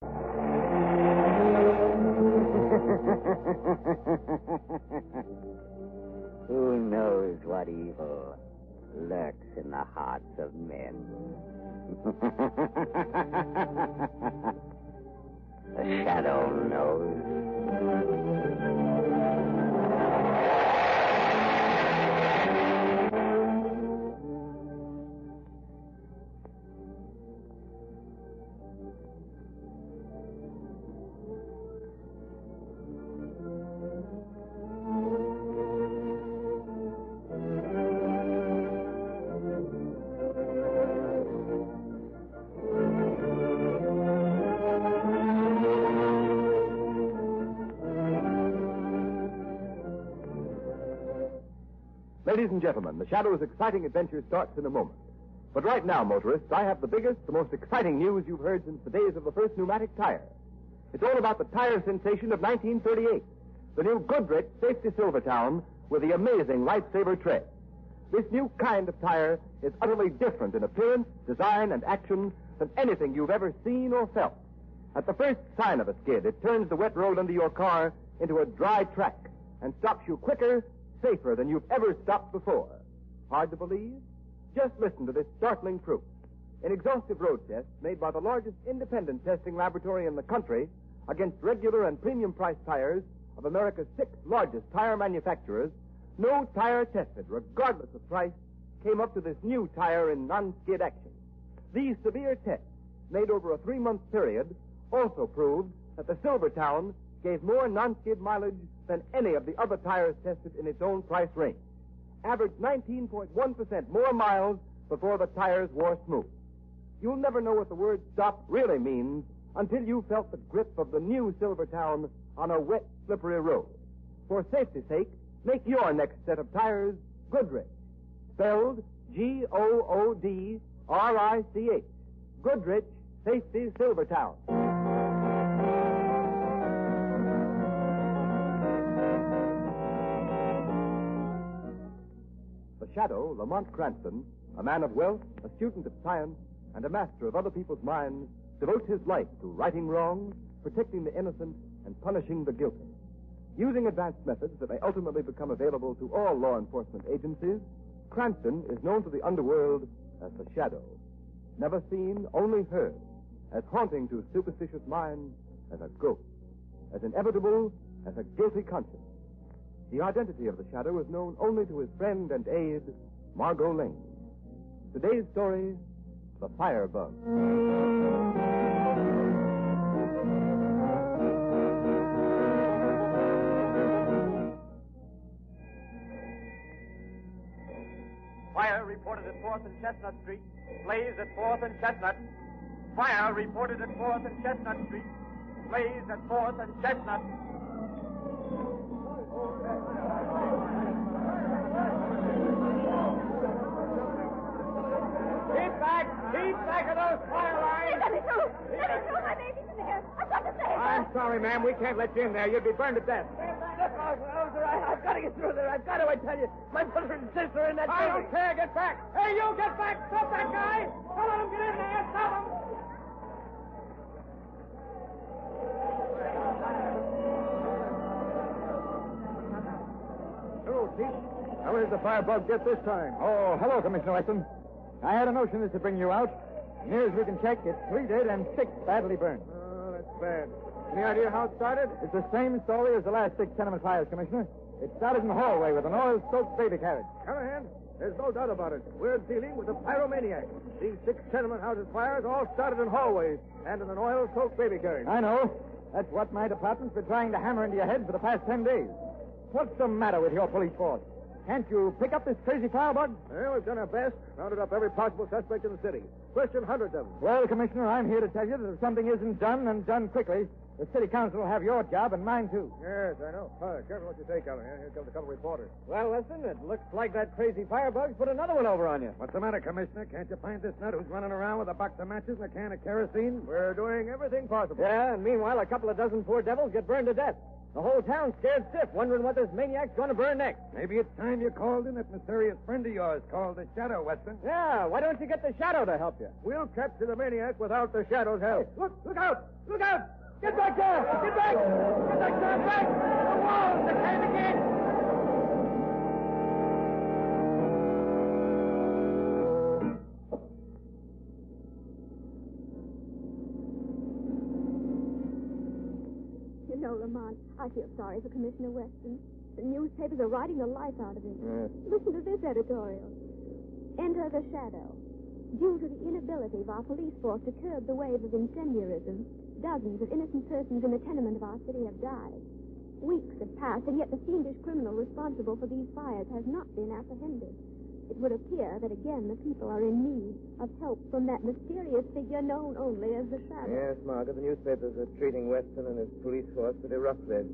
Who knows what evil lurks in the hearts of men? The shadow knows. Ladies and gentlemen, the Shadow's exciting adventure starts in a moment. But right now, motorists, I have the biggest, the most exciting news you've heard since the days of the first pneumatic tire. It's all about the tire sensation of 1938, the new Goodrich Safety Silvertown with the amazing Lightsaber tread. This new kind of tire is utterly different in appearance, design, and action than anything you've ever seen or felt. At the first sign of a skid, it turns the wet road under your car into a dry track and stops you quicker, safer than you've ever stopped before. Hard to believe? Just listen to this startling proof. In exhaustive road tests made by the largest independent testing laboratory in the country against regular and premium priced tires of America's 6 largest tire manufacturers, no tire tested, regardless of price, came up to this new tire in non-skid action. These severe tests, made over a 3-month period, also proved that the Silvertown gave more non-skid mileage than any of the other tires tested in its own price range. Averaged 19.1% more miles before the tires wore smooth. You'll never know what the word stop really means until you felt the grip of the new Silvertown on a wet, slippery road. For safety's sake, make your next set of tires Goodrich. Spelled Goodrich. Goodrich Safety Silvertown. The Shadow, Lamont Cranston, a man of wealth, a student of science, and a master of other people's minds, devotes his life to righting wrongs, protecting the innocent, and punishing the guilty. Using advanced methods that may ultimately become available to all law enforcement agencies, Cranston is known to the underworld as the Shadow. Never seen, only heard, as haunting to superstitious minds as a ghost, as inevitable as a guilty conscience. The identity of the Shadow is known only to his friend and aide, Margot Lane. Today's story, The Firebug. Fire reported at 4th and Chestnut Street. Blaze at 4th and Chestnut. Fire reported at 4th and Chestnut Street. Blaze at 4th and Chestnut. Keep back of those fire lines! Let me through! Let me through! My baby's in there! I've got to save her! I'm sorry, ma'am. We can't let you in there. You'd be burned to death. I've got to get through there. I've got to, I tell you. My brother and sister are in that I don't care. Get back. Hey, you get back. Stop that guy. Don't let him get in there. Stop him. Hello, Chief. Now, where's the firebug get this time? Oh, hello, Commissioner Weston. I had a notion this to bring you out. Near as we can check, it's 3 dead and 6 badly burned. Oh, that's bad. Any idea how it started? It's the same story as the last 6 tenement fires, Commissioner. It started in the hallway with an oil-soaked baby carriage. Callahan, there's no doubt about it. We're dealing with a pyromaniac. These 6 tenement houses fires all started in hallways and in an oil-soaked baby carriage. I know. That's what my department's been trying to hammer into your head for the past 10 days. What's the matter with your police force? Can't you pick up this crazy firebug? Well, we've done our best. Rounded up every possible suspect in the city. Questioned hundreds of them. Well, Commissioner, I'm here to tell you that if something isn't done and done quickly, the city council will have your job and mine, too. Yes, I know. Careful what you say, Callahan. Here comes a couple of reporters. Well, listen, it looks like that crazy firebug's put another one over on you. What's the matter, Commissioner? Can't you find this nut who's running around with a box of matches and a can of kerosene? We're doing everything possible. Yeah, and meanwhile, a couple of dozen poor devils get burned to death. The whole town's scared stiff, wondering what this maniac's going to burn next. Maybe it's time you called in that mysterious friend of yours called the Shadow, Weston. Yeah, why don't you get the Shadow to help you? gotcha. We'll capture the maniac without the Shadow's help. Hey, look out! Look out! Get back there! Get back! Get back there! Back! The walls! They're caving in! You know, Lamont, I feel sorry for Commissioner Weston. The newspapers are writing the life out of him. Listen to this editorial. Enter the shadow. Due to the inability of our police force to curb the wave of incendiarism, dozens of innocent persons in the tenement of our city have died. Weeks have passed, and yet the fiendish criminal responsible for these fires has not been apprehended. It would appear that again the people are in need of help from that mysterious figure known only as the Shadow. Yes, Margaret, the newspapers are treating Weston and his police force pretty roughly.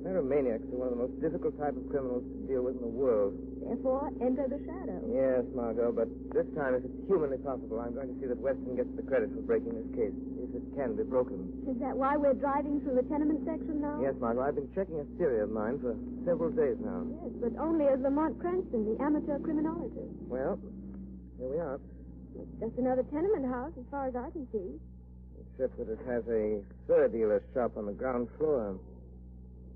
Pyromaniacs are one of the most difficult type of criminals to deal with in the world. Therefore, enter the Shadow. Yes, Margot, but this time, if it's humanly possible, I'm going to see that Weston gets the credit for breaking this case, if it can be broken. Is that why we're driving through the tenement section now? Yes, Margot, I've been checking a theory of mine for several days now. Yes, but only as Lamont Cranston, the amateur criminologist. Well, here we are. It's just another tenement house, as far as I can see. Except that it has a fur dealer's shop on the ground floor.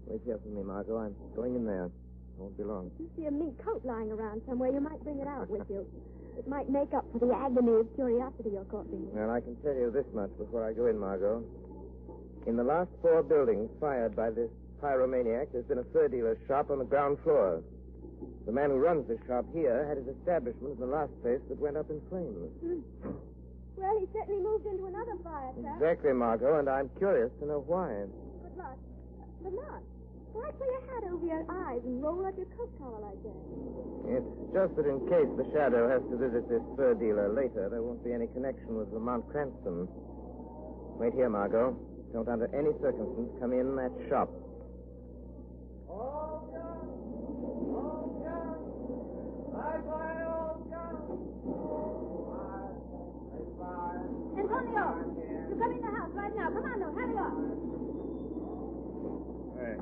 Wait here for me, Margot. I'm going in there. Won't be long. If you see a mink coat lying around somewhere, you might bring it out with you. It might make up for the agony of curiosity you're causing. Well, I can tell you this much before I go in, Margot. In the last 4 buildings fired by this pyromaniac, there's been a fur dealer's shop on the ground floor. The man who runs this shop here had his establishment in the last place that went up in flames. Well, he certainly moved into another fire trap. Exactly, Margot, and I'm curious to know why. Good luck. Lamont, why pull your hat over your eyes and roll up your coat collar like that? It's just that in case the Shadow has to visit this fur dealer later, there won't be any connection with Lamont Cranston. Wait here, Margot. Don't under any circumstance come in that shop. All guns! All guns! Bye-bye, all guns! Bye-bye. Antonio, you come in the house right now. Come on, now, hurry up. Hey,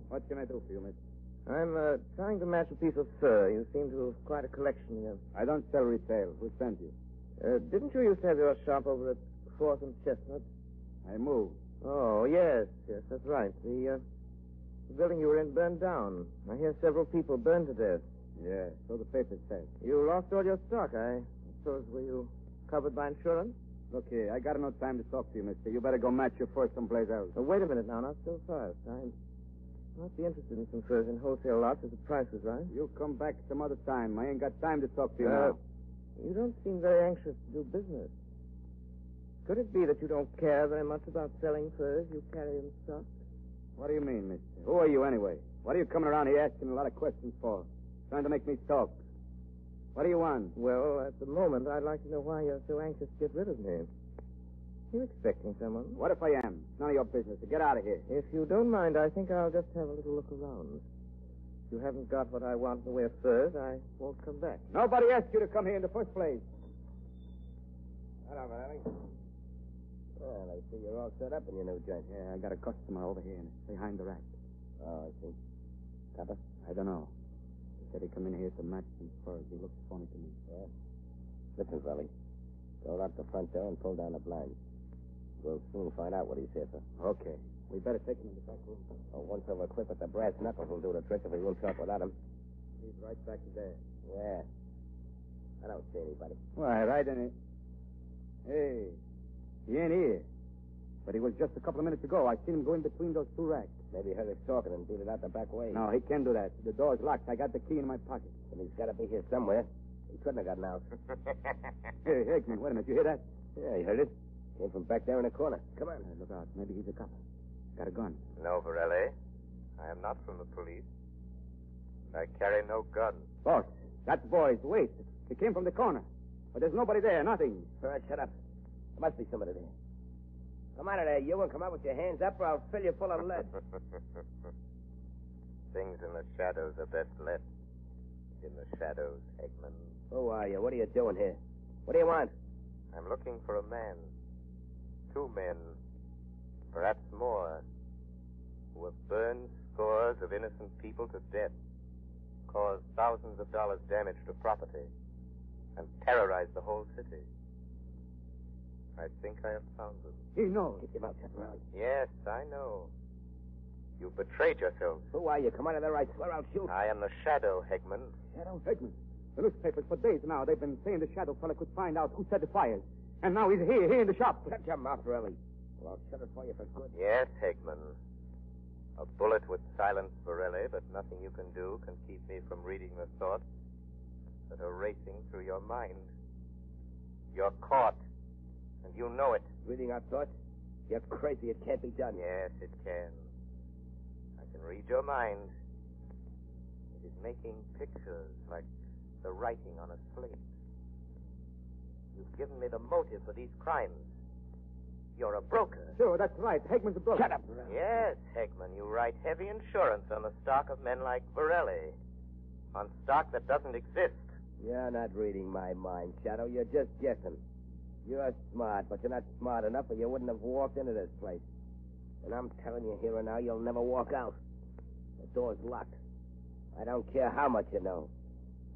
what can I do for you, miss? I'm trying to match a piece of fur. You seem to have quite a collection here. I don't sell retail. Who sent you? Didn't you used to have your shop over at 4th and Chestnut? I moved. Oh, yes, that's right. The building you were in burned down. I hear several people burned to death. Yeah, so the paper says. You lost all your stock, I suppose. Were you covered by insurance? Look here, I got no time to talk to you, mister. You better go match your fur someplace else. Wait a minute now, not so fast. I might be interested in some furs in wholesale lots if the price is right. You come back some other time. I ain't got time to talk to you now. You don't seem very anxious to do business. Could it be that you don't care very much about selling furs you carry in stock? What do you mean, mister? Who are you anyway? What are you coming around here asking a lot of questions for? Trying to make me talk. What do you want? Well, at the moment, I'd like to know why you're so anxious to get rid of me. You expecting someone? What if I am? It's none of your business. So get out of here. If you don't mind, I think I'll just have a little look around. If you haven't got what I want in the way of furs, I won't come back. Nobody asked you to come here in the first place. Hello, Valley. Well, I see you're all set up in your new joint. Yeah, I got a customer over here behind the rack. Oh, I see. Copper? I don't know. He said he'd come in here to match some furs. He looks funny to me. Yeah. Listen, Valley. Go out the front door and pull down the blinds. We'll soon find out what he's here for. Okay. We better take him in the back room. Oh, once over quick with the brass knuckles will do the trick if we won't talk without him. He's right back there. Yeah. I don't see anybody. Why, right in it. Hey, he ain't here. But he was just a couple of minutes ago. I seen him go in between those 2 racks. Maybe he heard us talking and beat it out the back way. No, he can't do that. The door's locked. I got the key in my pocket. And he's got to be here somewhere. He couldn't have gotten out. Hey, Hickman, wait a minute. You hear that? Yeah, he heard it. Came from back there in the corner. Come on. Look out. Maybe he's a cop. Got a gun. No, Varelli. I am not from the police. I carry no gun. Boss, that boy's wait. He came from the corner. But there's nobody there. Nothing. All right, shut up. There must be somebody there. Come out of there, you, and come out with your hands up, or I'll fill you full of lead. Things in the shadows are best left in the shadows, Eggman. Who are you? What are you doing here? What do you want? I'm looking for a man. 2 men. Perhaps more. Who have burned scores of innocent people to death, caused thousands of dollars damage to property, and terrorized the whole city. I think I have found them. He knows. Keep your mouth shut, Riley. Yes, I know. You betrayed yourself. Who are you? Come out of there, I swear I'll shoot. I am the Shadow, Hegman. Shadow? Hegman. The newspapers for days now, they've been saying the Shadow fella could find out who set the fires. And now he's here in the shop. Shut your mouth, Riley. Well, I'll shut it for you for good. Yes, Hegman. A bullet would silence Borelli, but nothing you can do can keep me from reading the thoughts that are racing through your mind. You're caught, and you know it. Reading our thoughts? You're crazy. It can't be done. Yes, it can. I can read your mind. It is making pictures like the writing on a slate. You've given me the motive for these crimes. You're a broker. Sure, that's right. Hegman's a broker. Shut up, Borelli. Yes, Hegman, you write heavy insurance on the stock of men like Borelli. On stock that doesn't exist. You're not reading my mind, Shadow. You're just guessing. You're smart, but you're not smart enough or you wouldn't have walked into this place. And I'm telling you here and now, you'll never walk out. The door's locked. I don't care how much you know.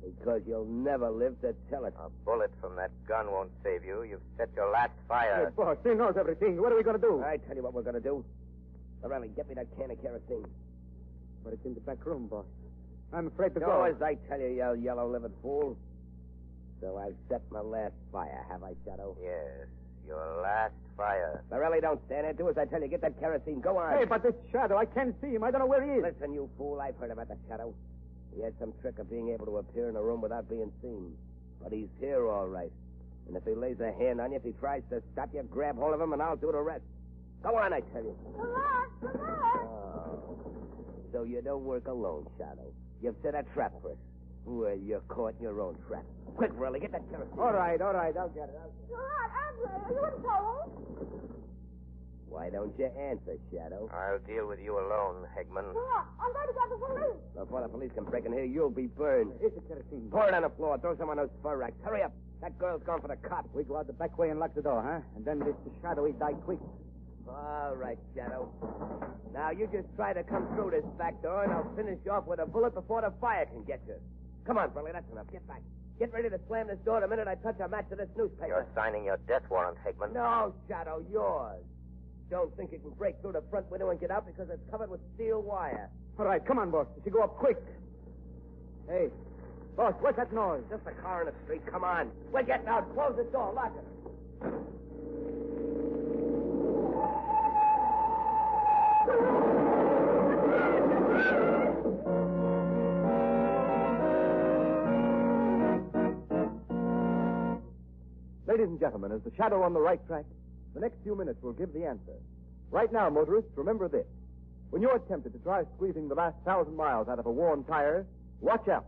Because you'll never live to tell it. A bullet from that gun won't save you. You've set your last fire. Hey, boss, he knows everything. What are we going to do? I tell you what we're going to do. Borelli, get me that can of kerosene. But it's in the back room, boss. I'm afraid to Do go. as I tell you, you yellow-livered fool. So I've set my last fire, have I, Shadow? Yes, your last fire. Borelli, don't stand there. Do as I tell you. Get that kerosene. Go on. Hey, but this Shadow, I can't see him. I don't know where he is. Listen, you fool. I've heard about the Shadow. He has some trick of being able to appear in a room without being seen. But he's here, all right. And if he lays a hand on you, if he tries to stop you, grab hold of him, and I'll do the rest. Go on, I tell you. Lamont! Oh. So you don't work alone, Shadow. You've set a trap for us. Well, you're caught in your own trap. Quick, Riley, get that kerosene. All right. I'll get it. Lamont, Andre, are you in trouble? Why don't you answer, Shadow? I'll deal with you alone, Hegman. Lamont, I'm going to get the police. Before the police can break in here, you'll be burned. Here's the kerosene. Pour it on the floor. Throw some on those fur racks. Hurry up. That girl's gone for the cops. We go out the back way and lock the door, huh? And then this Shadow, he die quick. All right, Shadow. Now, you just try to come through this back door, and I'll finish you off with a bullet before the fire can get you. Come on, Burley, that's enough. Get back. Get ready to slam this door the minute I touch a match to this newspaper. You're signing your death warrant, Hegman. No, Shadow, yours. Don't think you can break through the front window and get out because it's covered with steel wire. All right, come on, boss. You should go up quick. Hey, boss, what's that noise? Just a car in the street. Come on. We're getting out. Close the door. Lock it. Ladies and gentlemen, is the Shadow on the right track? The next few minutes will give the answer. Right now, motorists, remember this. When you're tempted to try squeezing the last 1,000 miles out of a worn tire, watch out.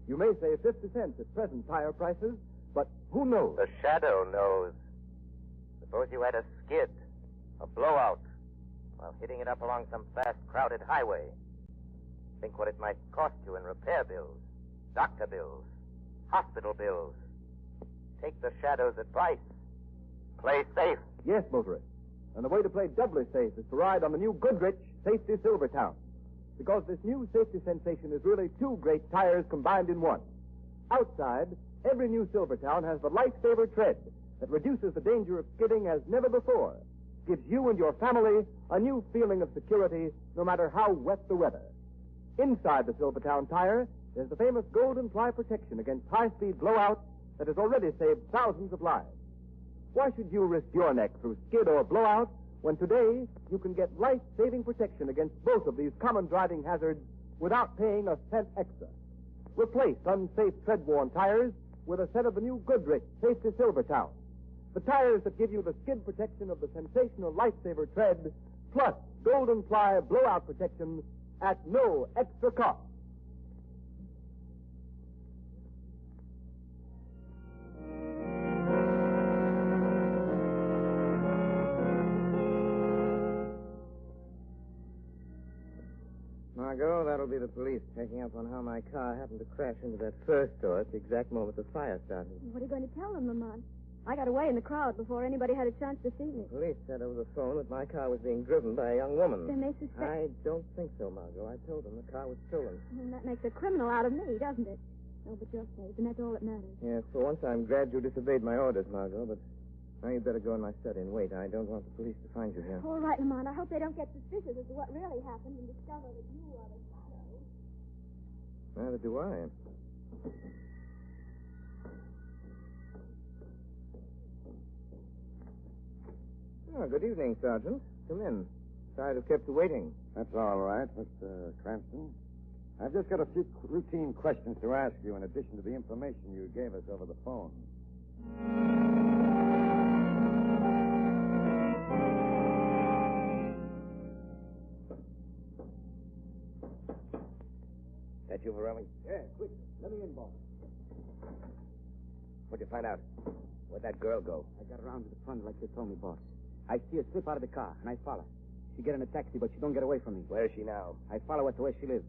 You may save 50 cents at present tire prices, but who knows? The Shadow knows. Suppose you had a skid, a blowout, while hitting it up along some fast, crowded highway. Think what it might cost you in repair bills, doctor bills, hospital bills. Take the Shadow's advice. Play safe. Yes, motorists. And the way to play doubly safe is to ride on the new Goodrich Safety Silvertown. Because this new safety sensation is really two great tires combined in one. Outside, every new Silvertown has the lifesaver tread that reduces the danger of skidding as never before. Gives you and your family a new feeling of security no matter how wet the weather. Inside the Silvertown tire, there's the famous Golden Fly protection against high-speed blowout that has already saved thousands of lives. Why should you risk your neck through skid or blowout when today you can get life-saving protection against both of these common driving hazards without paying a cent extra? Replace unsafe tread-worn tires with a set of the new Goodrich Safety Silvertown. The tires that give you the skid protection of the sensational lifesaver tread, plus Golden Fly blowout protection at no extra cost. Margot, that'll be the police checking up on how my car happened to crash into that first door at the exact moment the fire started. What are you going to tell them, Lamont? I got away in the crowd before anybody had a chance to see me. The police said over the phone that my car was being driven by a young woman. Then they suspect... I don't think so, Margot. I told them the car was stolen. And that makes a criminal out of me, doesn't it? No, but you're safe, and that's all that matters. Yes, for once I'm glad you disobeyed my orders, Margot, but Now you'd better go in my study and wait. I don't want the police to find you here. All right, Lamont. I hope they don't get suspicious as to what really happened and discover that you are the shadow. Neither do I. Oh, good evening, Sergeant. Come in. Sorry to have kept you waiting. That's all right, Mr. Cranston. I've just got a few routine questions to ask you in addition to the information you gave us over the phone. That you, Varelli? Yeah, quick. Let me in, boss. What'd you find out? Where'd that girl go? I got around to the front like you told me, boss. I see her slip out of the car, and I follow. She get in a taxi, but she don't get away from me. Where is she now? I follow her to where she lives.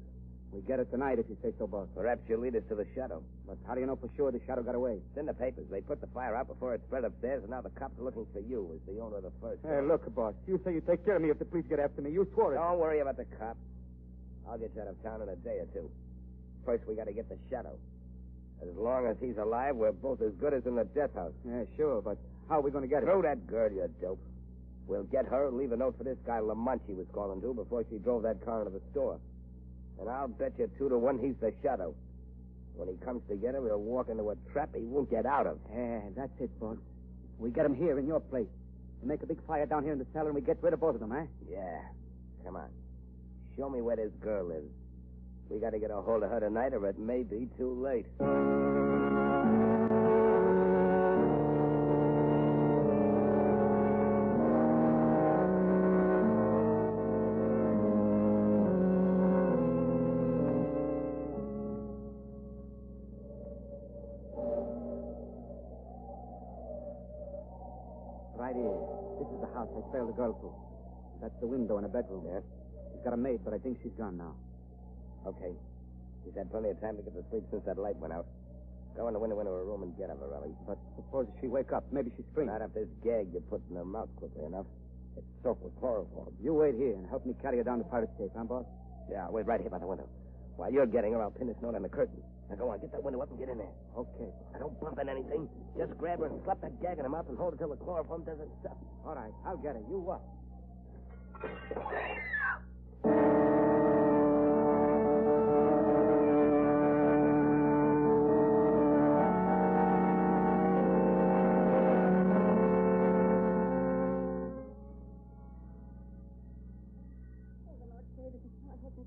We get her tonight, if you say so, boss. Perhaps she'll lead us to the shadow. But how do you know for sure the shadow got away? It's in the papers. They put the fire out before it spread upstairs, and now the cops are looking for you as the owner of the first. Hey, look, boss. You say you take care of me if the police get after me. You swore it. Don't worry about the cops. I'll get you out of town in a day or two. First, we got to get the shadow. As long as he's alive, we're both as good as in the death house. Yeah, sure, but how are we going to get it? Throw that girl, you dope. We'll get her and leave a note for this guy Lamont she was calling to before she drove that car into the store. And I'll bet you 2 to 1 he's the shadow. When he comes to get her, he'll walk into a trap he won't get out of. Yeah, that's it, boss. We get him here in your place. We make a big fire down here in the cellar and we get rid of both of them, eh? Yeah. Come on. Show me where this girl lives. We got to get a hold of her tonight or it may be too late. Right here. This is the house I trailed the girl to. That's the window in a bedroom. Yeah? She's got a maid, but I think she's gone now. Okay. She's had plenty of time to get to sleep since that light went out. Go in the window into her room and get her, Varelli. But suppose she wake up. Maybe she screams. Not if this gag you put in her mouth quickly enough. It's soaked with chloroform. You wait here and help me carry her down the fire escape, huh, boss? Yeah, I'll wait right here by the window. While you're getting her, I'll pin this note on the curtain. Now go on, get that window up and get in there. Okay. Now don't bump in anything. Just grab her and slap that gag in her mouth and hold it till the chloroform does its stuff. All right, I'll get her. You what?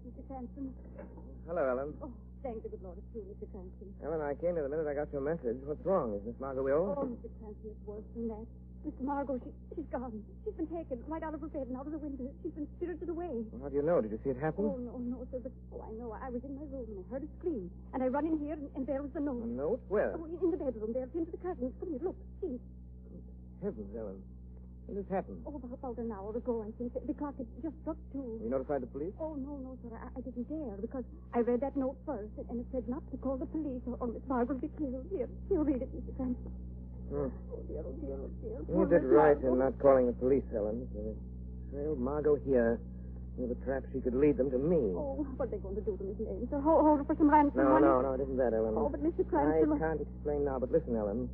Mr. Cranston. Hello, Ellen. Oh, thank the good Lord, it's you, Mr. Cranston. Ellen, I came here the minute I got your message. What's wrong? Is Miss Margot ill? Oh, Mr. Cranston, it's worse than that. Miss Margot, she's gone. She's been taken right out of her bed and out of the window. She's been spirited away. Well, how do you know? Did you see it happen? Oh, no, sir, but, I know. I was in my room and I heard a scream. And I run in here and there was the note. A note? Where? Oh, in the bedroom there, pinned to the curtains. Come here, look, see. Heavens, Ellen. When did this happen? Oh, about an hour ago, I think. The clock had just struck 2. You notified the police? Oh, no, sir. I didn't dare because I read that note first and it said not to call the police or Miss Margot will be killed. Here, read it, Mr. Cranston. Hmm. Oh, dear. You did right in not calling the police, Ellen. Trailed Margot here with a trap she could lead them to me. Oh, what are they going to do to Miss Lane? Sir, hold her for some ransom money? No, it isn't that, Ellen. Oh, but Mr. Cranston... I can't explain now, but listen, Ellen.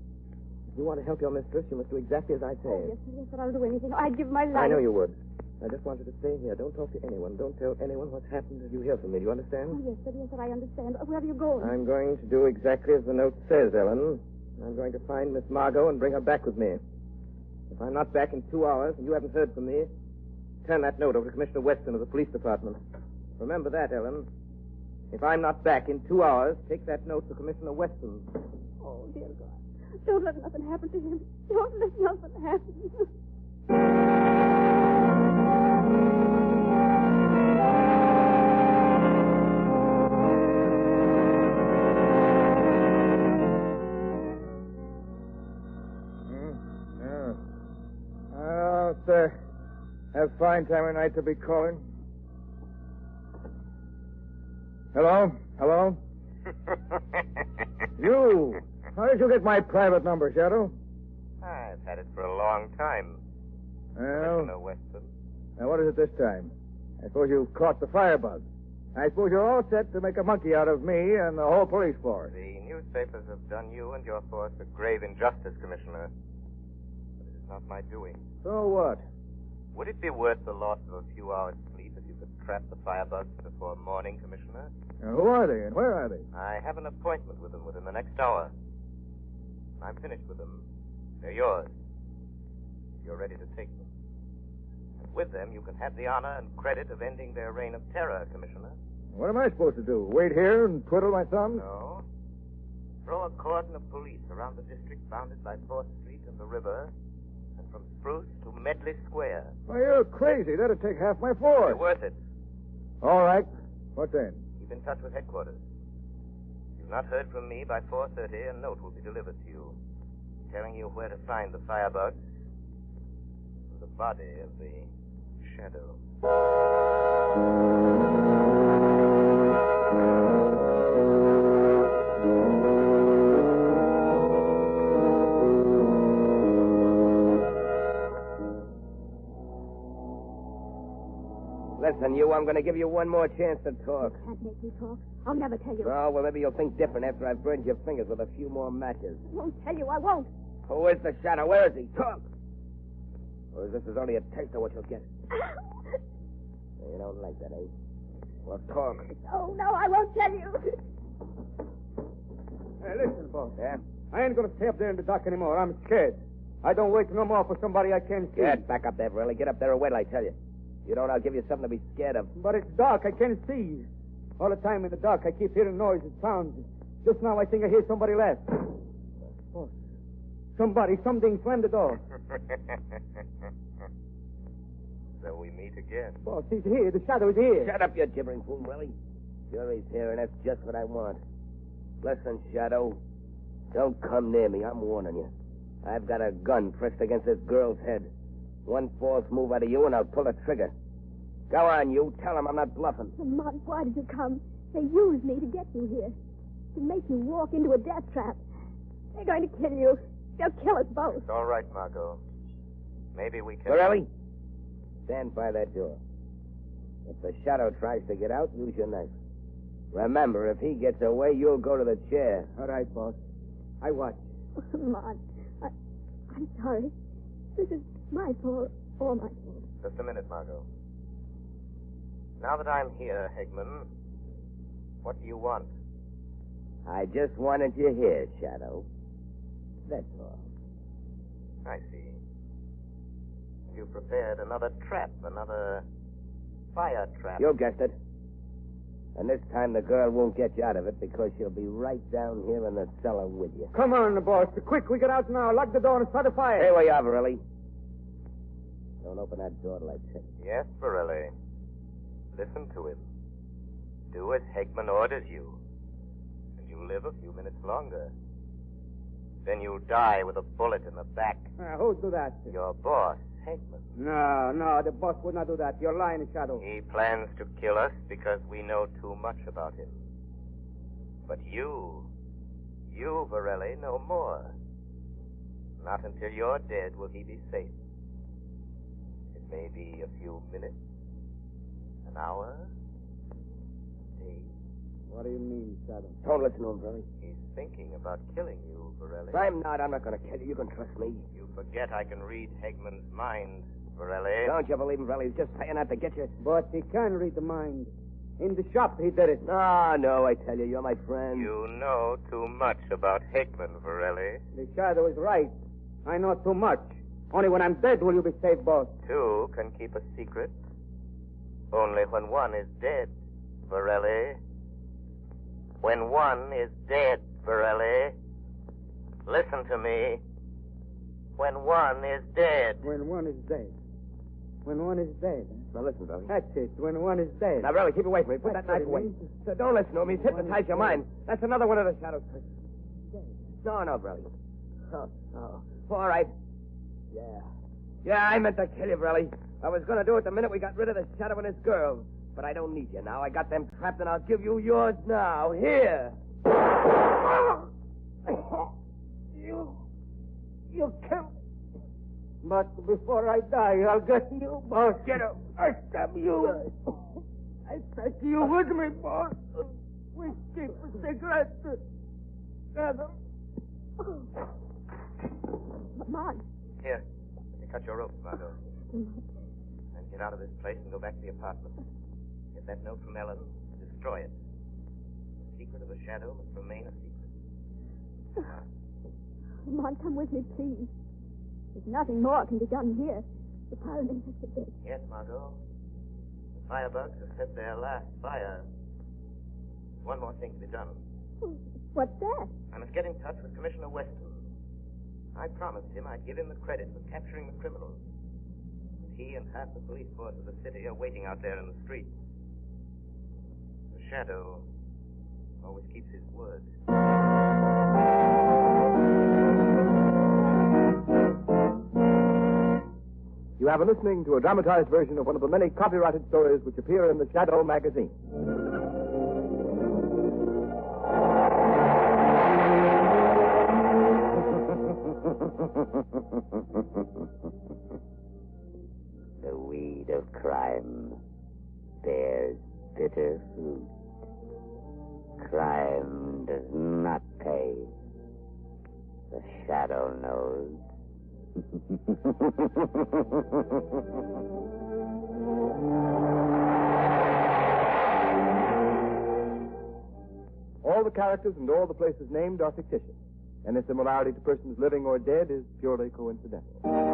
If you want to help your mistress, you must do exactly as I say. Oh, yes, sir, I'll do anything. I'd give my life. I know you would. I just want you to stay here. Don't talk to anyone. Don't tell anyone what's happened until you hear from me. Do you understand? Oh, yes, sir, I understand. Where are you going? I'm going to do exactly as the note says, Ellen. I'm going to find Miss Margot and bring her back with me. If I'm not back in 2 hours and you haven't heard from me, turn that note over to Commissioner Weston of the police department. Remember that, Ellen. If I'm not back in 2 hours, take that note to Commissioner Weston. Oh, dear God. Don't let nothing happen to him. Don't let nothing happen. Have fine time of night to be calling. Hello? You! How did you get my private number, Shadow? I've had it for a long time. Well, Commissioner Weston. now what is it this time? I suppose you've caught the firebug. I suppose you're all set to make a monkey out of me and the whole police force. The newspapers have done you and your force a grave injustice, Commissioner. But it is Not my doing. So what? Would it be worth the loss of a few hours' sleep if you could trap the firebugs before morning, Commissioner? Now, who are they and where are they? I have an appointment with them within the next hour. When I'm finished with them, they're yours. You're ready to take them. And with them, you can have the honor and credit of ending their reign of terror, Commissioner. What am I supposed to do? Wait here and twiddle my thumbs? No. Throw a cordon of police around the district bounded by 4th Street and the river, and from Spruce to Medley Square. Why, you're crazy. That'd take half my force. You're worth it. All right. What then? Keep in touch with headquarters. If you've not heard from me by 4:30, a note will be delivered to you, telling you where to find the firebugs and the body of the shadow. Listen, you, I'm going to give you one more chance to talk. Can't make me talk. I'll never tell you. Oh, well, maybe you'll think different after I've burned your fingers with a few more matches. I won't tell you. I won't. Who is the shadow? Where is he? Talk! Or is this only a taste of what you'll get? You don't like that, eh? Well, talk. Oh, no, I won't tell you. Hey, listen, boss. Yeah? I ain't going to stay up there in the dark anymore. I'm scared. I don't wait no more for somebody I can't see. Get back up there, Burley. Get up there and wait, I tell you. You don't, I'll give you something to be scared of. But it's dark. I can't see. All the time in the dark, I keep hearing noises, sounds. Just now, I think I hear somebody laugh. Oh, something slammed the door. So we meet again. Boss, he's here. The shadow is here. Shut up, you gibbering fool, Burley. Sure he's here, and that's just what I want. Listen, Shadow, don't come near me. I'm warning you. I've got a gun pressed against this girl's head. One false move out of you, and I'll pull the trigger. Go on, you. Tell him I'm not bluffing. Lamont, why did you come? They used me to get you here. To make you walk into a death trap. They're going to kill you. They'll kill us both. It's all right, Margot. Maybe we can... Borelli, stand by that door. If the shadow tries to get out, use your knife. Remember, if he gets away, you'll go to the chair. All right, boss. I watch. Lamont, I'm sorry. This is my fault. All my fault. Just a minute, Margot. Now that I'm here, Hegman, what do you want? I just wanted you here, Shadow. That's all. I see. You prepared another trap, another fire trap. You guessed it. And this time the girl won't get you out of it because she'll be right down here in the cellar with you. Come on, boss. Quick, we get out now. Lock the door and start a fire. Here we are, Borelli. Don't open that door till I say. Yes, Borelli. Listen to him. Do as Hegman orders you. And you live a few minutes longer. Then you die with a bullet in the back. Who'll do that? Your boss, Hegman. No, the boss would not do that. You're lying, Shadow. He plans to kill us because we know too much about him. But you, Borelli, know more. Not until you're dead will he be safe. It may be a few minutes, an hour, a day. What do you mean, Shadow? Don't listen to him, Borelli. He's thinking about killing you, Borelli. I'm not going to kill you. You can trust me. You forget I can read Hegman's mind, Borelli. Don't you believe him, Borelli? He's just saying that to get you. But he can read the mind. In the shop, he did it. No, I tell you, you're my friend. You know too much about Hegman, Borelli. The Shadow is right. I know too much. Only when I'm dead will you be safe, boss. Two can keep a secret. Only when one is dead, Borelli. When one is dead, Borelli. Listen to me. When one is dead. When one is dead. When one is dead. Now listen, Borelli. That's it. When one is dead. Now, Borelli, keep away from me. Put That's that knife what away. it means. So don't listen to him. He's hypnotized your mind. That's another one of the Shadow's tricks. No, Borelli. Oh. All right. Yeah, I meant to kill you, Borelli. I was going to do it the minute we got rid of the Shadow and his girl. But I don't need you now. I got them trapped, and I'll give you yours now. Here. You killed me. But before I die, I'll get you, boss. Get up. I stab you. I take you with me, boss. Whiskey, cigarettes, together. Lamont. Here. Cut your ropes, Margot. And get out of this place and go back to the apartment. Get that note from Ellen. Destroy it. The secret of the shadow must remain a secret. Lamont, come with me, please. There's nothing more can be done here. The pyromancer is dead. Yes, Margot. The firebugs have set their last fire. One more thing to be done. What's that? I must get in touch with Commissioner Weston. I promised him I'd give him the credit for capturing the criminals. And he and half the police force of the city are waiting out there in the streets. The shadow always keeps his word. You have been listening to a dramatized version of one of the many copyrighted stories which appear in the Shadow magazine. The weed of crime bears bitter fruit. Crime does not pay. The shadow knows. All the characters and all the places named are fictitious. Any similarity to persons living or dead is purely coincidental.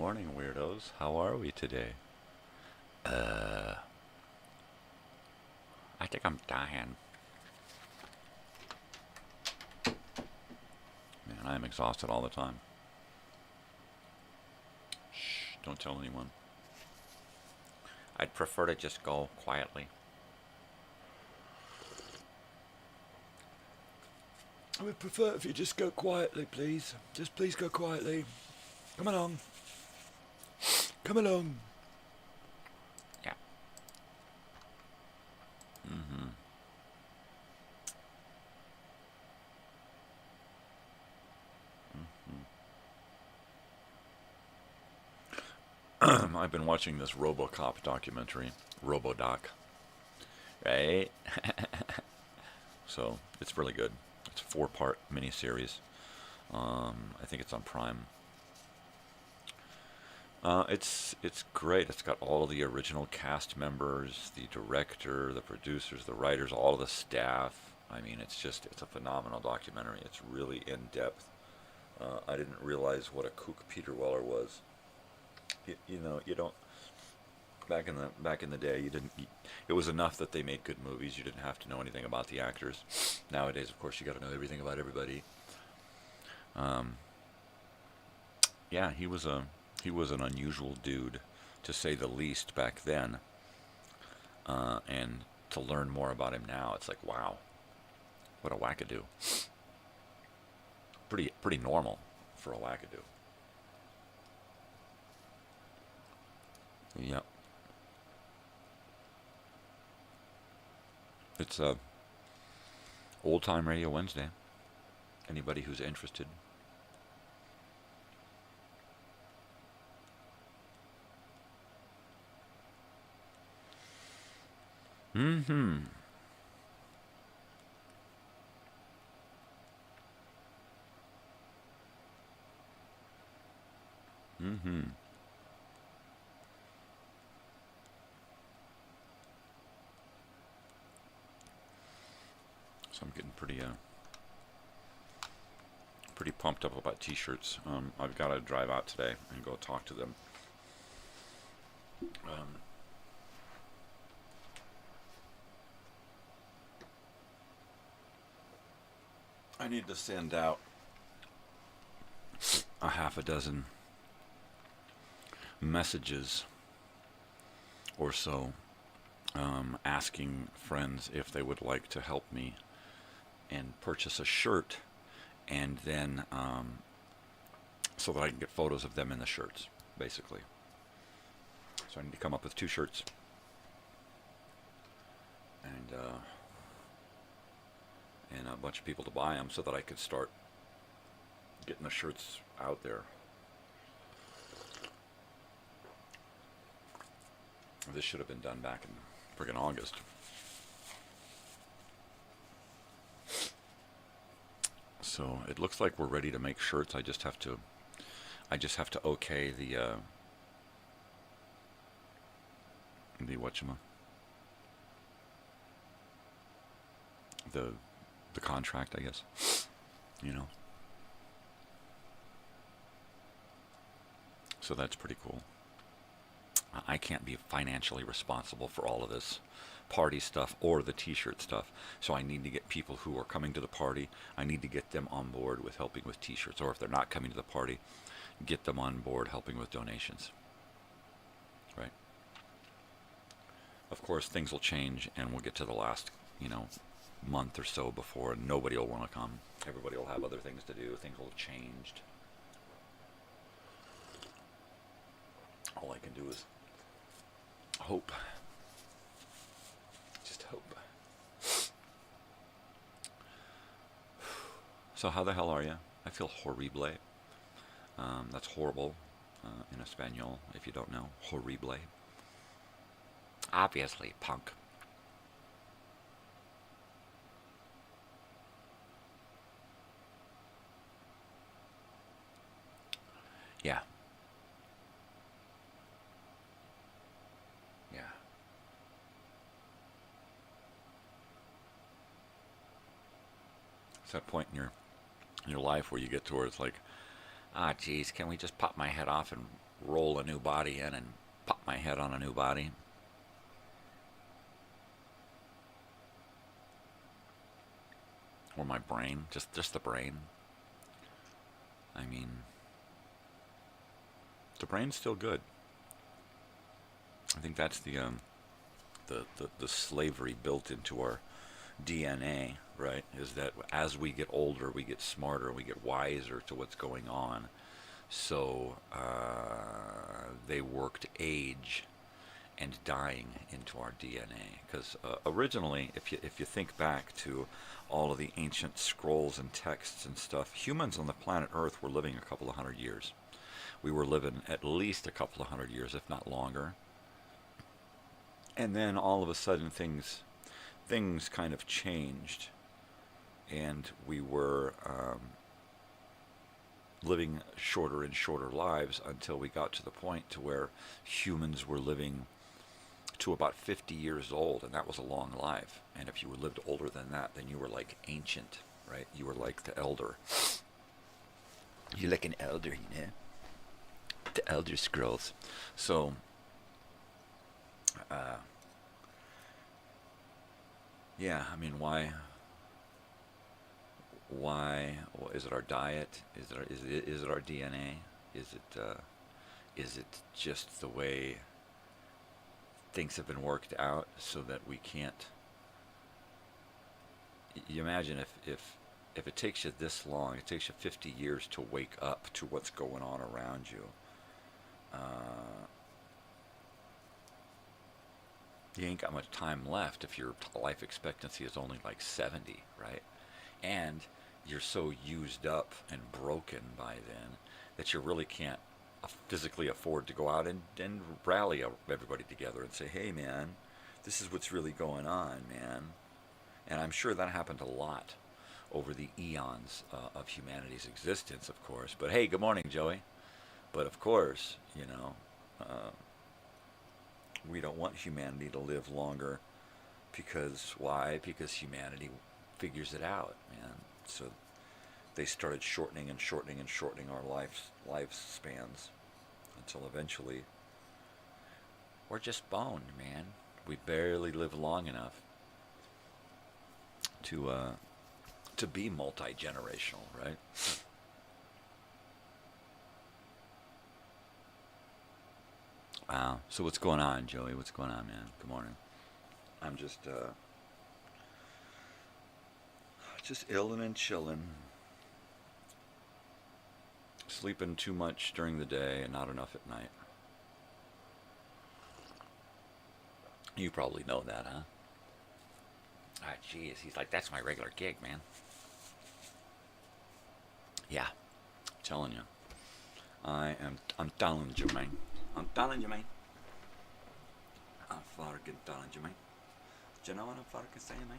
morning, weirdos. How are we today? I think I'm dying. Man, I'm exhausted all the time. Shh, don't tell anyone. I'd prefer to just go quietly. I would prefer if you just go quietly, please. Just please go quietly. Come along. Come along. Yeah. I've been watching this RoboCop documentary, RoboDoc, right? So it's really good. It's a 4-part miniseries. I think it's on Prime. It's great. It's got all the original cast members, the director, the producers, the writers, all the staff. I mean, it's a phenomenal documentary. It's really in depth. I didn't realize what a kook Peter Weller was. You don't. Back in the day, it was enough that they made good movies. You didn't have to know anything about the actors. Nowadays, of course, you got to know everything about everybody. Yeah, he was an unusual dude, to say the least, back then. And to learn more about him now, it's like, wow, what a wackadoo. Pretty normal for a wackadoo. Yep. It's Old Time Radio Wednesday. Anybody who's interested. Mm-hmm. Mm-hmm. So I'm getting pretty pumped up about t-shirts. I've got to drive out today and go talk to them. I need to send out a half a dozen messages or so, asking friends if they would like to help me and purchase a shirt, and then so that I can get photos of them in the shirts, basically. So I need to come up with 2 shirts and a bunch of people to buy them so that I could start getting the shirts out there. This should have been done back in friggin' August. So it looks like we're ready to make shirts. I just have to okay the the contract, I guess. So that's pretty cool. I can't be financially responsible for all of this party stuff or the t-shirt stuff. So I need to get people who are coming to the party, I need to get them on board with helping with t-shirts. Or if they're not coming to the party, get them on board helping with donations. Right? Of course, things will change, and we'll get to the last, month or so before nobody will want to come. Everybody will have other things to do. Things will have changed. All I can do is hope. Just hope. So how the hell are you? I feel horrible. That's horrible in Espanol, if you don't know. Horrible. Obviously, punk. Yeah. Yeah. It's that point in your life where you get to where it's like, geez, can we just pop my head off and roll a new body in and pop my head on a new body. Or my brain, just the brain. I mean, the brain's still good. I think that's the slavery built into our DNA, right? Is that as we get older, we get smarter, we get wiser to what's going on. So they worked age and dying into our DNA. Because originally, if you think back to all of the ancient scrolls and texts and stuff, humans on the planet Earth were living a couple of hundred years. We were living at least a couple of hundred years, if not longer. And then all of a sudden things kind of changed, and we were living shorter and shorter lives until we got to the point to where humans were living to about 50 years old, and that was a long life. And if you lived older than that, then you were like ancient, right? You were like the elder. You're like an elder, you know? The Elder Scrolls. So, yeah, I mean, why? Is it our diet? Is it our DNA? Is it just the way things have been worked out so that we can't? You imagine if it takes you this long, it takes you 50 years to wake up to what's going on around you. You ain't got much time left if your life expectancy is only like 70, right? And you're so used up and broken by then that you really can't physically afford to go out and rally everybody together and say, hey man, this is what's really going on, man. And I'm sure that happened a lot over the eons of humanity's existence, of course. But hey, good morning, Joey. But of course, you know, we don't want humanity to live longer, because why? Because humanity figures it out, man. So they started shortening and shortening and shortening our lifespans until eventually we're just boned, man. We barely live long enough to be multi-generational, right? Wow. So what's going on, Joey? What's going on, man? Good morning. I'm just illin' and chillin'. Sleeping too much during the day and not enough at night. You probably know that, huh? Ah, jeez. He's like, that's my regular gig, man. Yeah. I'm telling you. I'm telling you, man. I'm telling you, man. I'm fucking telling you, man. Do you know what I'm fucking saying, man?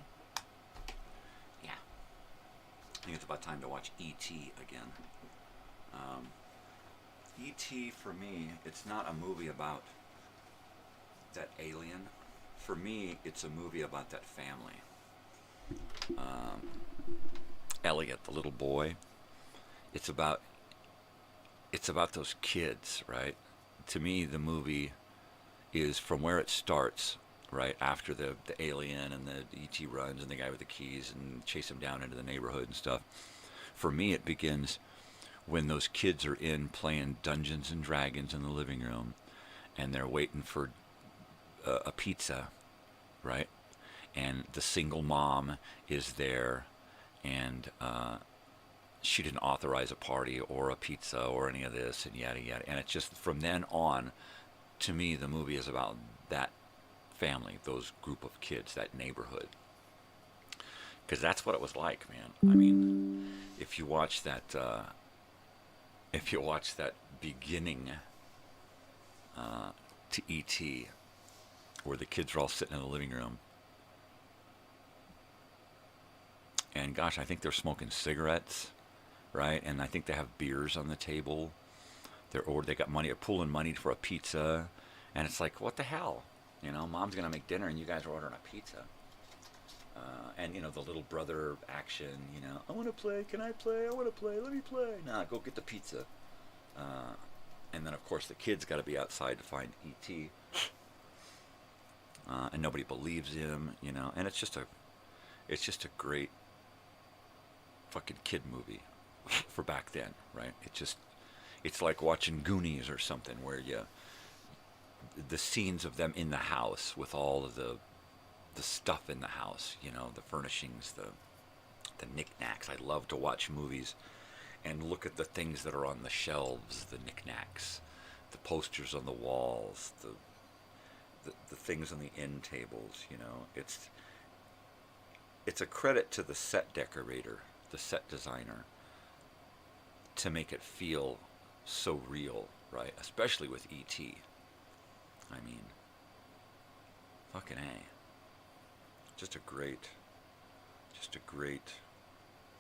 Yeah. I think it's about time to watch E.T. again. E.T. for me, it's not a movie about that alien. For me, it's a movie about that family. Elliot, the little boy. It's about those kids, right? To me, the movie is from where it starts, right? After the alien and the E.T. runs and the guy with the keys and chase him down into the neighborhood and stuff. For me, it begins when those kids are in playing Dungeons and Dragons in the living room, and they're waiting for a pizza, right? And the single mom is there, and she didn't authorize a party or a pizza or any of this, and yada yada. And it's just from then on, to me, the movie is about that family, those group of kids, that neighborhood. Because that's what it was like, man. I mean, if you watch that beginning to E.T., where the kids are all sitting in the living room, and gosh, I think they're smoking cigarettes, right? And I think they have beers on the table. They got money, pulling money for a pizza, and it's like, what the hell? You know, mom's gonna make dinner, and you guys are ordering a pizza. And you know, the little brother action. You know, I want to play. Can I play? I want to play. Let me play. Nah, go get the pizza. And then, of course, the kids got to be outside to find E.T. And nobody believes him, you know. And it's just a great fucking kid movie for back then, right? It's like watching Goonies or something, where the scenes of them in the house with all of the stuff in the house, you know, the furnishings, the knickknacks. I love to watch movies and look at the things that are on the shelves, the knickknacks, the posters on the walls, the things on the end tables, you know. It's a credit to the set decorator, the set designer, to make it feel so real, right? Especially with E.T. I mean, fucking A. Just a great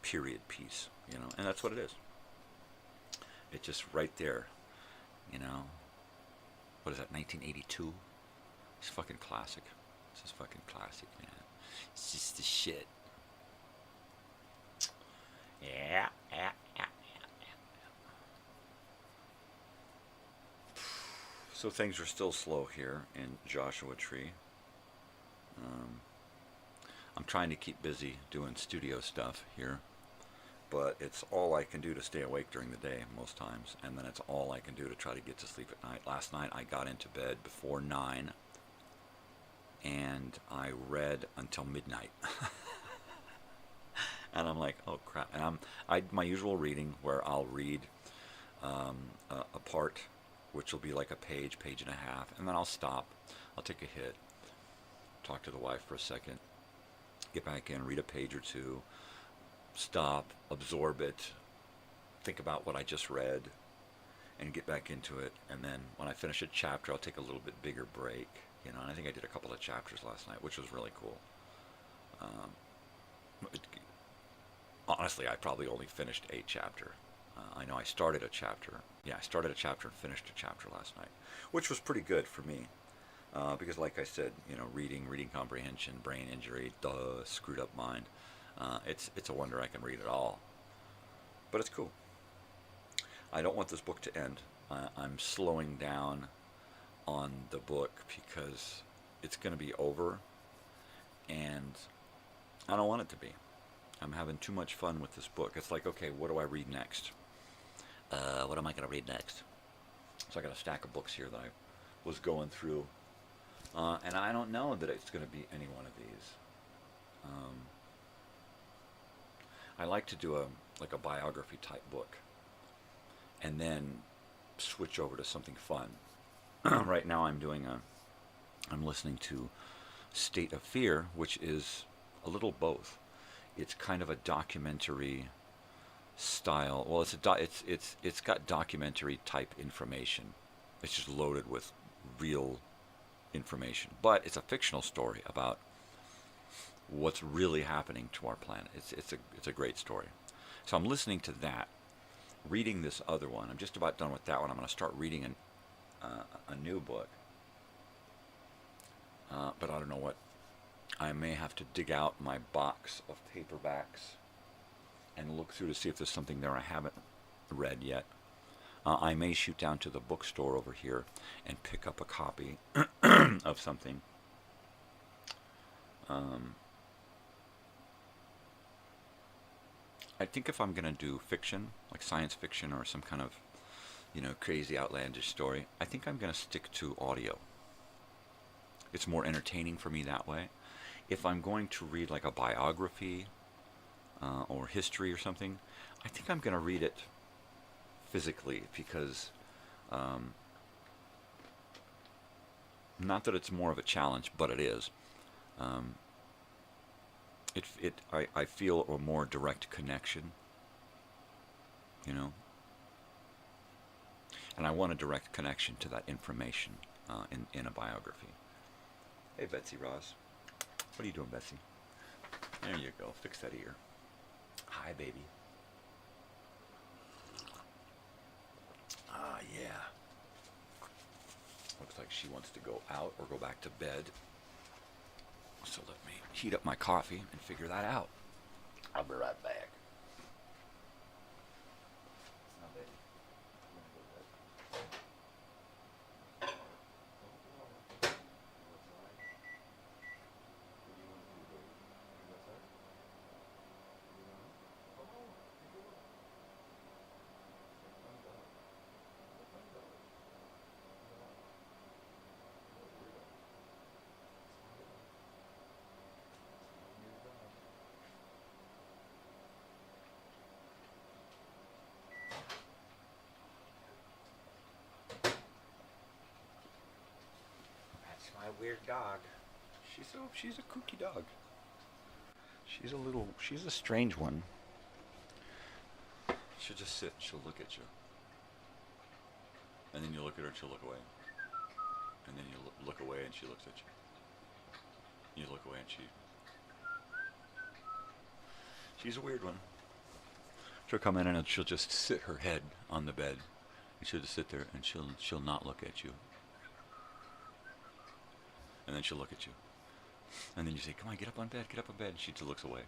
period piece, you know, and that's what it is. It's just right there, you know. What is that, 1982? It's fucking classic. This is fucking classic, man. It's just the shit. Yeah. So things are still slow here in Joshua Tree. I'm trying to keep busy doing studio stuff here, but it's all I can do to stay awake during the day most times, and then it's all I can do to try to get to sleep at night. Last night I got into bed before 9, and I read until midnight. And I'm like, oh crap. And my usual reading, where I'll read a part, which will be like a page and a half, and then I'll stop. I'll take a hit, talk to the wife for a second, get back in, read a page or two, stop, absorb it, think about what I just read, and get back into it. And then when I finish a chapter, I'll take a little bit bigger break, you know. And I think I did a couple of chapters last night, which was really cool. Honestly, I probably only finished a chapter. I know I started a chapter. Yeah, I started a chapter and finished a chapter last night, which was pretty good for me. Because like I said, you know, reading comprehension, brain injury, screwed up mind. It's a wonder I can read it all. But it's cool. I don't want this book to end. I'm slowing down on the book because it's going to be over, and I don't want it to be. I'm having too much fun with this book. It's like, okay, what do I read next? What am I going to read next? So I got a stack of books here that I was going through. And I don't know that it's going to be any one of these. I like to do a biography type book, and then switch over to something fun. Right now I'm listening to State of Fear, which is a little both. It's kind of a documentary style. Well, it's got documentary type information. It's just loaded with real information, but it's a fictional story about what's really happening to our planet. It's a great story. So I'm listening to that, reading this other one. I'm just about done with that one. I'm going to start reading a new book, but I don't know what. I may have to dig out my box of paperbacks and look through to see if there's something there I haven't read yet. I may shoot down to the bookstore over here and pick up a copy of something. I think if I'm going to do fiction, like science fiction or some kind of, you know, crazy outlandish story, I think I'm going to stick to audio. It's more entertaining for me that way. If I'm going to read like a biography or history or something, I think I'm going to read it physically, because not that it's more of a challenge, but it is. I feel a more direct connection, you know, and I want a direct connection to that information in a biography. Hey, Betsy Ross. What are you doing, Betsy? There you go. Fix that ear. Hi, baby. Ah, yeah. Looks like she wants to go out or go back to bed. So let me heat up my coffee and figure that out. I'll be right back. Now, baby, I'm gonna go to bed. weird dog. She's a kooky dog. She's a strange one. She'll just sit, she'll look at you. And then you look at her and she'll look away. And then you look away and she looks at you. You look away and she's a weird one. She'll come in and she'll just sit her head on the bed. And she'll just sit there and she'll not look at you. And then she'll look at you. And then you say, come on, get up on bed, get up on bed. And she just looks away.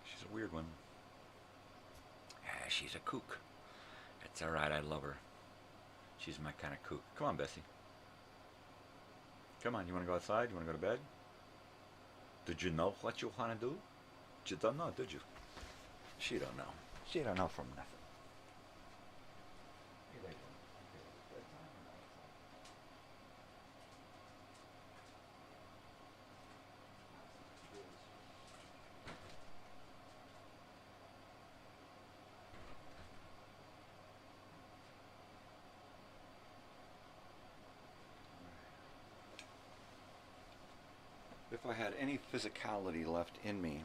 She's a weird one. Yeah, she's a kook. It's alright, I love her. She's my kind of kook. Come on, Bessie. Come on, you want to go outside? You want to go to bed? Did you know what you want to do? You don't know, did you? She don't know. She don't know from nothing. If I had any physicality left in me,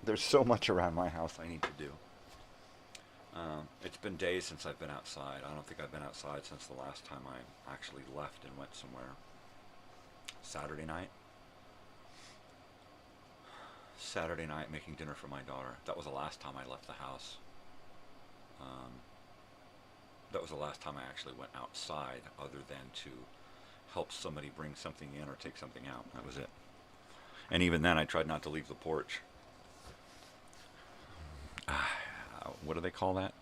there's so much around my house I need to do. It's been days since I've been outside. I don't think I've been outside since the last time I actually left and went somewhere. Saturday night. Saturday night making dinner for my daughter. That was the last time I left the house. That was the last time I actually went outside other than to help somebody bring something in or take something out. That was it. And even then I tried not to leave the porch. What do they call that?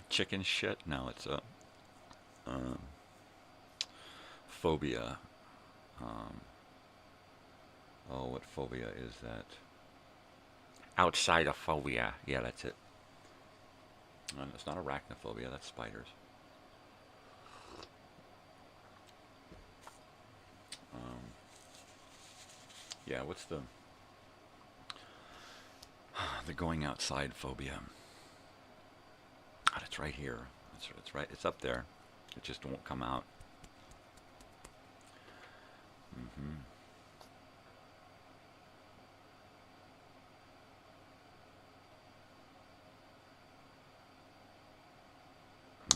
Chicken shit? No, it's a phobia. What phobia is that? Outsidophobia. Yeah, that's it. And it's not arachnophobia, that's spiders. Yeah, what's the going outside phobia? God, it's right here. It's right. It's up there. It just won't come out.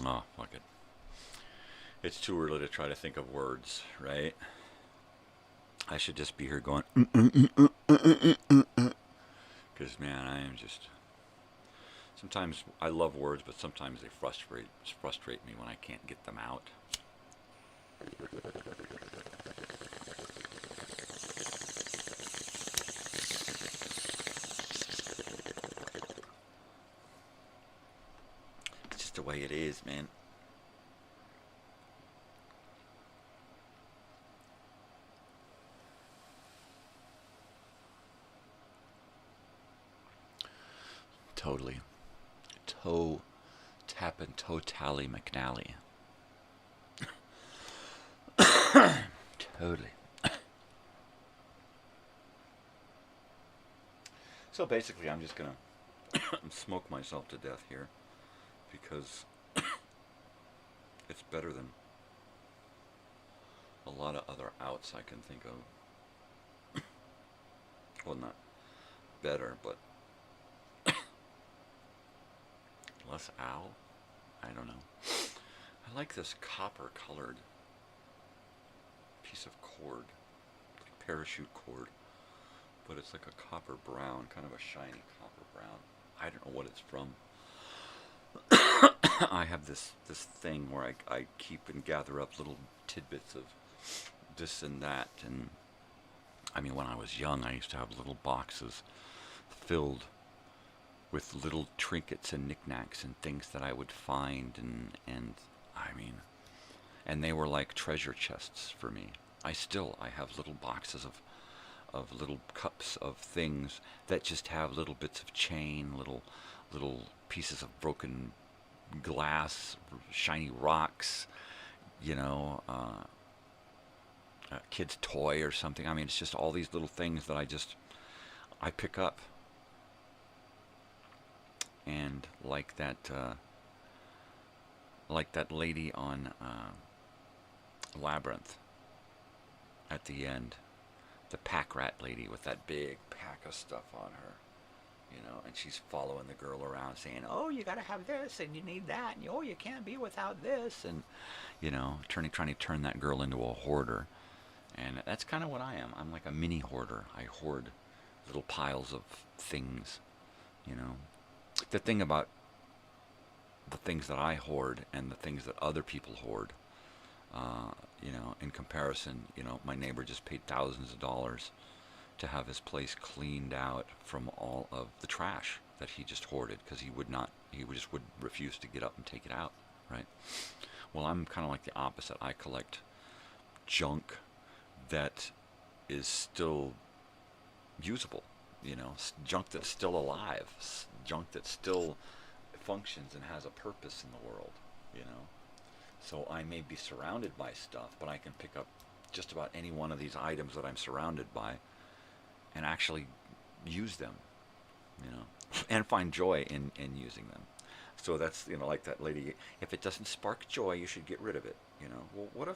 Oh, fuck it. It's too early to try to think of words, right? I should just be here going, because, man, I am just, sometimes I love words, but sometimes they frustrate me when I can't get them out. It's just the way it is, man. Totally. Toe tap and toe tally McNally. Totally. So basically I'm just gonna smoke myself to death here because it's better than a lot of other outs I can think of. Well, not better, but less owl? I don't know. I like this copper colored piece of cord, like parachute cord, but it's like a copper brown, kind of a shiny copper brown. I don't know what it's from. I have this thing where I keep and gather up little tidbits of this and that, and I mean, when I was young I used to have little boxes filled with little trinkets and knickknacks and things that I would find, and I mean, and they were like treasure chests for me. I have little boxes of little cups of things that just have little bits of chain, little pieces of broken glass, shiny rocks, you know, a kid's toy or something. I mean, it's just all these little things that I pick up. And like that like that lady on Labyrinth at the end, the pack rat lady with that big pack of stuff on her, you know, and she's following the girl around saying, oh, you gotta have this and you need that, and oh, you can't be without this, and, you know, trying to turn that girl into a hoarder. And that's kind of what I am. I'm like a mini hoarder. I hoard little piles of things, you know. The thing about the things that I hoard and the things that other people hoard, you know, in comparison, you know, my neighbor just paid thousands of dollars to have his place cleaned out from all of the trash that he just hoarded because he just would refuse to get up and take it out, right? Well, I'm kind of like the opposite. I collect junk that is still usable, you know, junk that's still alive, junk that still functions and has a purpose in the world, you know. So I may be surrounded by stuff, but I can pick up just about any one of these items that I'm surrounded by and actually use them, you know, and find joy in using them. So that's, you know, like that lady, if it doesn't spark joy, you should get rid of it, you know. Well,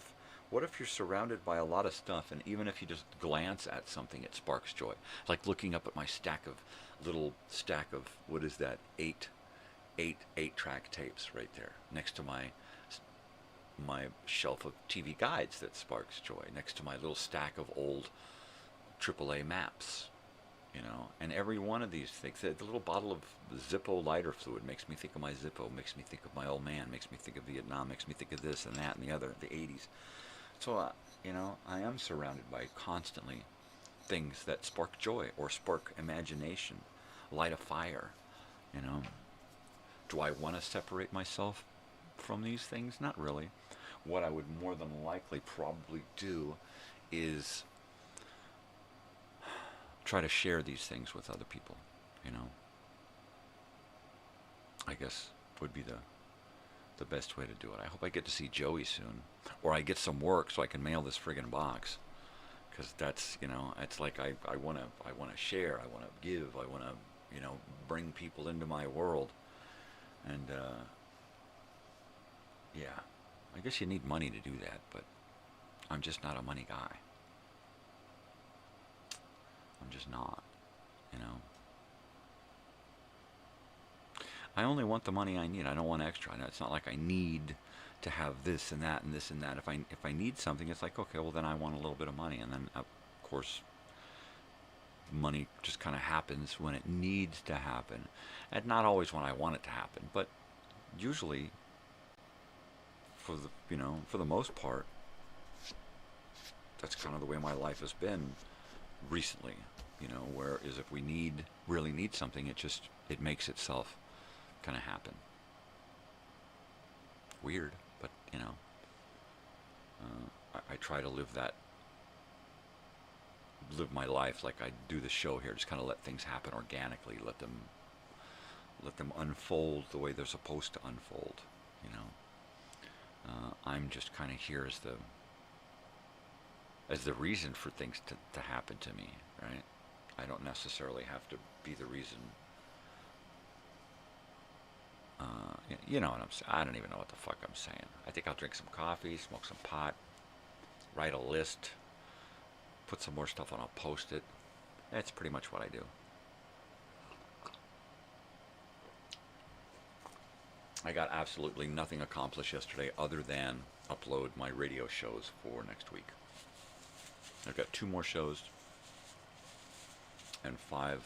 what if you're surrounded by a lot of stuff, and even if you just glance at something, it sparks joy? Like looking up at my little stack of, what is that, eight 8-track tapes right there, next to my shelf of TV guides that sparks joy, next to my little stack of old AAA maps, you know. And every one of these things, the little bottle of Zippo lighter fluid makes me think of my Zippo, makes me think of my old man, makes me think of Vietnam, makes me think of this and that and the other, the 80s. So, you know, I am surrounded by constantly things that spark joy or spark imagination, light a fire, you know. Do I want to separate myself from these things? Not really. What I would more than likely probably do is try to share these things with other people, you know. I guess would be the best way to do it. I hope I get to see Joey soon, or I get some work so I can mail this friggin' box, because that's, you know, it's like I want to share, I want to give, I want to, you know, bring people into my world. And yeah, I guess you need money to do that, but I'm just not a money guy. I'm just not, you know. I only want the money I need. I don't want extra. It's not like I need to have this and that and this and that. If I need something, it's like, okay, well then I want a little bit of money, and then of course money just kind of happens when it needs to happen, and not always when I want it to happen, but usually for the most part, that's kind of the way my life has been recently, you know. Whereas if we really need something, it makes itself kind of happen. Weird, but you know, I try to live my life like I do the show here. Just kind of let things happen organically. Let them unfold the way they're supposed to unfold. You know, I'm just kind of here as the reason for things to happen to me. Right? I don't necessarily have to be the reason. You know what I'm saying? I don't even know what the fuck I'm saying. I think I'll drink some coffee, smoke some pot, write a list, put some more stuff on a Post-it. That's pretty much what I do. I got absolutely nothing accomplished yesterday other than upload my radio shows for next week. I've got 2 more shows and 5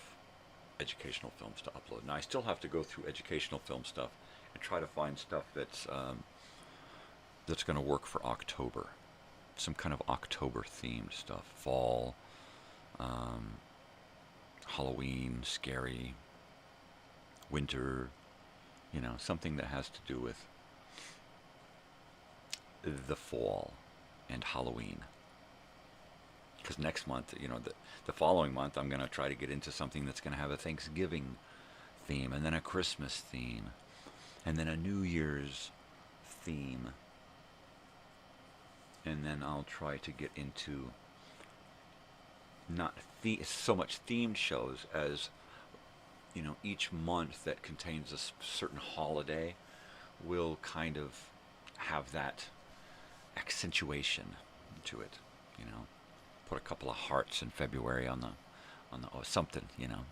educational films to upload. Now I still have to go through educational film stuff and try to find stuff that's going to work for October. Some kind of October themed stuff. Fall, Halloween, scary, winter, you know, something that has to do with the fall and Halloween. Because next month, you know, the following month, I'm going to try to get into something that's going to have a Thanksgiving theme, and then a Christmas theme, and then a New Year's theme. And then I'll try to get into not so much themed shows as, you know, each month that contains a certain holiday will kind of have that accentuation to it, you know. Put a couple of hearts in February on the or something, you know.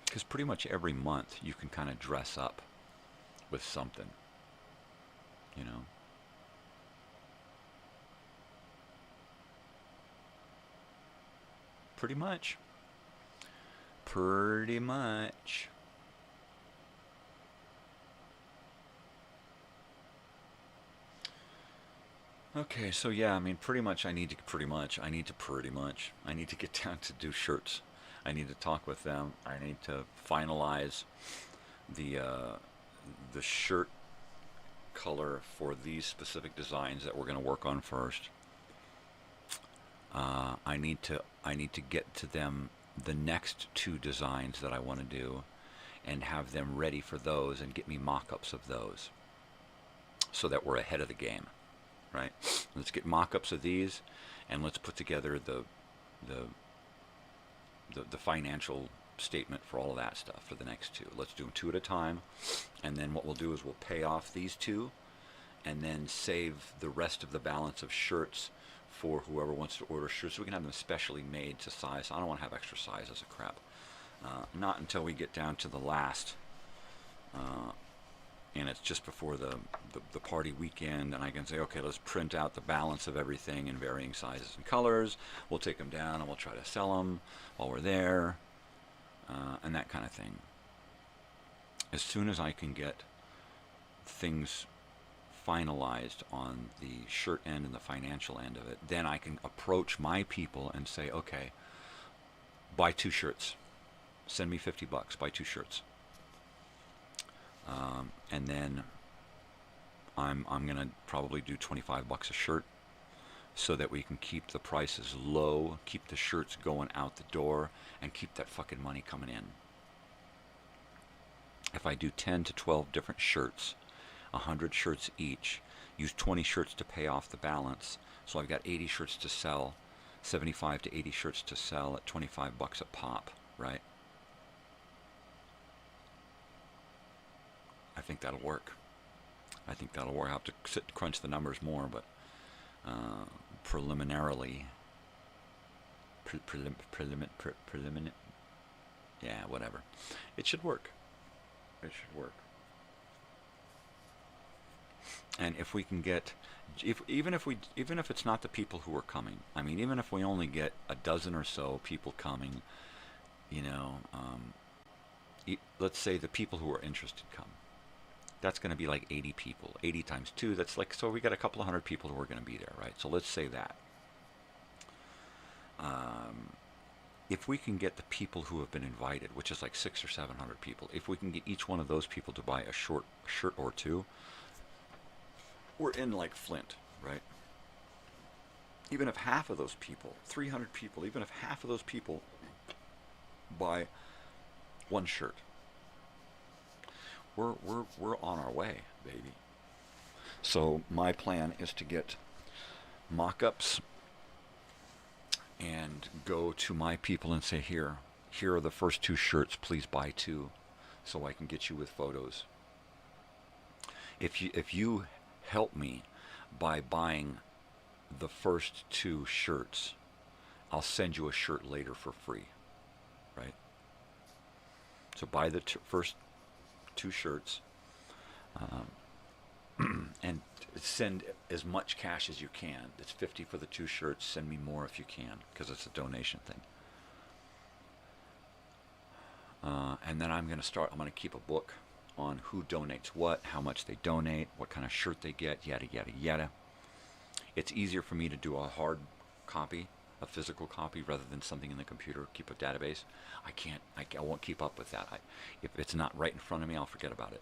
Because pretty much every month you can kind of dress up with something, you know. Pretty much. Pretty much. Okay, so yeah, I mean, pretty much I need to get down to do shirts. I need to talk with them. I need to finalize the shirt color for these specific designs that we're going to work on first. I need to get to them the next two designs that I want to do and have them ready for those and get me mock-ups of those so that we're ahead of the game, right? Let's get mock-ups of these and let's put together the financial statement for all of that stuff for the next two. Let's do them two at a time, and then what we'll do is we'll pay off these two and then save the rest of the balance of shirts for whoever wants to order shirts. So we can have them specially made to size. I don't want to have extra sizes of crap. Not until we get down to the last, and it's just before the party weekend, and I can say, okay, let's print out the balance of everything in varying sizes and colors. We'll take them down and we'll try to sell them while we're there, and that kind of thing. As soon as I can get things finalized on the shirt end and the financial end of it, then I can approach my people and say, okay, buy 2 shirts. Send me $50, buy 2 shirts. And then I'm going to probably do $25 a shirt so that we can keep the prices low, keep the shirts going out the door, and keep that fucking money coming in. If I do 10 to 12 different shirts, 100 shirts each, use 20 shirts to pay off the balance, so I've got 80 shirts to sell, 75 to 80 shirts to sell at $25 a pop, right? I think that'll work. I'll have to sit and crunch the numbers more, but preliminarily, yeah, whatever. It should work. And if we can get, even if it's not the people who are coming, I mean, even if we only get a dozen or so people coming, you know, let's say the people who are interested come. That's going to be like 80 people. 80 times 2, that's like, so we got a couple of hundred people who are going to be there, right? So let's say that. If we can get the people who have been invited, which is like 600 or 700 people, if we can get each one of those people to buy a shirt or 2, we're in like Flint, right? Even if half of those people, 300 people, even if half of those people buy 1 shirt, we're on our way, baby. So my plan is to get mock-ups and go to my people and say, here are the first 2 shirts, please buy 2 so I can get you with photos. If you help me by buying the first 2 shirts, I'll send you a shirt later for free, right? So buy the first 2 shirts and send as much cash as you can. It's $50 for the 2 shirts. Send me more if you can, because it's a donation thing. And then I'm going to keep a book on who donates what, how much they donate, what kind of shirt they get, yada, yada, yada. It's easier for me to do a hard copy, a physical copy, rather than something in the computer, keep a database. I won't keep up with that. If it's not right in front of me, I'll forget about it.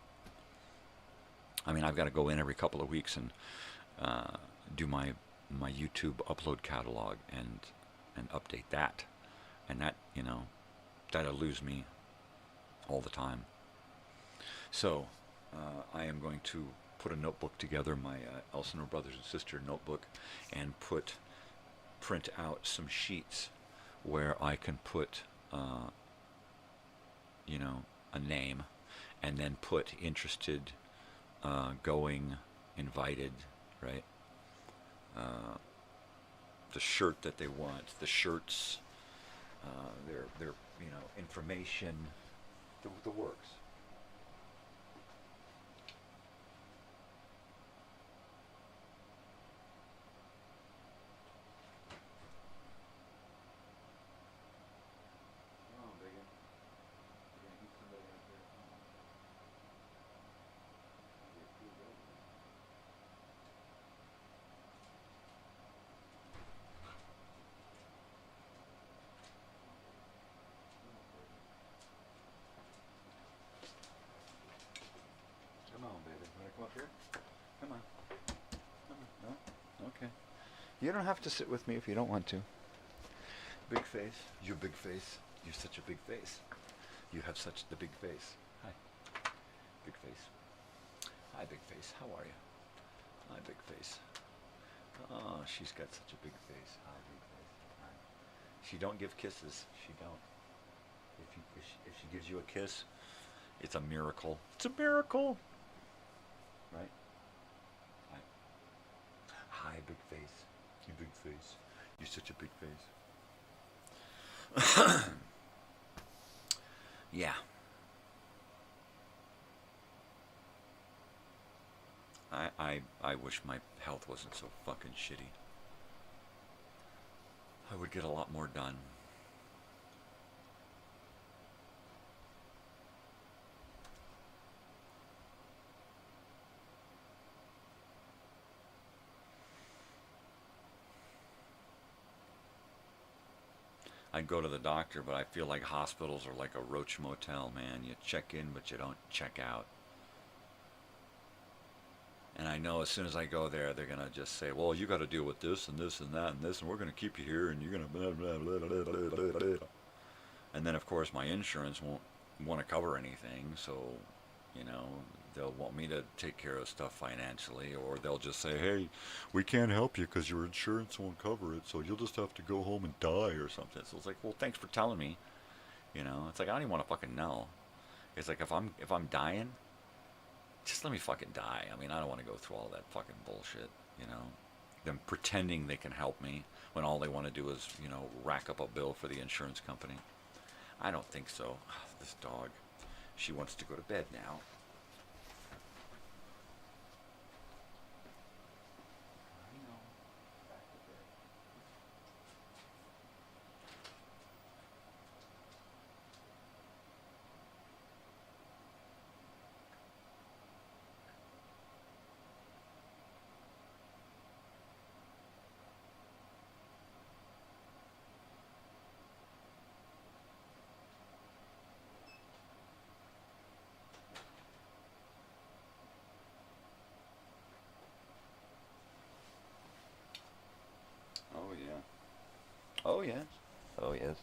I mean, I've got to go in every couple of weeks and do my YouTube upload catalog and update that. And that, you know, that eludes me all the time. So I am going to put a notebook together, my Elsinore Brothers and Sisters notebook, and print out some sheets where I can put, you know, a name. and then put interested, going, invited, right? The shirt that they want, the shirts, their information, the works. Come up here. Come on. No? Okay. You don't have to sit with me if you don't want to. Big face. You're big face. You're such a big face. You have such the big face. Hi. Big face. Hi, big face. How are you? Hi, big face. Oh, she's got such a big face. Hi, big face. Hi. She don't give kisses. She don't. If she gives you a kiss, it's a miracle. It's a miracle. Right? Hi. Hi, big face. You big face. You're such a big face. Yeah. I wish my health wasn't so fucking shitty. I would get a lot more done. I'd go to the doctor, but I feel like hospitals are like a roach motel, man. You check in, but you don't check out. And I know as soon as I go there, they're going to just say, well, you got to deal with this and this and that and this, and we're going to keep you here, and you're going to blah, blah, blah, blah, blah, blah, blah. And then, of course, my insurance won't want to cover anything, so, you know, they'll want me to take care of stuff financially, or they'll just say, hey, we can't help you because your insurance won't cover it, so you'll just have to go home and die or something. So it's like, well, thanks for telling me. You know, it's like, I don't even want to fucking know. It's like, if I'm dying, just let me fucking die. I mean, I don't want to go through all that fucking bullshit, you know. Them pretending they can help me when all they want to do is, you know, rack up a bill for the insurance company. I don't think so. This dog, she wants to go to bed now. Oh yes. Oh yes.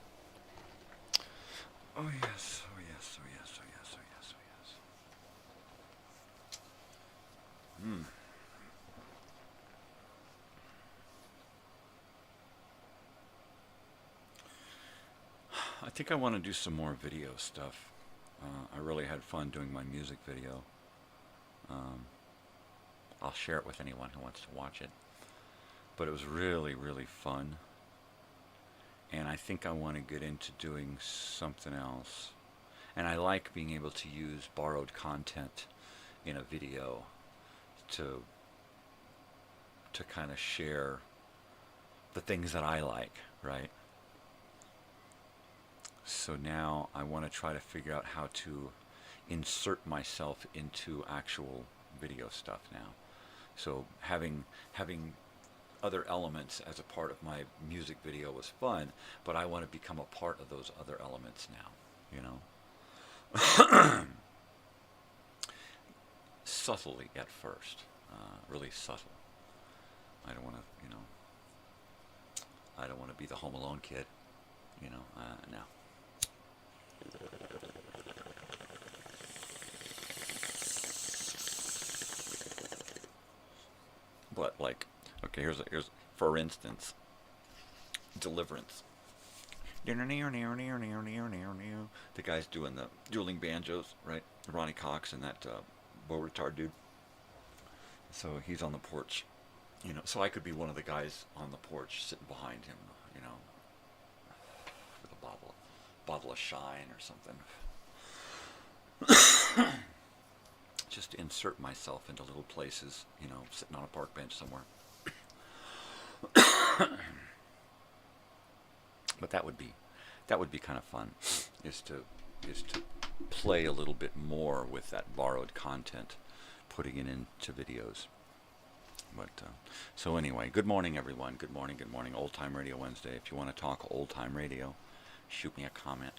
Oh yes. Oh yes. Oh yes. Oh yes. Oh yes. Oh yes. Hmm. I think I want to do some more video stuff. I really had fun doing my music video. I'll share it with anyone who wants to watch it. But it was really, really fun. And I think I want to get into doing something else. And I like being able to use borrowed content in a video to kind of share the things that I like, right? So now I want to try to figure out how to insert myself into actual video stuff now. So having other elements as a part of my music video was fun, but I want to become a part of those other elements now, you know? Subtly at first, really subtle. I don't want to, you know, I don't want to be the Home Alone kid, you know, no. But like, okay, here's for instance, Deliverance. The guy's doing the dueling banjos, right? Ronnie Cox and that Beau Retard dude. So he's on the porch, you know. So I could be one of the guys on the porch sitting behind him, you know, with a bottle of Shine or something. Just insert myself into little places, you know, sitting on a park bench somewhere. But that would be kind of fun, is to play a little bit more with that borrowed content, putting it into videos. But so anyway, good morning, everyone. Good morning. Old Time Radio Wednesday. If you want to talk old time radio, shoot me a comment.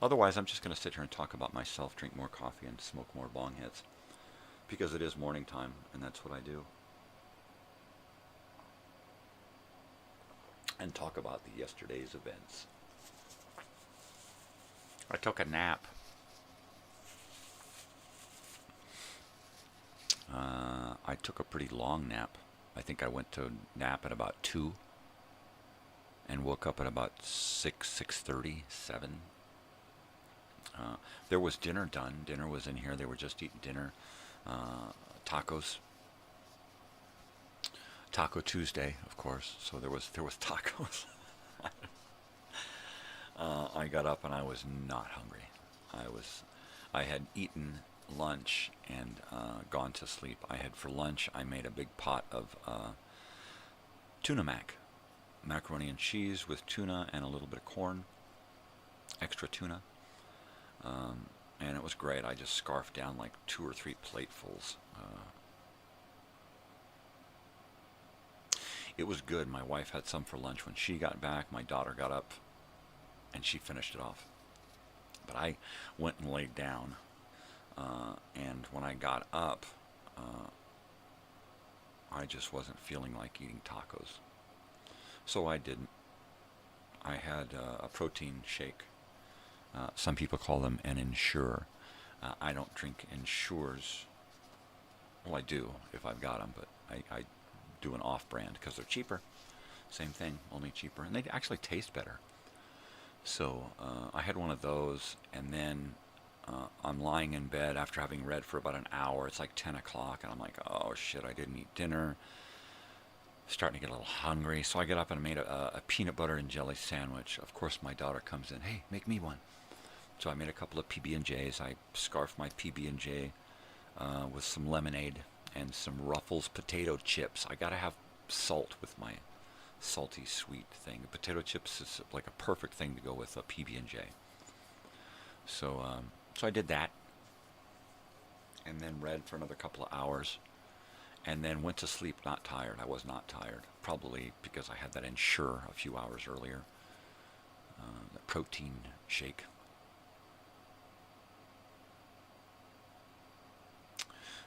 Otherwise, I'm just going to sit here and talk about myself, drink more coffee, and smoke more bong hits, because it is morning time, and that's what I do. And talk about the yesterday's events. I took a nap. I took a pretty long nap. I think I went to nap at about 2 and woke up at about 6:30, 7. There was dinner done. Dinner was in here. They were just eating dinner. Tacos. Taco Tuesday, of course. So there was tacos. I got up and I was not hungry. I had eaten lunch and gone to sleep. For lunch, I made a big pot of tuna macaroni and cheese with tuna and a little bit of corn, extra tuna, and it was great. I just scarfed down like 2 or 3 platefuls. It was good. My wife had some for lunch when she got back. My daughter got up and she finished it off. But I went and laid down, and when I got up, I just wasn't feeling like eating tacos. So I didn't. I had a protein shake. Some people call them an Ensure. I don't drink Ensures. Well, I do if I've got them, but I do an off-brand because they're cheaper. Same thing, only cheaper, and they actually taste better. So I had one of those, and then I'm lying in bed after having read for about an hour. It's like 10 o'clock, and I'm like, oh shit, I didn't eat dinner. Starting to get a little hungry, so I get up and I made a peanut butter and jelly sandwich. Of course, my daughter comes in, hey, make me one. So I made a couple of PB&Js. I scarfed my PB&J with some lemonade and some Ruffles potato chips. I gotta have salt with my salty sweet thing. Potato chips is like a perfect thing to go with a PB&J. So I did that, and then read for another couple of hours, and then went to sleep not tired. I was not tired, probably because I had that Ensure a few hours earlier, the protein shake.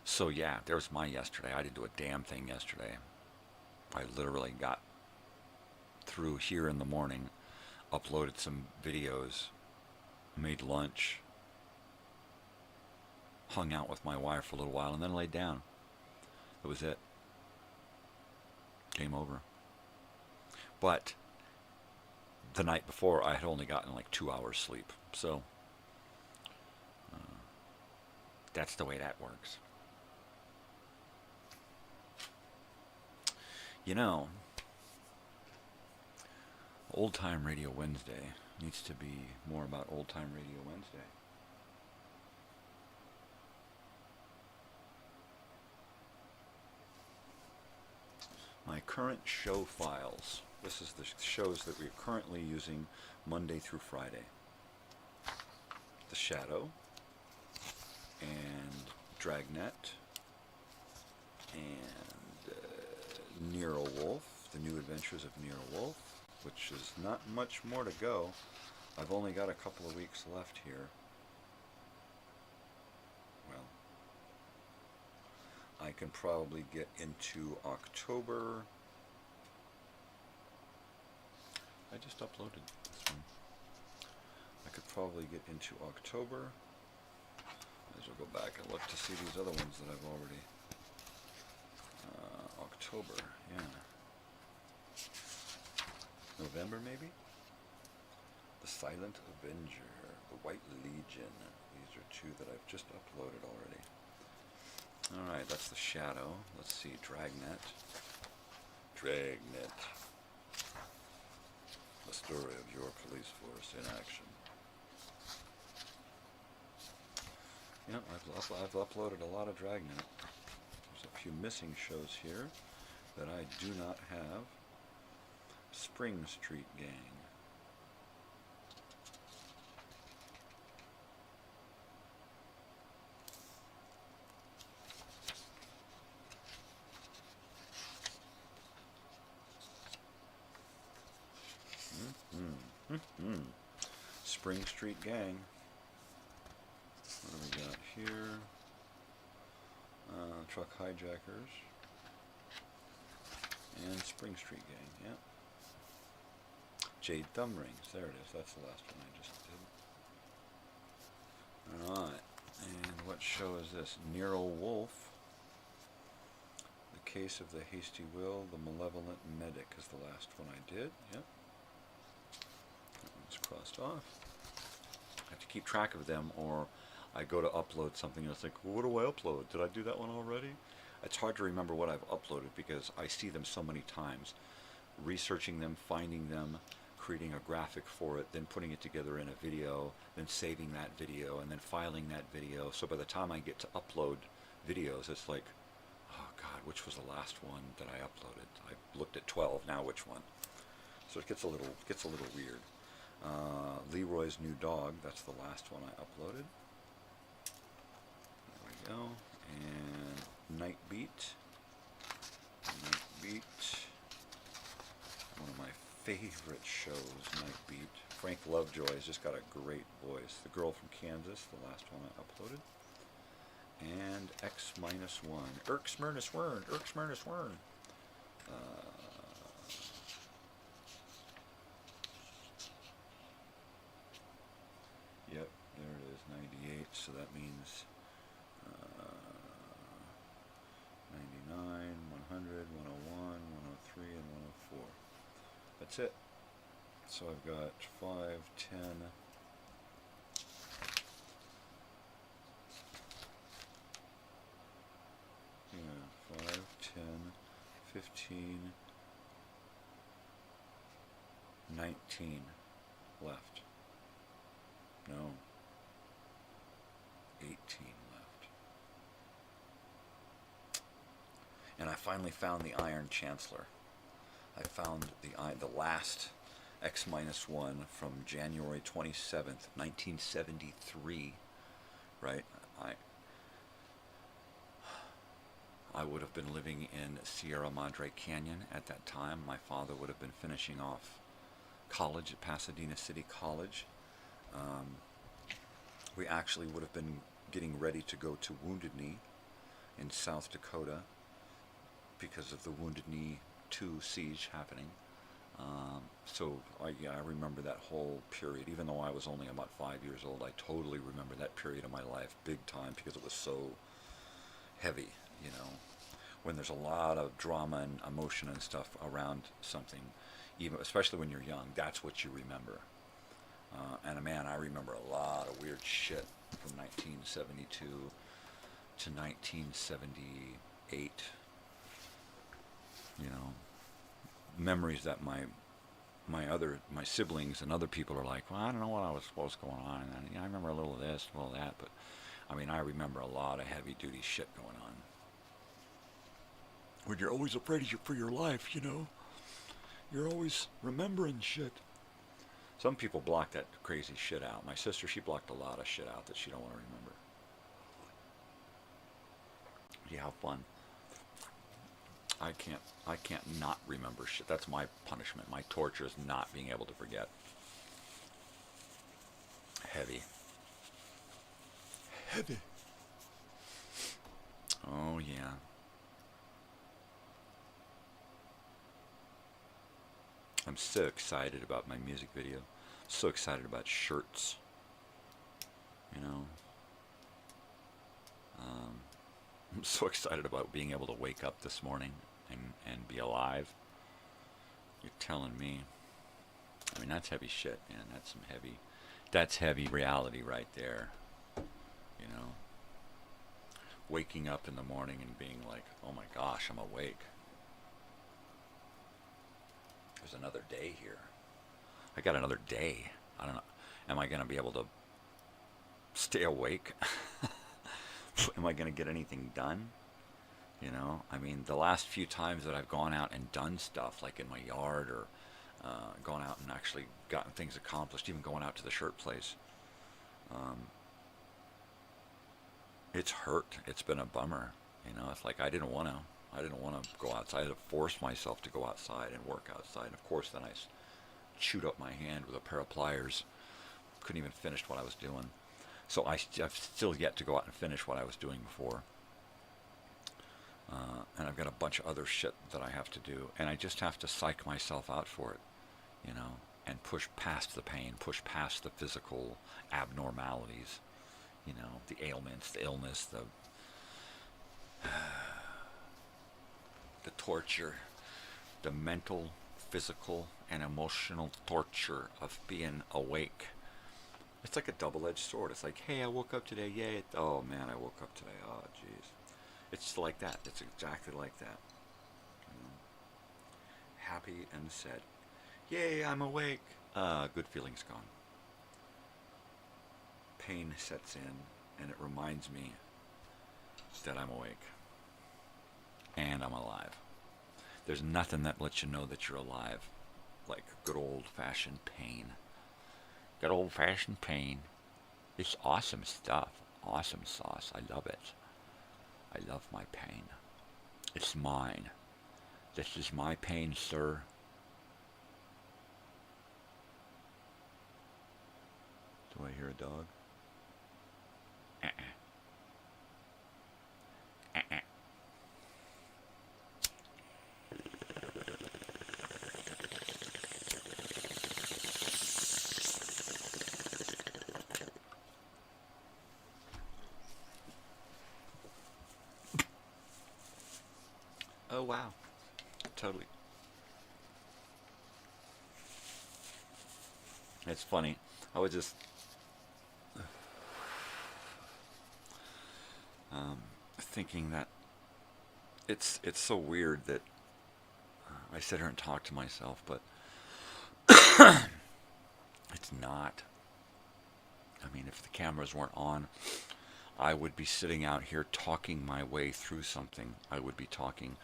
So yeah, there's my yesterday. I didn't do a damn thing yesterday. I literally got through here in the morning, uploaded some videos, made lunch, hung out with my wife for a little while, and then laid down. That was it. Game over. But the night before, I had only gotten like 2 hours sleep. So that's the way that works. You know, Old Time Radio Wednesday needs to be more about Old Time Radio Wednesday. My current show files. This is the shows that we're currently using Monday through Friday. The Shadow, and Dragnet, and Nero Wolf, The New Adventures of Nero Wolf, which is not much more to go. I've only got a couple of weeks left here. Well, I can probably get into October. I just uploaded this one. I could probably get into October. As we'll go back and look to see these other ones that I've already... October, yeah. November, maybe? The Silent Avenger, The White Legion. These are two that I've just uploaded already. Alright, that's the Shadow. Let's see, Dragnet. Dragnet. The story of your police force in action. Yep, I've uploaded a lot of Dragnet. There's a few missing shows here that I do not have. Spring Street Gang. Spring Street Gang. What do we got here? Truck Hijackers. And Spring Street Gang, yeah. Jade Thumb Rings, there it is. That's the last one I just did. Alright, and what show is this? Nero Wolf. The Case of the Hasty Will, The Malevolent Medic is the last one I did, yep. That one's crossed off. I have to keep track of them, or I go to upload something and I think, well, what do I upload? Did I do that one already? It's hard to remember what I've uploaded because I see them so many times. Researching them, finding them, creating a graphic for it, then putting it together in a video, then saving that video, and then filing that video. So by the time I get to upload videos, it's like, oh God, which was the last one that I uploaded? I looked at 12, now which one? So it gets a little weird. Leroy's New Dog, that's the last one I uploaded. There we go. And Night Beat. Night Beat. One of my favorite shows, Night Beat. Frank Lovejoy's just got a great voice. The Girl from Kansas, the last one I uploaded. And X-1. Erx-Murnus-Wern. Erx-Murnus-Wern. Yep, there it is, 98, so that means 99, 100, 101, 103, and 104. That's it. So I've got 5, 10, yeah, 5, 10, 15, 19 left. No, 18 left. And I finally found the Iron Chancellor. I found the last X-1 from January 27th, 1973, right? I would have been living in Sierra Madre Canyon at that time. My father would have been finishing off college at Pasadena City College. We actually would have been getting ready to go to Wounded Knee in South Dakota because of the Wounded Knee 2 siege happening. So I remember that whole period. Even though I was only about 5 years old, I totally remember that period of my life big time because it was so heavy, you know. When there's a lot of drama and emotion and stuff around something, even especially when you're young, that's what you remember. And man, I remember a lot of weird shit from 1972 to 1978. You know, memories that my siblings and other people are like, well, I don't know what's going on. And I remember a little of this, a little of that, but I mean, I remember a lot of heavy duty shit going on. When you're always afraid for your life, you know, you're always remembering shit. Some people block that crazy shit out. My sister, she blocked a lot of shit out that she don't want to remember. Yeah, how fun. I can't not remember shit. That's my punishment. My torture is not being able to forget. Heavy. Heavy. Oh, yeah. I'm so excited about my music video. So excited about shirts. You know. I'm so excited about being able to wake up this morning and be alive. You're telling me. I mean, that's heavy shit, man. That's heavy reality right there. You know, waking up in the morning and being like, oh my gosh, I'm awake. There's another day here. I got another day. I don't know. Am I going to be able to stay awake? Am I going to get anything done? You know, I mean, the last few times that I've gone out and done stuff, like in my yard or gone out and actually gotten things accomplished, even going out to the shirt place, it's hurt. It's been a bummer. You know, it's like I didn't want to go outside. I had to force myself to go outside and work outside. And of course, then I chewed up my hand with a pair of pliers. Couldn't even finish what I was doing. So I've still yet to go out and finish what I was doing before. And I've got a bunch of other shit that I have to do. And I just have to psych myself out for it, you know, and push past the pain, push past the physical abnormalities, you know, the ailments, the illness, the torture, the mental, physical, and emotional torture of being awake. It's like a double-edged sword. It's like, hey, I woke up today. Yay. Oh, man, I woke up today. Oh, jeez. It's like that. It's exactly like that. You know? Happy and sad. Yay, I'm awake. Good feeling's gone. Pain sets in, and it reminds me that I'm awake. And I'm alive. There's nothing that lets you know that you're alive like good old-fashioned pain. Good old-fashioned pain. It's awesome stuff. Awesome sauce. I love it. I love my pain. It's mine. This is my pain, sir. Do I hear a dog? Oh, wow. Totally. It's funny. I was just thinking that it's so weird that I sit here and talk to myself, but it's not. I mean, if the cameras weren't on, I would be sitting out here talking my way through something. I would be talking,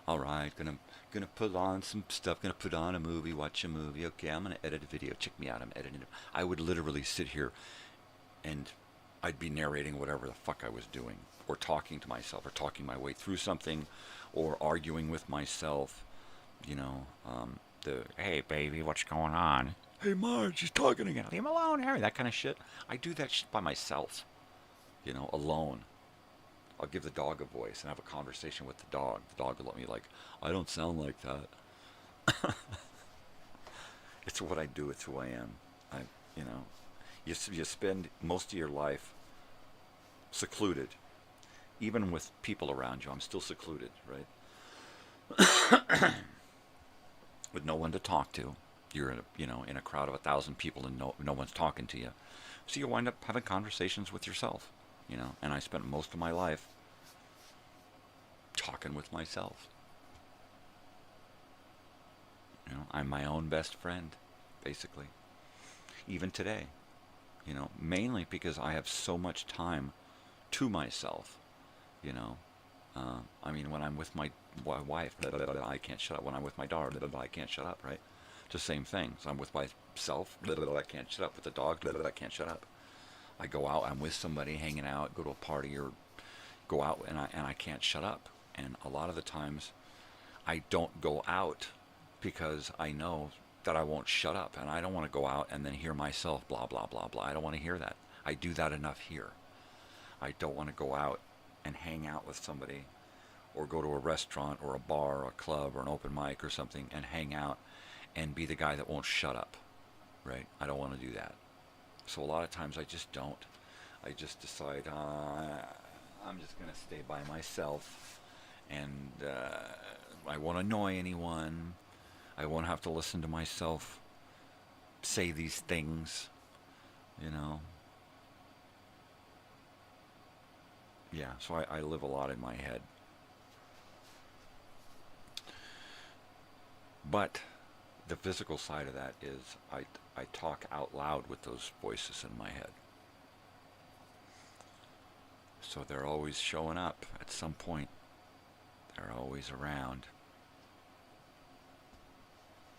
all right, gonna put on some stuff, gonna put on a movie, watch a movie, okay, I'm gonna edit a video, check me out, I'm editing it. I would literally sit here and I'd be narrating whatever the fuck I was doing, or talking to myself, or talking my way through something, or arguing with myself, you know, hey baby, what's going on? Hey Marge, she's talking again, leave him alone, Harry, that kind of shit. I do that shit by myself. You know, alone. I'll give the dog a voice and have a conversation with the dog. The dog will let me, like, I don't sound like that. It's what I do. It's who I am. You know, you spend most of your life secluded. Even with people around you, I'm still secluded, right? With no one to talk to. You're in a crowd of 1,000 people and no one's talking to you. So you wind up having conversations with yourself. You know, and I spent most of my life talking with myself. You know, I'm my own best friend, basically. Even today, you know, mainly because I have so much time to myself, you know. I mean, when I'm with my wife, I can't shut up. When I'm with my daughter, I can't shut up, right? It's the same thing. So I'm with myself, I can't shut up. With the dog, I can't shut up. I go out, I'm with somebody, hanging out, go to a party, or go out, and I can't shut up. And a lot of the times, I don't go out because I know that I won't shut up, and I don't want to go out and then hear myself blah, blah, blah, blah. I don't want to hear that. I do that enough here. I don't want to go out and hang out with somebody, or go to a restaurant, or a bar, or a club, or an open mic, or something, and hang out and be the guy that won't shut up, right? I don't want to do that. So a lot of times I just don't. I just decide I'm just going to stay by myself, and I won't annoy anyone. I won't have to listen to myself say these things, you know. Yeah, so I live a lot in my head. But the physical side of that is I talk out loud with those voices in my head. So they're always showing up at some point. They're always around.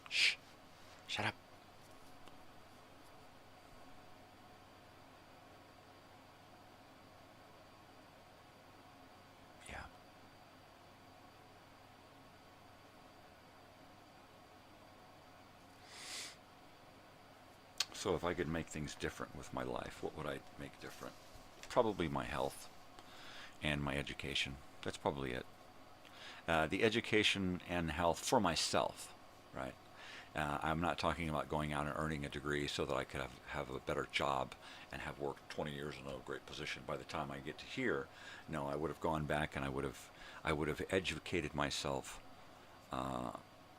Shh. Shut up. Yeah. So if I could make things different with my life, what would I make different? Probably my health and my education. That's probably it. The education and health for myself, right? I'm not talking about going out and earning a degree so that I could have a better job and have worked 20 years in a great position by the time I get to here. No, I would have gone back and I would have educated myself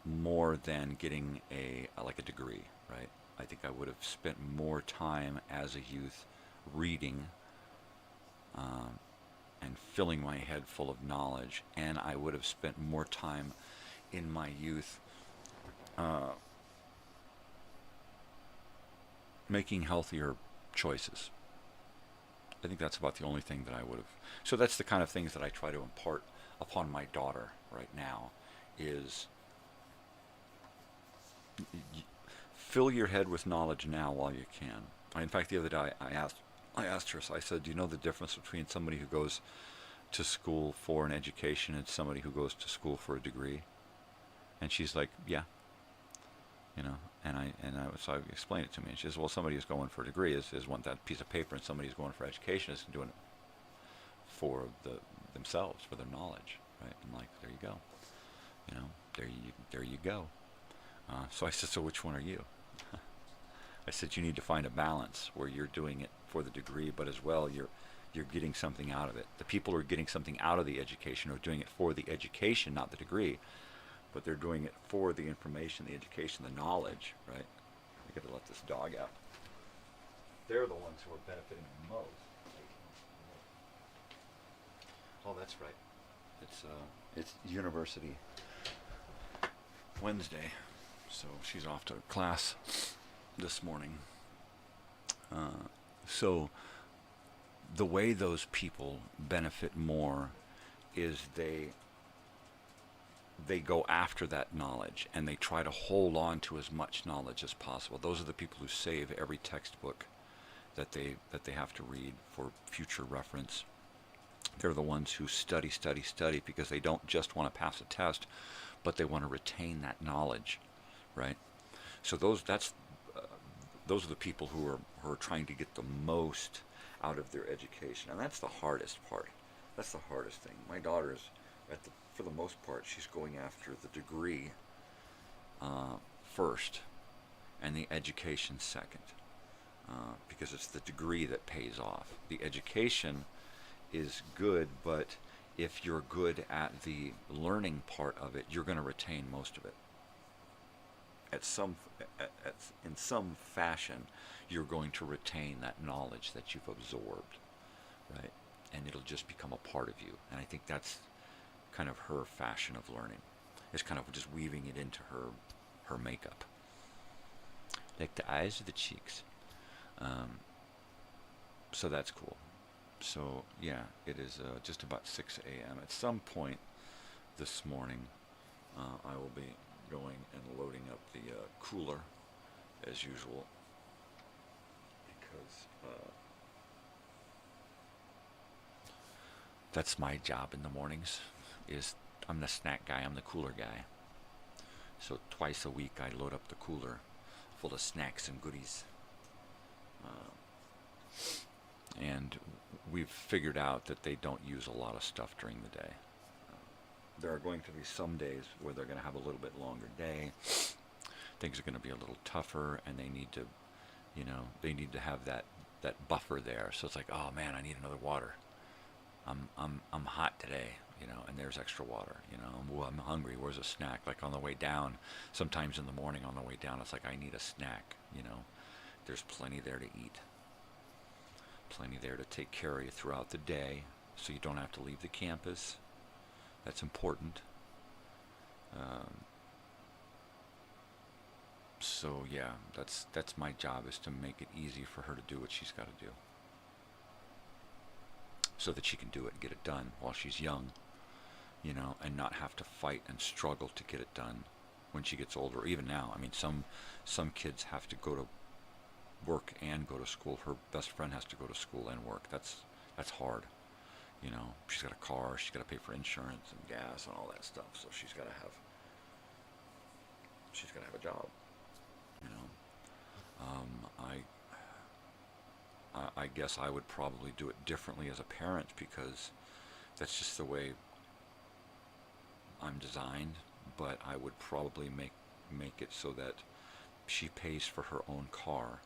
more than getting a degree, right? I think I would have spent more time as a youth reading and filling my head full of knowledge, and I would have spent more time in my youth making healthier choices. I think that's about the only thing that I would have. So that's the kind of things that I try to impart upon my daughter right now is fill your head with knowledge now while you can. In fact, the other day I asked her, so I said, do you know the difference between somebody who goes to school for an education and somebody who goes to school for a degree? And she's like, yeah. You know, so I explained it to me. And she says, well, somebody who's going for a degree is want that piece of paper, and somebody who's going for education is doing it for themselves, for their knowledge, right? And like, there you go. You know, there you go. So I said, so which one are you? I said, you need to find a balance where you're doing it for the degree, but as well you're getting something out of it. The people who are getting something out of the education are doing it for the education, not the degree, but they're doing it for the information, the education, the knowledge, right? I got to let this dog out. They're the ones who are benefiting the most. Oh, that's right. It's University Wednesday, so she's off to class this morning. So the way those people benefit more is they go after that knowledge and they try to hold on to as much knowledge as possible. Those are the people who save every textbook that they have to read for future reference. They're the ones who study because they don't just want to pass a test, but they want to retain that knowledge, right? So those are the people who are trying to get the most out of their education, and that's the hardest part. That's the hardest thing. My daughter's for the most part, she's going after the degree first, and the education second, because it's the degree that pays off. The education is good, but if you're good at the learning part of it, you're going to retain most of it. In some fashion, you're going to retain that knowledge that you've absorbed, right? And it'll just become a part of you. And I think that's kind of her fashion of learning. It's kind of just weaving it into her makeup, like the eyes or the cheeks. So that's cool. So yeah, it is just about 6 a.m. At some point this morning, I will be going and loading up the cooler as usual, because that's my job in the mornings. I'm the snack guy, I'm the cooler guy. So twice a week I load up the cooler full of snacks and goodies. And we've figured out that they don't use a lot of stuff during the day. There are going to be some days where they're going to have a little bit longer day. Things are going to be a little tougher, and they need to have that buffer there. So it's like, oh man, I need another water. I'm hot today, you know, and there's extra water, you know. Well, I'm hungry. Where's a snack? Like on the way down, sometimes in the morning on the way down, it's like I need a snack, you know. There's plenty there to eat, plenty there to take care of you throughout the day, so you don't have to leave the campus. That's important. So yeah, that's my job, is to make it easy for her to do what she's got to do, so that she can do it and get it done while she's young, you know, and not have to fight and struggle to get it done when she gets older. Or even now, I mean, some kids have to go to work and go to school. Her best friend has to go to school and work. That's hard, you know. She's got a car, she's got to pay for insurance and gas and all that stuff, so she's got to have a job, you know. I guess I would probably do it differently as a parent, because that's just the way I'm designed, but I would probably make it so that she pays for her own car,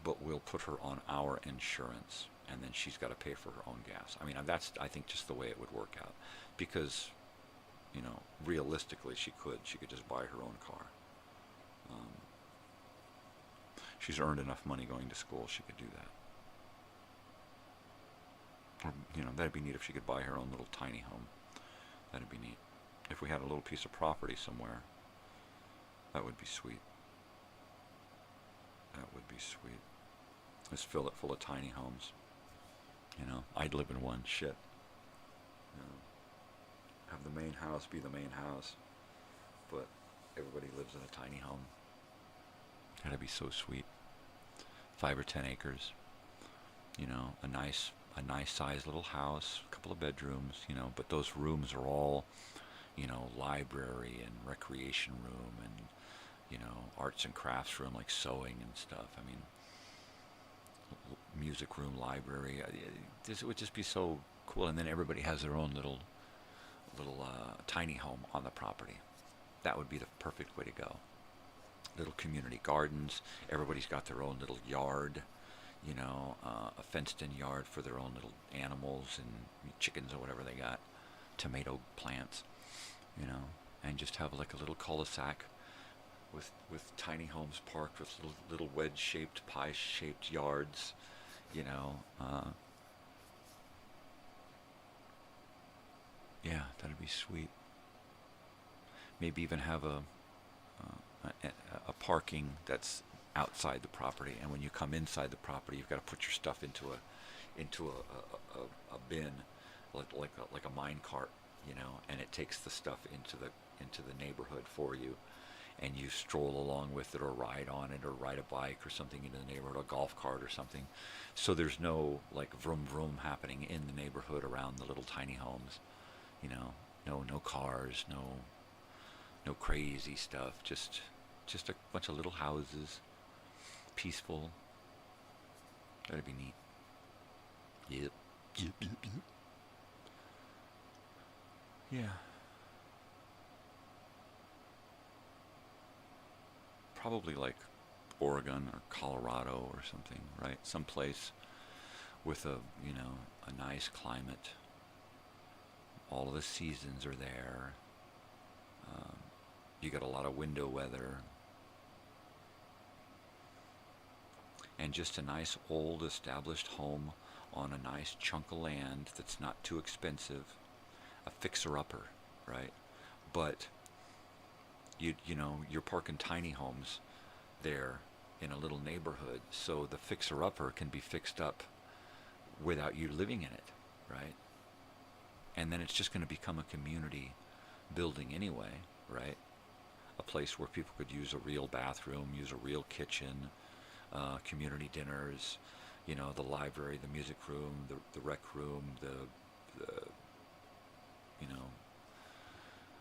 but we'll put her on our insurance, and then she's got to pay for her own gas. I mean, that's, I think, just the way it would work out, because, you know, realistically she could just buy her own car. She's earned enough money going to school, she could do that. Or, you know, that'd be neat if she could buy her own little tiny home. That'd be neat. If we had a little piece of property somewhere, that would be sweet. That would be sweet. Just fill it full of tiny homes. You know, I'd live in one. Shit. You know, have the main house be the main house, but everybody lives in a tiny home. That'd be so sweet. 5 or 10 acres. You know, a nice sized little house, a couple of bedrooms, you know, but those rooms are all, you know, library and recreation room and, you know, arts and crafts room, like sewing and stuff. I mean, music room, library. It would just be so cool. And then everybody has their own little tiny home on the property. That would be the perfect way to go. Little community gardens. Everybody's got their own little yard, you know, a fenced-in yard for their own little animals and chickens or whatever they got, tomato plants, you know, and just have like a little cul-de-sac with tiny homes parked with little wedge-shaped, pie-shaped yards, you know. Yeah, that'd be sweet. Maybe even have a parking that's outside the property, and when you come inside the property, you've got to put your stuff into a bin, like a mine cart, you know, and it takes the stuff into the neighborhood for you, and you stroll along with it, or ride on it, or ride a bike or something into the neighborhood, a golf cart or something. So there's no like vroom vroom happening in the neighborhood around the little tiny homes, you know. No cars, no crazy stuff, just a bunch of little houses, peaceful. That'd be neat. Yep. Yeah. Probably like Oregon or Colorado or something, right? Someplace with a nice climate. All of the seasons are there. You got a lot of window weather. And just a nice old established home on a nice chunk of land that's not too expensive. A fixer-upper, right? But you're parking tiny homes there in a little neighborhood, so the fixer-upper can be fixed up without you living in it, right? And then it's just going to become a community building anyway, right? A place where people could use a real bathroom, use a real kitchen, community dinners, you know, the library, the music room, the rec room, the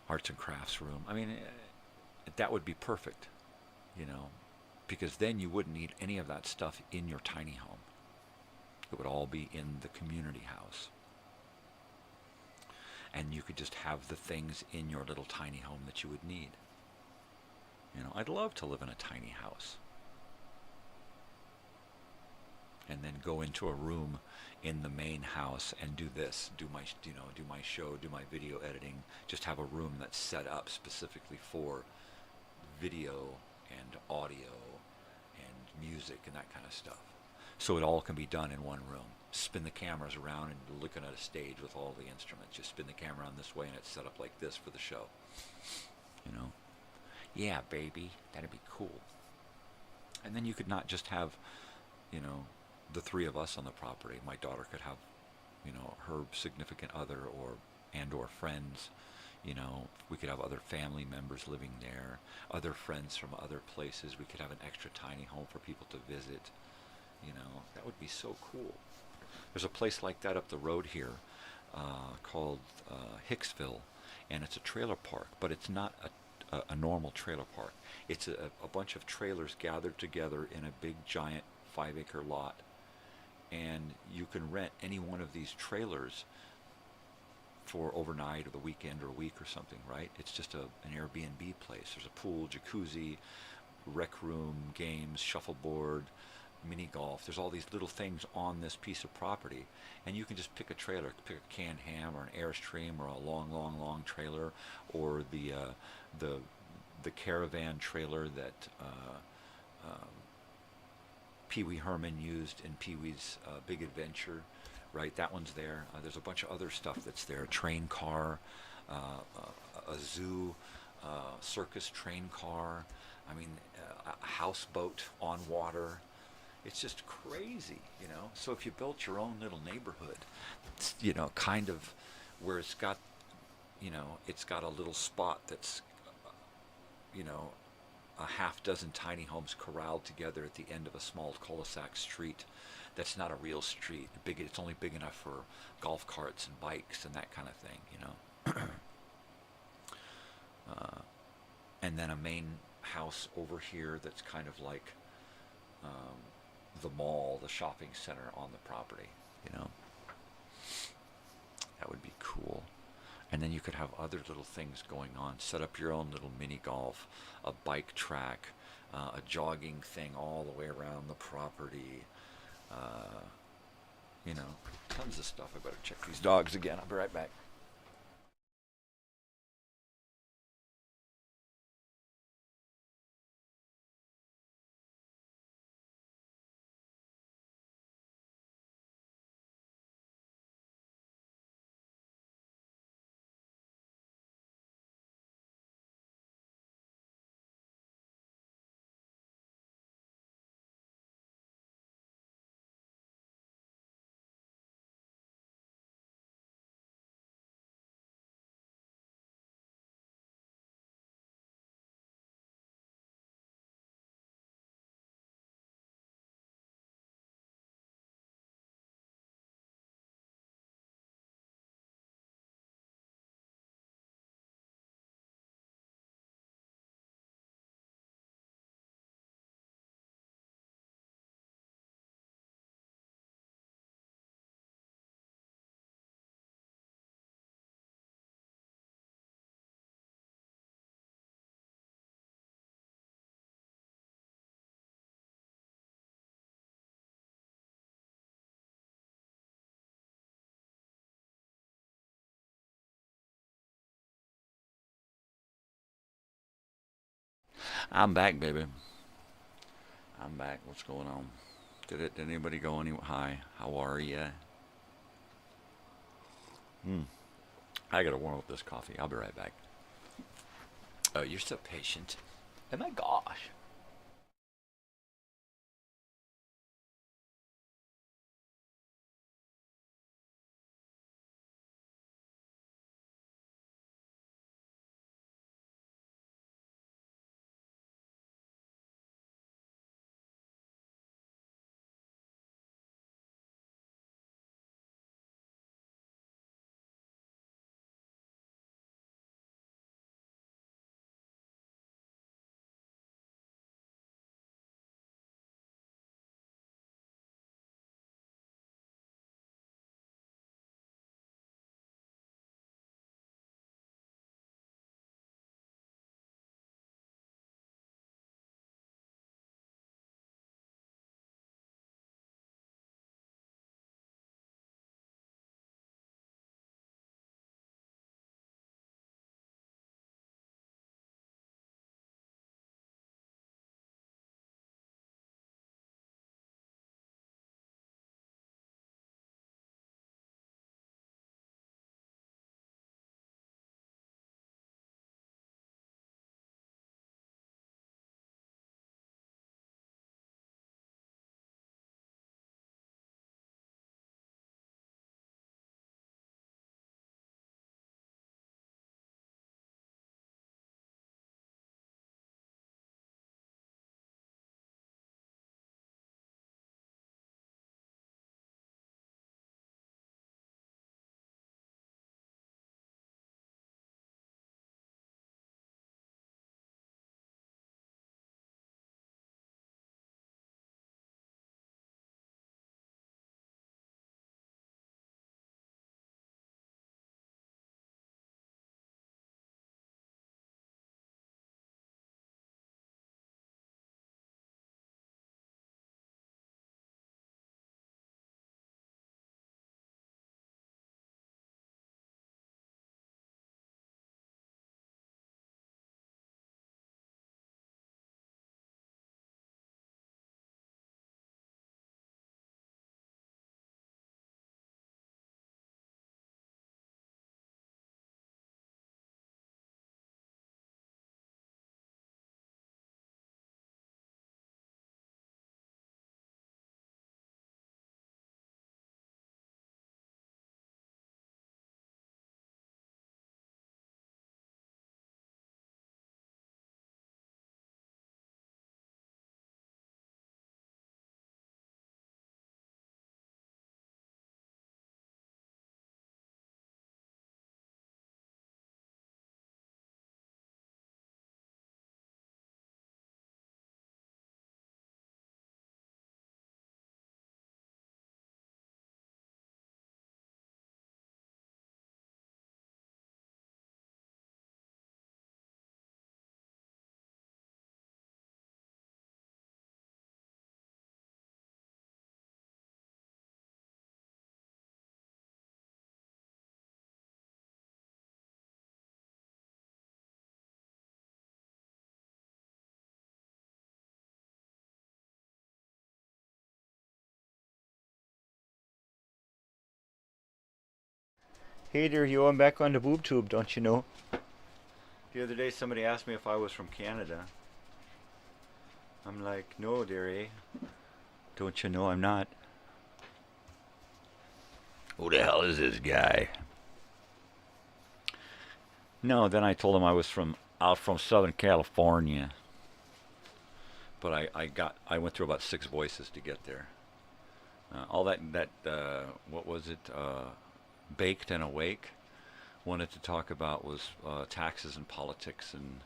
arts and crafts room. I mean, that would be perfect, you know, because then you wouldn't need any of that stuff in your tiny home. It would all be in the community house. And you could just have the things in your little tiny home that you would need. You know, I'd love to live in a tiny house. and then go into a room in the main house and do this, do my show, do my video editing, just have a room that's set up specifically for video and audio and music and that kind of stuff. So it all can be done in one room. Spin the cameras around and you're looking at a stage with all the instruments. Just spin the camera on this way and it's set up like this for the show. You know? Yeah, baby, that'd be cool. And then you could not just have, you know, the three of us on the property. My daughter could have, you know, her significant other or friends. You know, we could have other family members living there, other friends from other places. We could have an extra tiny home for people to visit. You know, that would be so cool. There's a place like that up the road here called Hicksville, and it's a trailer park, but it's not a normal trailer park. It's a bunch of trailers gathered together in a big, giant 5-acre lot, and you can rent any one of these trailers for overnight or the weekend or a week or something, right? It's just an Airbnb place. There's a pool, jacuzzi, rec room, games, shuffleboard, mini golf. There's all these little things on this piece of property, and you can just pick a trailer, pick a canned ham or an Airstream or a long trailer, or the caravan trailer that Pee Wee Herman used in Pee Wee's Big Adventure, right? That one's there. There's a bunch of other stuff that's there. A train car, a zoo, circus train car. I mean, a houseboat on water. It's just crazy, you know. So if you built your own little neighborhood, you know, kind of where it's got, you know, it's got a little spot that's, you know, a half dozen tiny homes corralled together at the end of a small cul-de-sac street. That's not a real street. It's only big enough for golf carts and bikes and that kind of thing, you know. And then a main house over here that's kind of like the mall, the shopping center on the property, you know. That would be cool. And then you could have other little things going on. Set up your own little mini golf, a bike track, a jogging thing all the way around the property. You know, tons of stuff. I better check these dogs again. I'll be right back. I'm back, baby. I'm back. What's going on? Did anybody go any? Hi, how are ya? I gotta warm up this coffee. I'll be right back. Oh, you're so patient. Oh my gosh. Hey there, you. I'm back on the boob tube, don't you know? The other day somebody asked me if I was from Canada. I'm like, no, dearie. Don't you know I'm not? Who the hell is this guy? No, then I told him I was out from Southern California. But I went through about 6 voices to get there. All that what was it? Baked and Awake wanted to talk about was taxes and politics and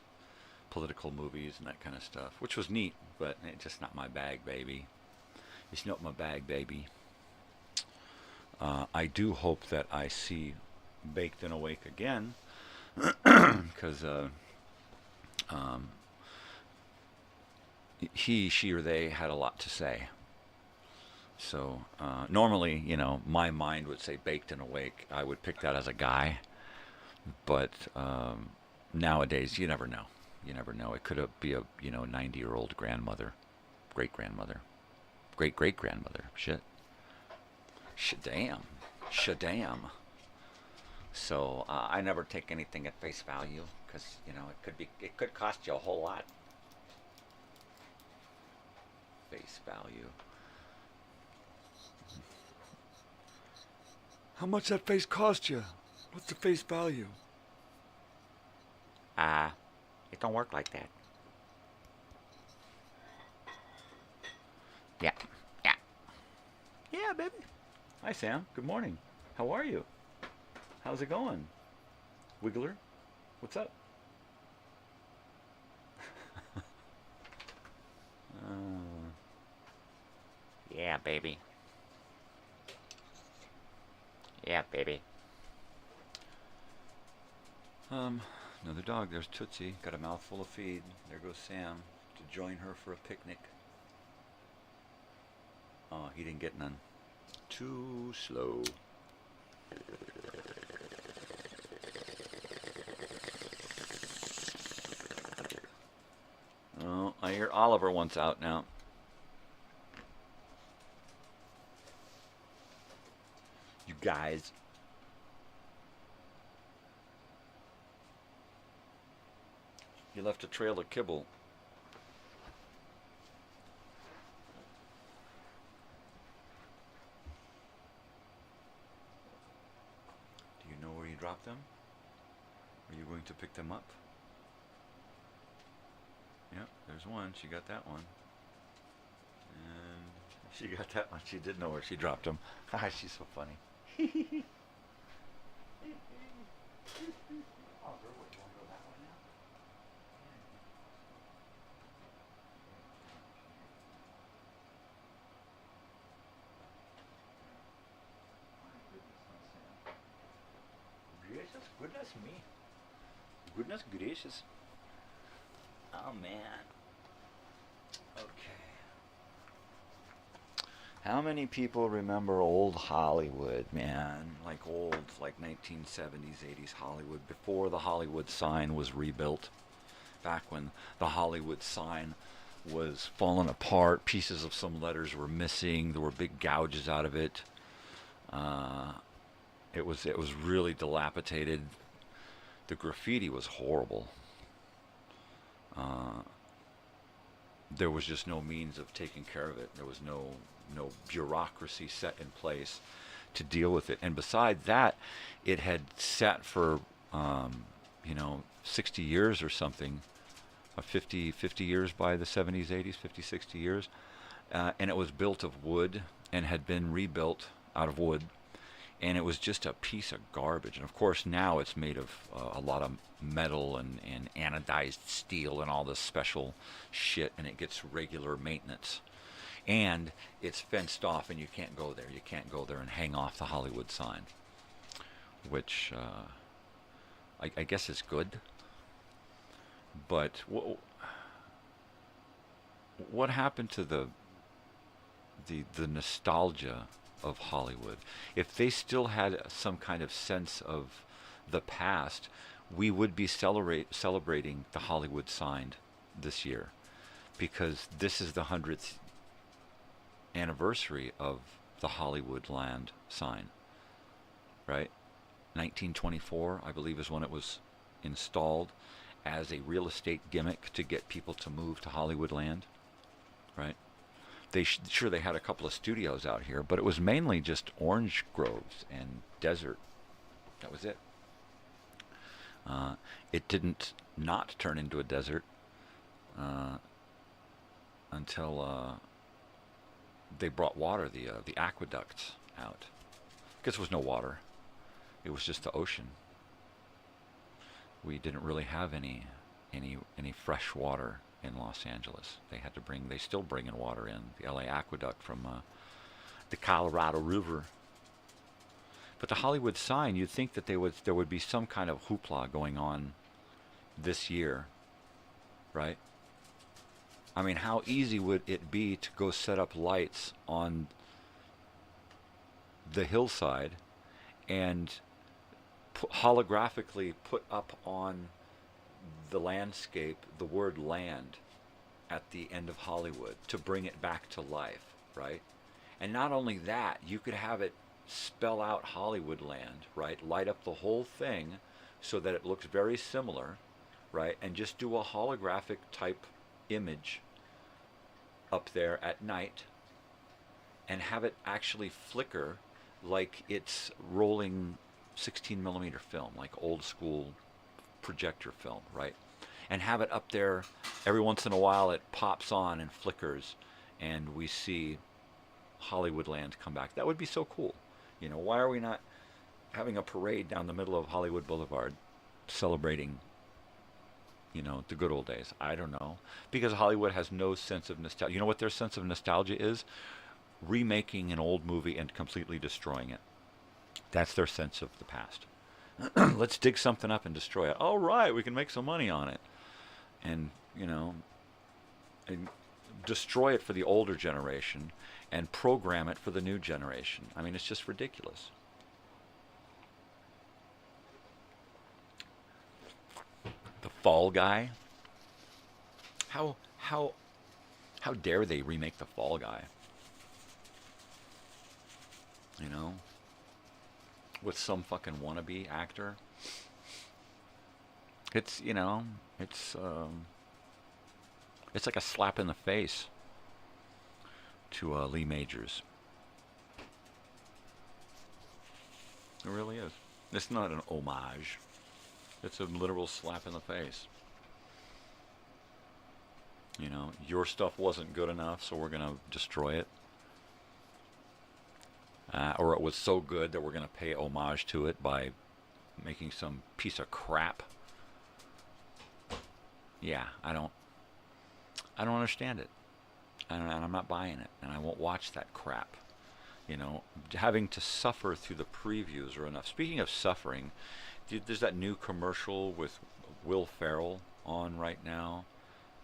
political movies and that kind of stuff, which was neat, but it's just not my bag, baby. It's not my bag, baby. I do hope that I see Baked and Awake again, because he, she, or they had a lot to say. So normally, you know, my mind would say Baked and Awake. I would pick that as a guy. But nowadays, you never know. You never know. It could be a 90-year-old grandmother, great-grandmother, great-great-grandmother. Shit. Shadam. So I never take anything at face value, because it could cost you a whole lot. Face value. How much that face cost you? What's the face value? It don't work like that. Yeah. Yeah, baby. Hi, Sam. Good morning. How are you? How's it going? Wiggler? What's up? Yeah, baby. Yeah, baby. Another dog. There's Tootsie. Got a mouthful of feed. There goes Sam to join her for a picnic. Oh, he didn't get none. Too slow. Oh, I hear Oliver wants out now. You guys. You left a trail of kibble. Do you know where you dropped them? Are you going to pick them up? Yep, there's one. She got that one. And she got that one. She did know where she dropped them. Haha, she's so funny. Goodness me. Goodness gracious. Oh, man. Okay. How many people remember old Hollywood, man? Like 1970s, 80s Hollywood, before the Hollywood sign was rebuilt. Back when the Hollywood sign was falling apart, pieces of some letters were missing, there were big gouges out of it. It was really dilapidated. The graffiti was horrible. There was just no means of taking care of it. There was no bureaucracy set in place to deal with it. And besides that, it had sat for 60 years or something, 50 years by the 70s, 80s, 50, 60 years. And it was built of wood and had been rebuilt out of wood. And it was just a piece of garbage. And of course now it's made of a lot of metal and anodized steel and all this special shit, and it gets regular maintenance. And it's fenced off, and you can't go there. You can't go there and hang off the Hollywood sign, which I guess is good. But what happened to the nostalgia of Hollywood? If they still had some kind of sense of the past, we would be celebrating the Hollywood sign this year, because this is the 100th anniversary of the Hollywood Land sign, right? 1924, I believe, is when it was installed as a real estate gimmick to get people to move to Hollywood land, right? Sure, they had a couple of studios out here, but it was mainly just orange groves and desert. That was it. It didn't not turn into a desert until they brought water, the aqueducts out. Because there was no water. It was just the ocean. We didn't really have any fresh water in Los Angeles. They still bring in water in the LA aqueduct from the Colorado River. But the Hollywood sign, you'd think that there would be some kind of hoopla going on this year, right? I mean, how easy would it be to go set up lights on the hillside and holographically put up on the landscape the word land at the end of Hollywood to bring it back to life, right? And not only that, you could have it spell out Hollywood land, right? Light up the whole thing so that it looks very similar, right? And just do a holographic type image up there at night and have it actually flicker like it's rolling 16 millimeter film, like old school projector film, right? And have it up there every once in a while. It pops on and flickers and we see Hollywood land come back. That would be so cool. You know, why are we not having a parade down the middle of Hollywood Boulevard celebrating, you know, the good old days? I don't know. Because Hollywood has no sense of nostalgia. You know what their sense of nostalgia is? Remaking an old movie and completely destroying it. That's their sense of the past. Let's dig something up and destroy it. All right, we can make some money on it. And, you know, and destroy it for the older generation and program it for the new generation. I mean, it's just ridiculous. The Fall Guy. How dare they remake The Fall Guy? You know? With some fucking wannabe actor. It's, you know, it's like a slap in the face to Lee Majors. It really is. It's not an homage. It's a literal slap in the face. You know, your stuff wasn't good enough, so we're going to destroy it. Or it was so good that we're going to pay homage to it by making some piece of crap. Yeah, I don't understand it. And I'm not buying it. And I won't watch that crap. You know, having to suffer through the previews are enough. Speaking of suffering, there's that new commercial with Will Ferrell on right now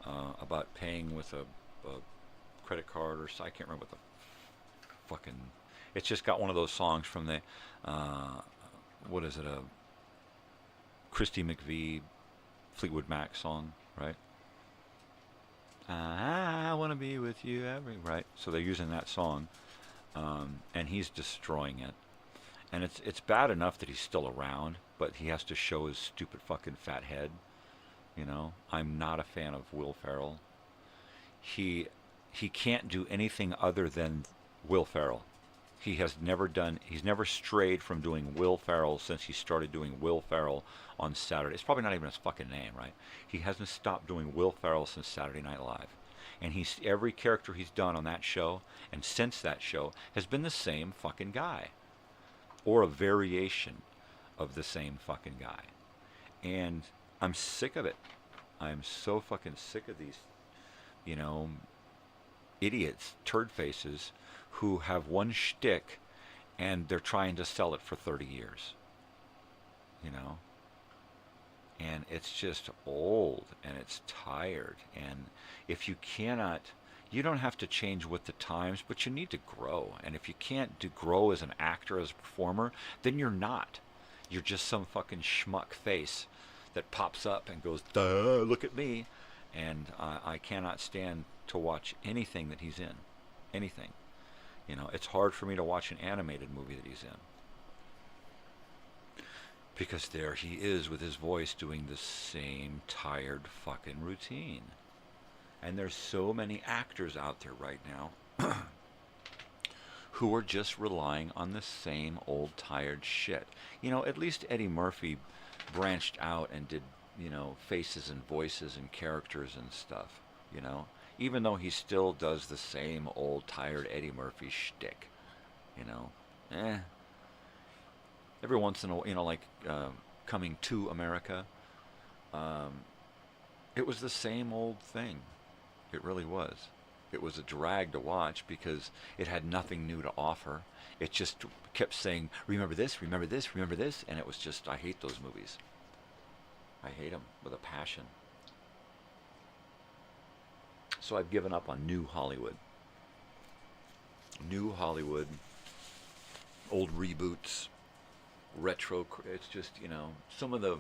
about paying with a credit card or I can't remember what the fucking... It's just got one of those songs from the, what is it, a Christy McVie, Fleetwood Mac song, right? I want to be with you right? So they're using that song, and he's destroying it. And it's bad enough that he's still around, but he has to show his stupid fucking fat head, you know? I'm not a fan of Will Ferrell. He can't do anything other than Will Ferrell. He's never strayed from doing Will Ferrell since he started doing Will Ferrell on Saturday. It's probably not even his fucking name, right? He hasn't stopped doing Will Ferrell since Saturday Night Live. And every character he's done on that show and since that show has been the same fucking guy. Or a variation of the same fucking guy. And I'm sick of it. I'm so fucking sick of these, you know, idiots, turd faces, who have one shtick and they're trying to sell it for 30 years. You know? And it's just old and it's tired. And if you cannot, you don't have to change with the times, but you need to grow. And if you can't grow as an actor, as a performer, then you're not. You're just some fucking schmuck face that pops up and goes, duh, look at me. And I cannot stand to watch anything that he's in. Anything. You know, it's hard for me to watch an animated movie that he's in. Because there he is with his voice doing the same tired fucking routine. And there's so many actors out there right now who are just relying on the same old tired shit. You know, at least Eddie Murphy branched out and did, you know, faces and voices and characters and stuff, you know, even though he still does the same old tired Eddie Murphy shtick, you know. Every once in a while, you know, like Coming to America, it was the same old thing. It really was. It was a drag to watch because it had nothing new to offer. It just kept saying, remember this, remember this, remember this, and it was just, I hate those movies. I hate them with a passion. So I've given up on new Hollywood. New Hollywood, old reboots, retro. It's just, you know, some of the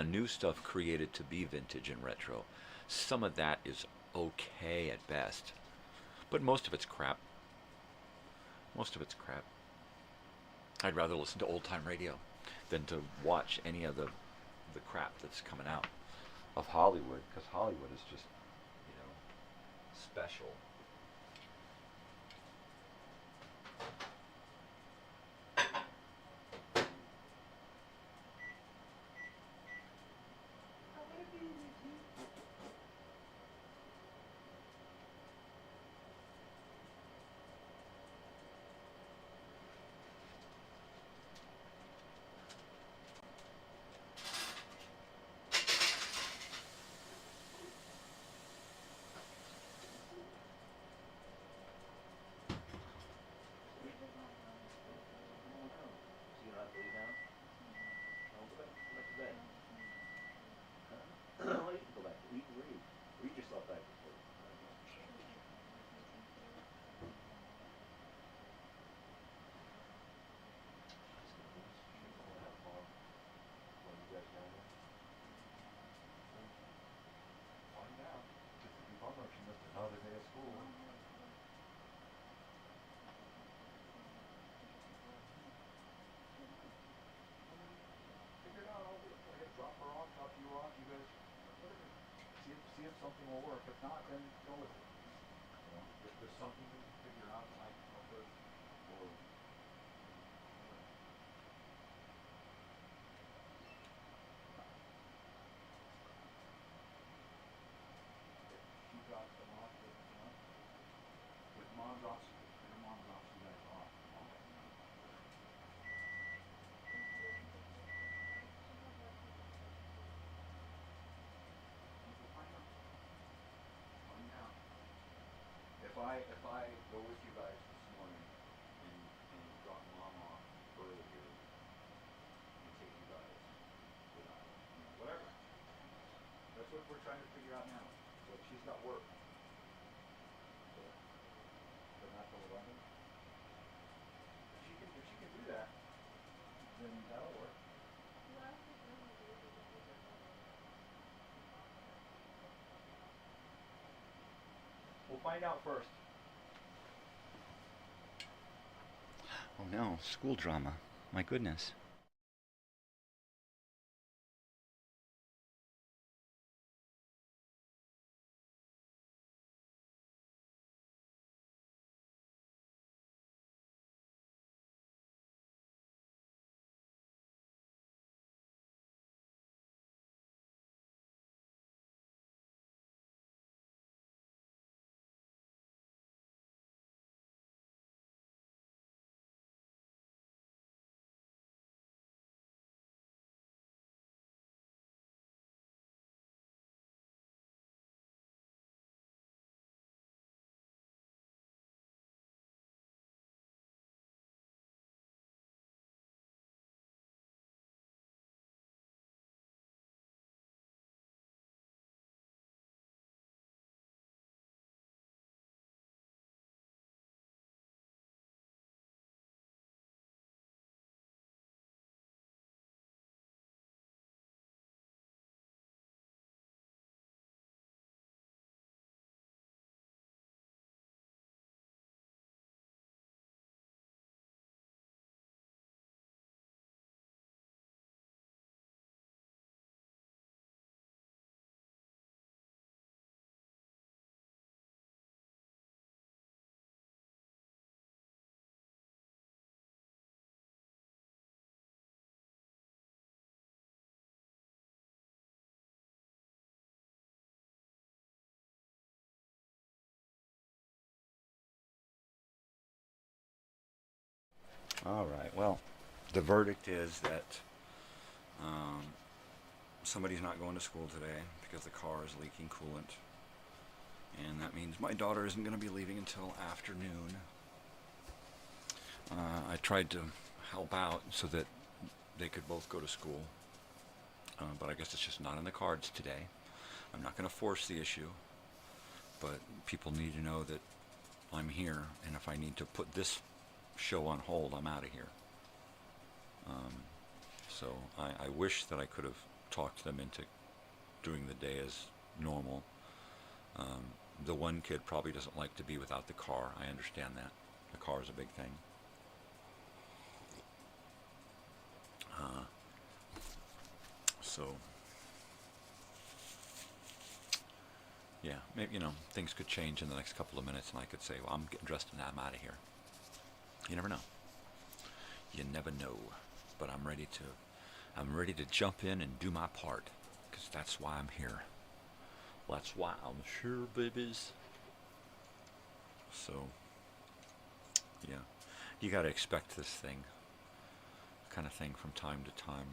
new stuff created to be vintage and retro. Some of that is okay at best, but most of it's crap. Most of it's crap. I'd rather listen to old time radio than to watch any of the crap that's coming out of Hollywood, because Hollywood is just, you know, special. See if something will work. If not, then go with it. You know, if there's something you can figure out, like or she drops them off with, you know, with mom drops, your mom drops you guys off. If I go with you guys this morning and drop mom off early here and take you guys without, you know, whatever. That's what we're trying to figure out now. So if she's got work, but not till 11. If she can do that, then that'll work. We'll find out first. Oh no, school drama. My goodness. All right. Well, the verdict is that somebody's not going to school today because the car is leaking coolant. And that means my daughter isn't going to be leaving until afternoon. I tried to help out so that they could both go to school. But I guess it's just not in the cards today. I'm not going to force the issue. But people need to know that I'm here. And if I need to put this show on hold, I'm out of here. So I wish that I could have talked them into doing the day as normal. The one kid probably doesn't like to be without the car. I understand that. The car is a big thing. So, yeah, maybe, you know, things could change in the next couple of minutes and I could say, well, I'm getting dressed and I'm out of here. You never know. You never know. But I'm ready to jump in and do my part, because that's why I'm here. That's why I'm here, babies. So, yeah, you got to expect this kind of thing from time to time.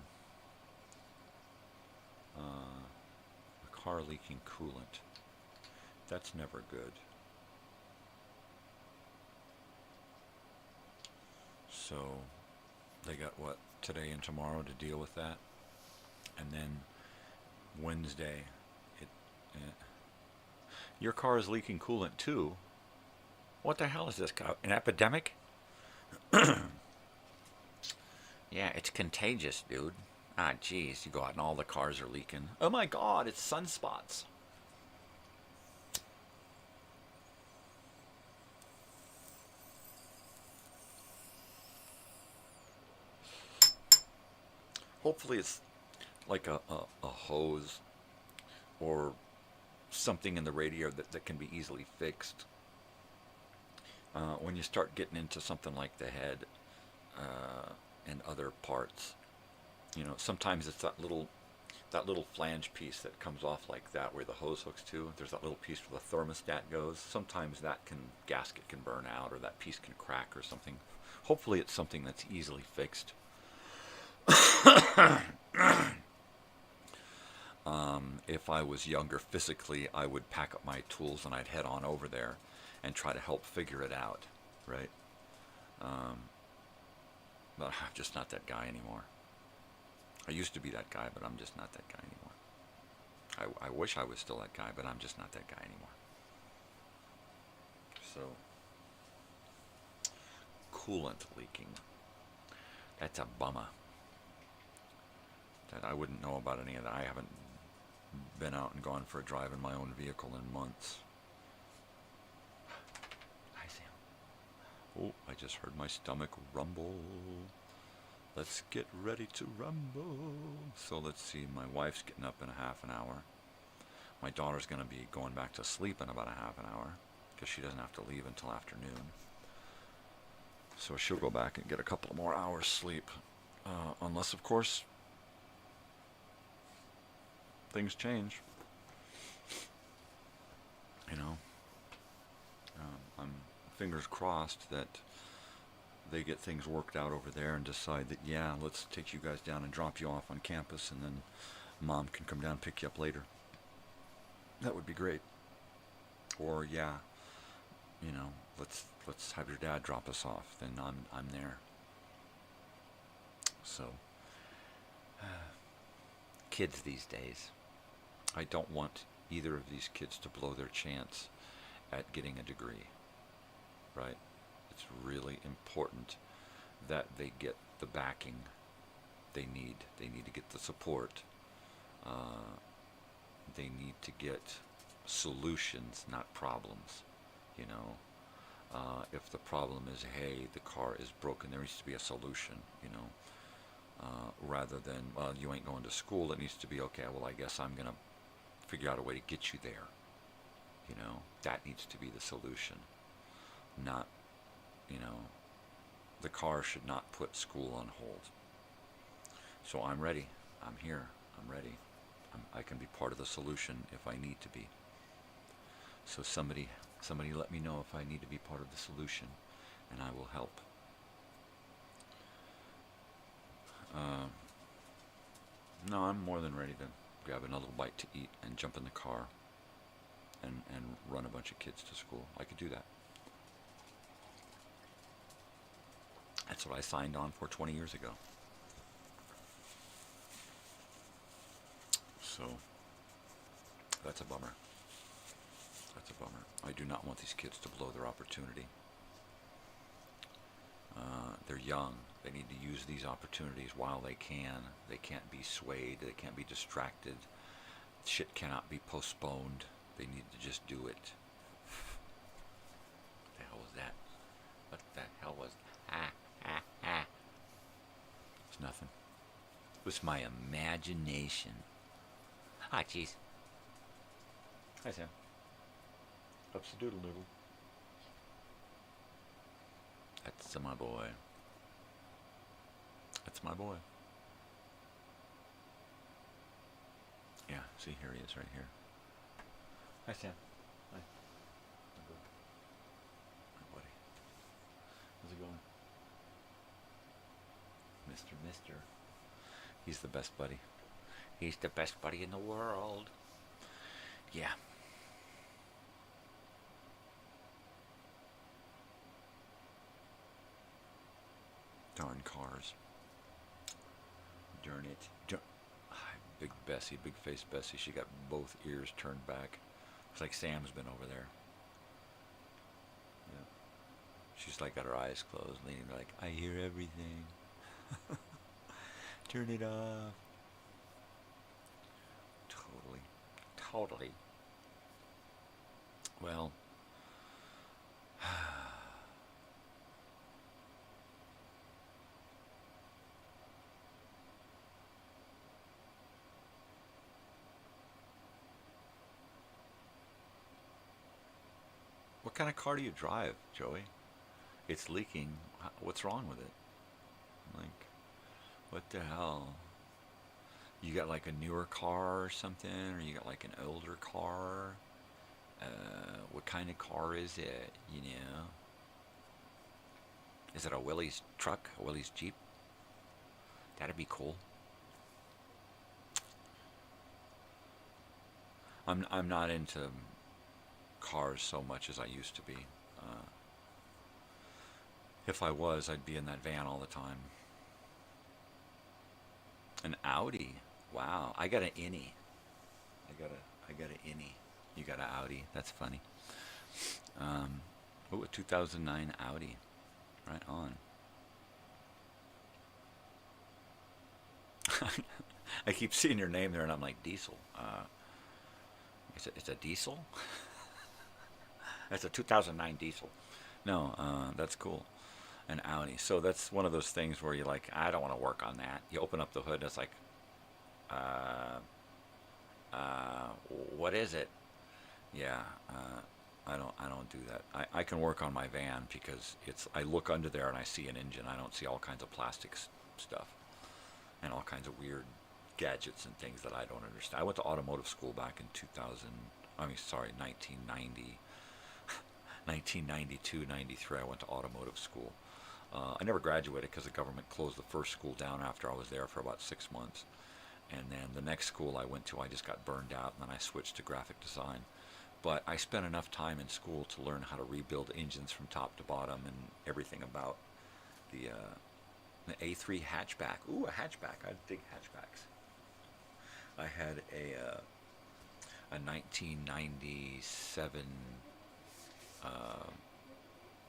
A car leaking coolant. That's never good. So, they got what, today and tomorrow to deal with that, and then Wednesday, your car is leaking coolant too. What the hell is this? An epidemic? Yeah, it's contagious, dude. Ah, geez, you go out and all the cars are leaking. Oh my God, it's sunspots. Hopefully it's like a hose or something in the radio that can be easily fixed. When you start getting into something like the head and other parts, you know, sometimes it's that little flange piece that comes off like that where the hose hooks to. There's that little piece where the thermostat goes. Sometimes that gasket can burn out, or that piece can crack or something. Hopefully it's something that's easily fixed. If I was younger physically, I would pack up my tools and I'd head on over there and try to help figure it out, right? But I'm just not that guy anymore. I used to be that guy, but I'm just not that guy anymore. I wish I was still that guy, but I'm just not that guy anymore. So, coolant leaking. That's a bummer. That I wouldn't know about any of that. I haven't been out and gone for a drive in my own vehicle in months. Hi, Sam. Oh, I just heard my stomach rumble. Let's get ready to rumble. So let's see, my wife's getting up in a half an hour. My daughter's going to be going back to sleep in about a half an hour, because she doesn't have to leave until afternoon. So she'll go back and get a couple of more hours sleep. Unless, of course, things change. You know, I'm fingers crossed that they get things worked out over there and decide that, yeah, let's take you guys down and drop you off on campus, and then Mom can come down and pick you up later. That would be great. Or, yeah, you know, let's have your dad drop us off. Then I'm there. So, kids these days. I don't want either of these kids to blow their chance at getting a degree, right? It's really important that they get the backing they need. They need to get the support. They need to get solutions, not problems, you know. If the problem is, hey, the car is broken, there needs to be a solution, you know. Rather than, well, you ain't going to school, it needs to be, okay, well, I guess I'm going to figure out a way to get you there. You know, that needs to be the solution. Not, you know, the car should not put school on hold. So I'm ready. I'm here. I'm ready. I can be part of the solution if I need to be. So somebody let me know if I need to be part of the solution, and I will help. No, I'm more than ready to grab another bite to eat and jump in the car and run a bunch of kids to school. I could do that. That's what I signed on for 20 years ago. So, that's a bummer. That's a bummer. I do not want these kids to blow their opportunity. They're young. They need to use these opportunities while they can. They can't be swayed. They can't be distracted. Shit cannot be postponed. They need to just do it. What the hell was that? What the hell was... It's nothing. It was my imagination. Ah, jeez. Hi, Sam. Ups a doodle noodle. That's my boy. That's my boy. Yeah, see, here he is right here. Hi, Sam. Hi. Hi, buddy. How's it going? Mister. He's the best buddy. He's the best buddy in the world. Yeah. Darn cars. Darn it. Big Bessie, big face Bessie. She got both ears turned back. Looks like Sam's been over there. Yeah. She's like got her eyes closed, leaning like, I hear everything. Turn it off. Totally. Well, what kind of car do you drive, Joey? It's leaking. What's wrong with it? Like, what the hell? You got like a newer car or something, or you got like an older car? What kind of car is it, you know? Is it a Willys truck, a Willys Jeep? That'd be cool. I'm not into cars so much as I used to be. If I was, I'd be in that van all the time. An Audi. Wow, I got an innie. I got an innie. You got an Audi. That's funny. Oh, a 2009 Audi. Right on. I keep seeing your name there, and I'm like, Diesel. It's a diesel? That's a 2009 diesel. No, that's cool. An Audi. So that's one of those things where you're like, I don't want to work on that. You open up the hood, and it's like, what is it? Yeah, I don't do that. I can work on my van because I look under there and I see an engine. I don't see all kinds of plastic stuff and all kinds of weird gadgets and things that I don't understand. I went to automotive school back in 1990. 1992, 93, I went to automotive school. I never graduated because the government closed the first school down after I was there for about 6 months. And then the next school I went to, I just got burned out, and then I switched to graphic design. But I spent enough time in school to learn how to rebuild engines from top to bottom and everything about the A3 hatchback. Ooh, a hatchback. I dig hatchbacks. I had a 1997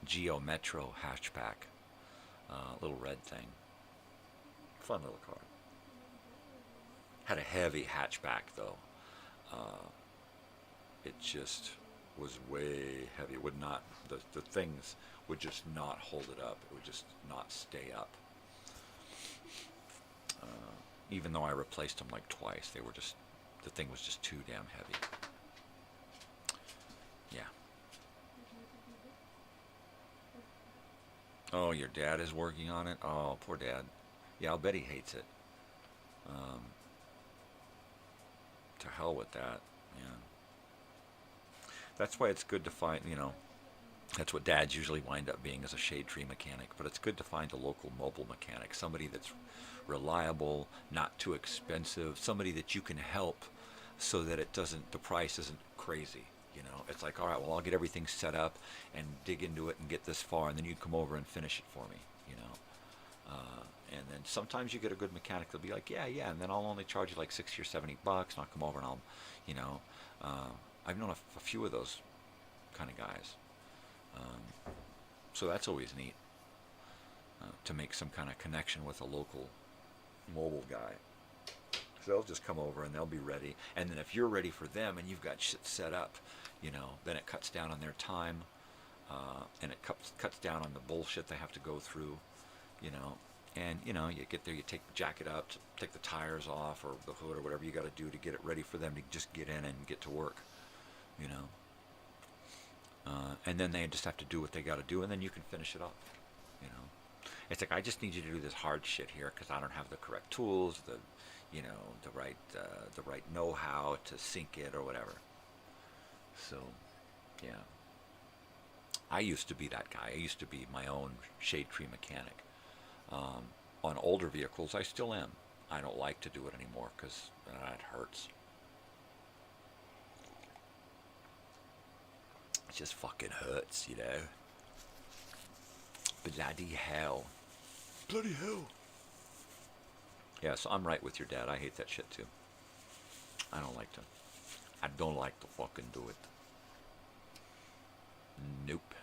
Geo Metro hatchback, little red thing. Fun little car. Had a heavy hatchback though. It just was way heavy. It would not, the things would just not hold it up. It would just not stay up. Even though I replaced them like twice, the thing was just too damn heavy. Yeah. Oh, your dad is working on it? Oh, poor dad. Yeah, I'll bet he hates it. To hell with that, yeah. That's why it's good to find, That's what dads usually wind up being, as a shade tree mechanic. But it's good to find a local mobile mechanic, somebody that's reliable, not too expensive, somebody that you can help so that the price isn't crazy. You know, it's like, all right, well, I'll get everything set up and dig into it and get this far, and then you come over and finish it for me, you know. And then sometimes you get a good mechanic that'll be like, yeah, and then I'll only charge you like $60 or $70, and I'll come over and I'll, you know, I've known a few of those kind of guys. So that's always neat, to make some kind of connection with a local mobile guy. So they'll just come over and they'll be ready. And then if you're ready for them and you've got shit set up, you know, then it cuts down on their time, and it cuts down on the bullshit they have to go through, you know. And, you know, you get there, you take the jacket up, take the tires off or the hood or whatever you got to do to get it ready for them to just get in and get to work, you know. And then they just have to do what they got to do, and then you can finish it up, you know. It's like, I just need you to do this hard shit here because I don't have the correct tools, you know, the right know-how to sink it or whatever. So, yeah. I used to be that guy. I used to be my own shade tree mechanic. On older vehicles, I still am. I don't like to do it anymore because it hurts. It just fucking hurts, you know. Bloody hell. Bloody hell. Yeah, so I'm right with your dad. I hate that shit too. I don't like to fucking do it. Nope.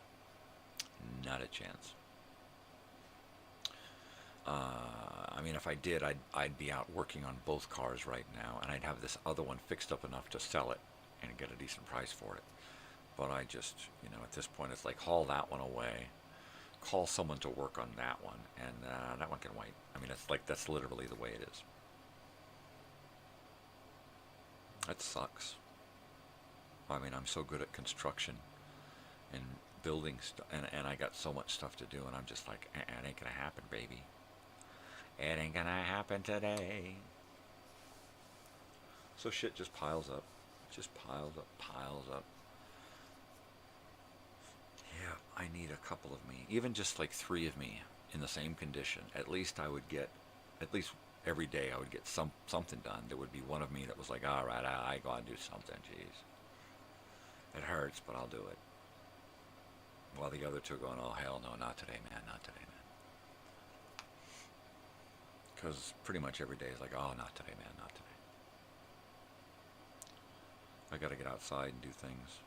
Not a chance. I mean, if I did, I'd be out working on both cars right now, and I'd have this other one fixed up enough to sell it and get a decent price for it. But I just, you know, at this point, it's like, haul that one away, call someone to work on that one, and that one can wait. I mean, it's like, that's literally the way it is. That sucks. I mean, I'm so good at construction and building stuff, and I got so much stuff to do, and I'm just like, it ain't gonna happen, baby. It ain't gonna happen today. So shit just piles up. Just piles up. Yeah, I need a couple of me. Even just like 3 of me in the same condition. At least I would get, at least every day I would get something done. There would be one of me that was like, all right, I gotta do something, jeez. It hurts, but I'll do it. While the other 2 are going, oh, hell no, not today, man, not today, man. Because pretty much every day is like, oh, not today, man, not today. I got to get outside and do things.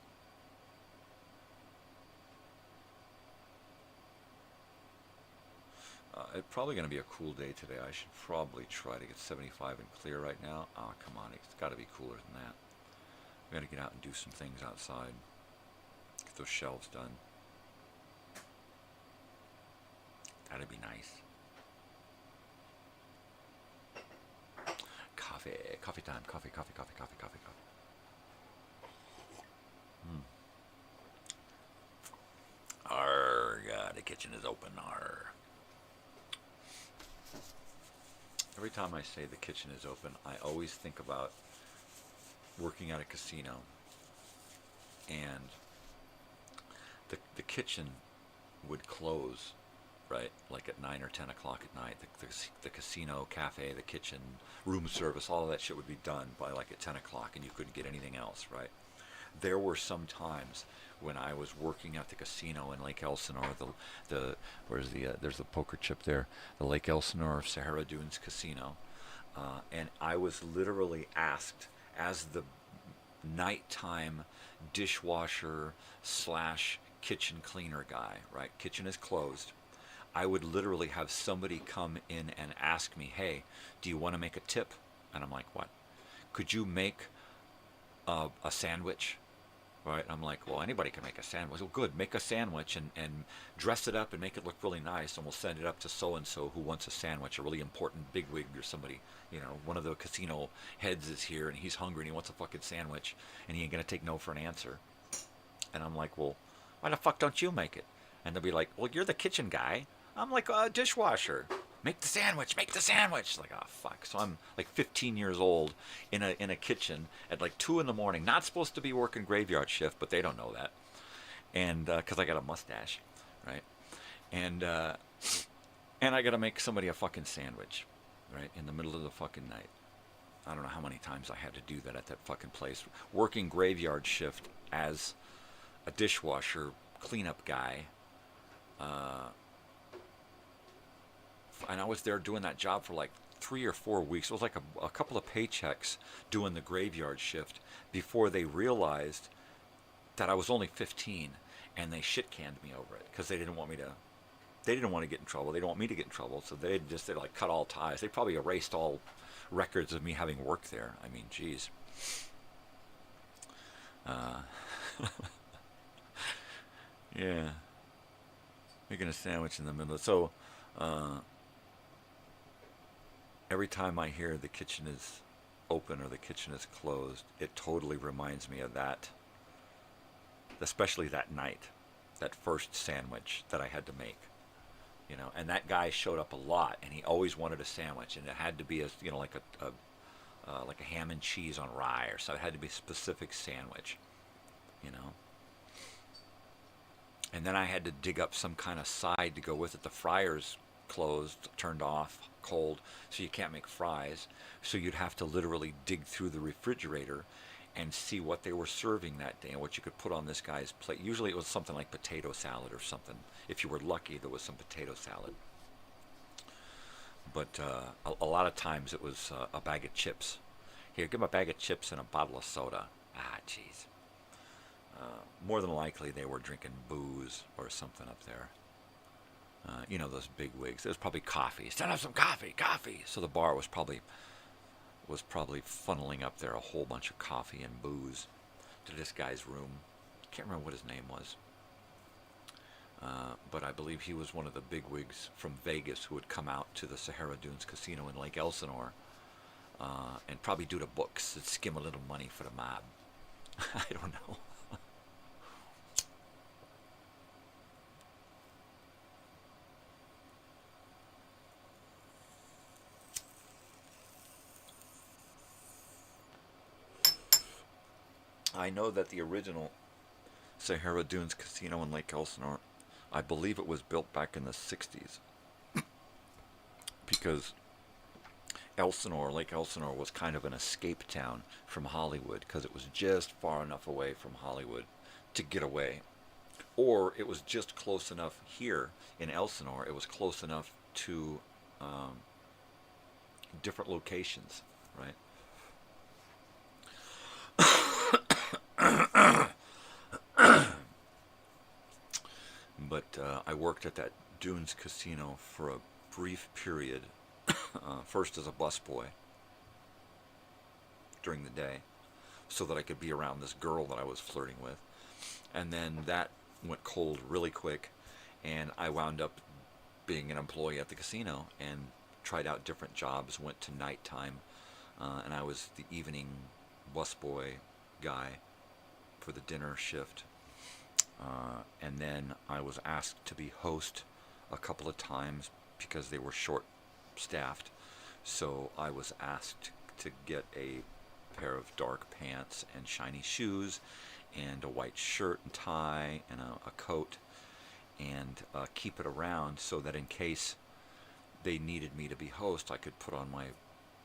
It's probably going to be a cool day today. I should probably try to get 75 and clear right now. Oh, come on, it's got to be cooler than that. We got to get out and do some things outside. Get those shelves done. That'd be nice. Coffee time. Coffee. Arr, yeah, the kitchen is open. Arr. Every time I say the kitchen is open, I always think about working at a casino, and the kitchen would close, right, like at 9 or 10 o'clock at night. The casino, cafe, the kitchen, room service, all of that shit would be done by like at 10 o'clock, and you couldn't get anything else, right? There were some times when I was working at the casino in Lake Elsinore, there's the poker chip there, the Lake Elsinore Sahara Dunes Casino, and I was literally asked as the nighttime dishwasher / kitchen cleaner guy, right? Kitchen is closed. I would literally have somebody come in and ask me, hey, do you want to make a tip? And I'm like, what? Could you make a sandwich? Right? I'm like, well, anybody can make a sandwich. Well, good, make a sandwich and dress it up and make it look really nice, and we'll send it up to so-and-so who wants a sandwich, a really important bigwig or somebody, you know, one of the casino heads is here, and he's hungry, and he wants a fucking sandwich, and he ain't going to take no for an answer. And I'm like, well, why the fuck don't you make it? And they'll be like, well, you're the kitchen guy. I'm like, dishwasher. Make the sandwich. Like, oh, fuck. So I'm like 15 years old in a kitchen at like 2 in the morning. Not supposed to be working graveyard shift, but they don't know that. and because I got a mustache, right? And I got to make somebody a fucking sandwich, right, in the middle of the fucking night. I don't know how many times I had to do that at that fucking place. Working graveyard shift as a dishwasher cleanup guy. And I was there doing that job for like 3 or 4 weeks. It was like a couple of paychecks doing the graveyard shift before they realized that I was only 15, and they shit canned me over it because they didn't want to get in trouble. They didn't want me to get in trouble, so they like cut all ties. They probably erased all records of me having worked there. I mean, geez. Yeah. Making a sandwich in the middle. So, every time I hear the kitchen is open or the kitchen is closed, it totally reminds me of that. Especially that night, that first sandwich that I had to make. You know, and that guy showed up a lot, and he always wanted a sandwich, and it had to be a, you know, like a ham and cheese on rye, or so. It had to be a specific sandwich, you know. And then I had to dig up some kind of side to go with it. The fryer's closed, turned off, cold, so you can't make fries. So you'd have to literally dig through the refrigerator and see what they were serving that day and what you could put on this guy's plate. Usually it was something like potato salad or something. If you were lucky, there was some potato salad. But a lot of times it was a bag of chips. Here, give him a bag of chips and a bottle of soda. Ah, jeez. More than likely they were drinking booze or something up there. You know, those big wigs. There was probably coffee. Stand up some coffee, coffee. So the bar was probably funneling up there a whole bunch of coffee and booze to this guy's room. Can't remember what his name was. But I believe he was one of the bigwigs from Vegas who would come out to the Sahara Dunes Casino in Lake Elsinore and probably do the books and skim a little money for the mob. I don't know. I know that the original Sahara Dunes Casino in Lake Elsinore, I believe it was built back in the 60s. Because Lake Elsinore was kind of an escape town from Hollywood because it was just far enough away from Hollywood to get away. Or it was just close enough here in Elsinore, it was close enough to different locations, right? But I worked at that Dunes Casino for a brief period, first as a busboy during the day, so that I could be around this girl that I was flirting with. And then that went cold really quick, and I wound up being an employee at the casino and tried out different jobs, went to nighttime, and I was the evening busboy guy for the dinner shift. And then I was asked to be host a couple of times because they were short-staffed. So I was asked to get a pair of dark pants and shiny shoes and a white shirt and tie and a coat and keep it around so that in case they needed me to be host, I could put on my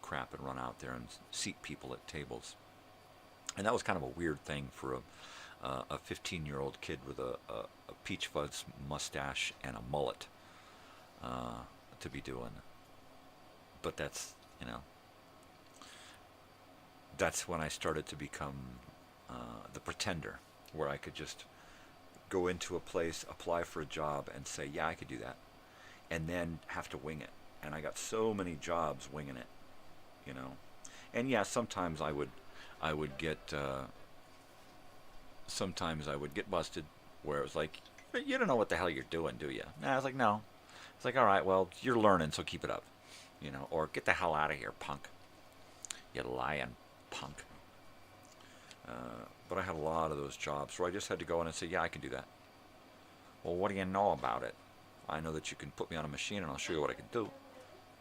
crap and run out there and seat people at tables. And that was kind of a weird thing for a 15-year-old kid with a peach fuzz mustache and a mullet to be doing. But that's, you know, that's when I started to become the pretender, where I could just go into a place, apply for a job, and say, yeah, I could do that, and then have to wing it. And I got so many jobs winging it, you know. And yeah, sometimes I would get busted, where it was like, you don't know what the hell you're doing, do you? And I was like, no. It's like, all right, well, you're learning, so keep it up, you know. Or get the hell out of here, punk. You lying punk. But I had a lot of those jobs where I just had to go in and say, yeah, I can do that. Well, what do you know about it? I know that you can put me on a machine and I'll show you what I can do.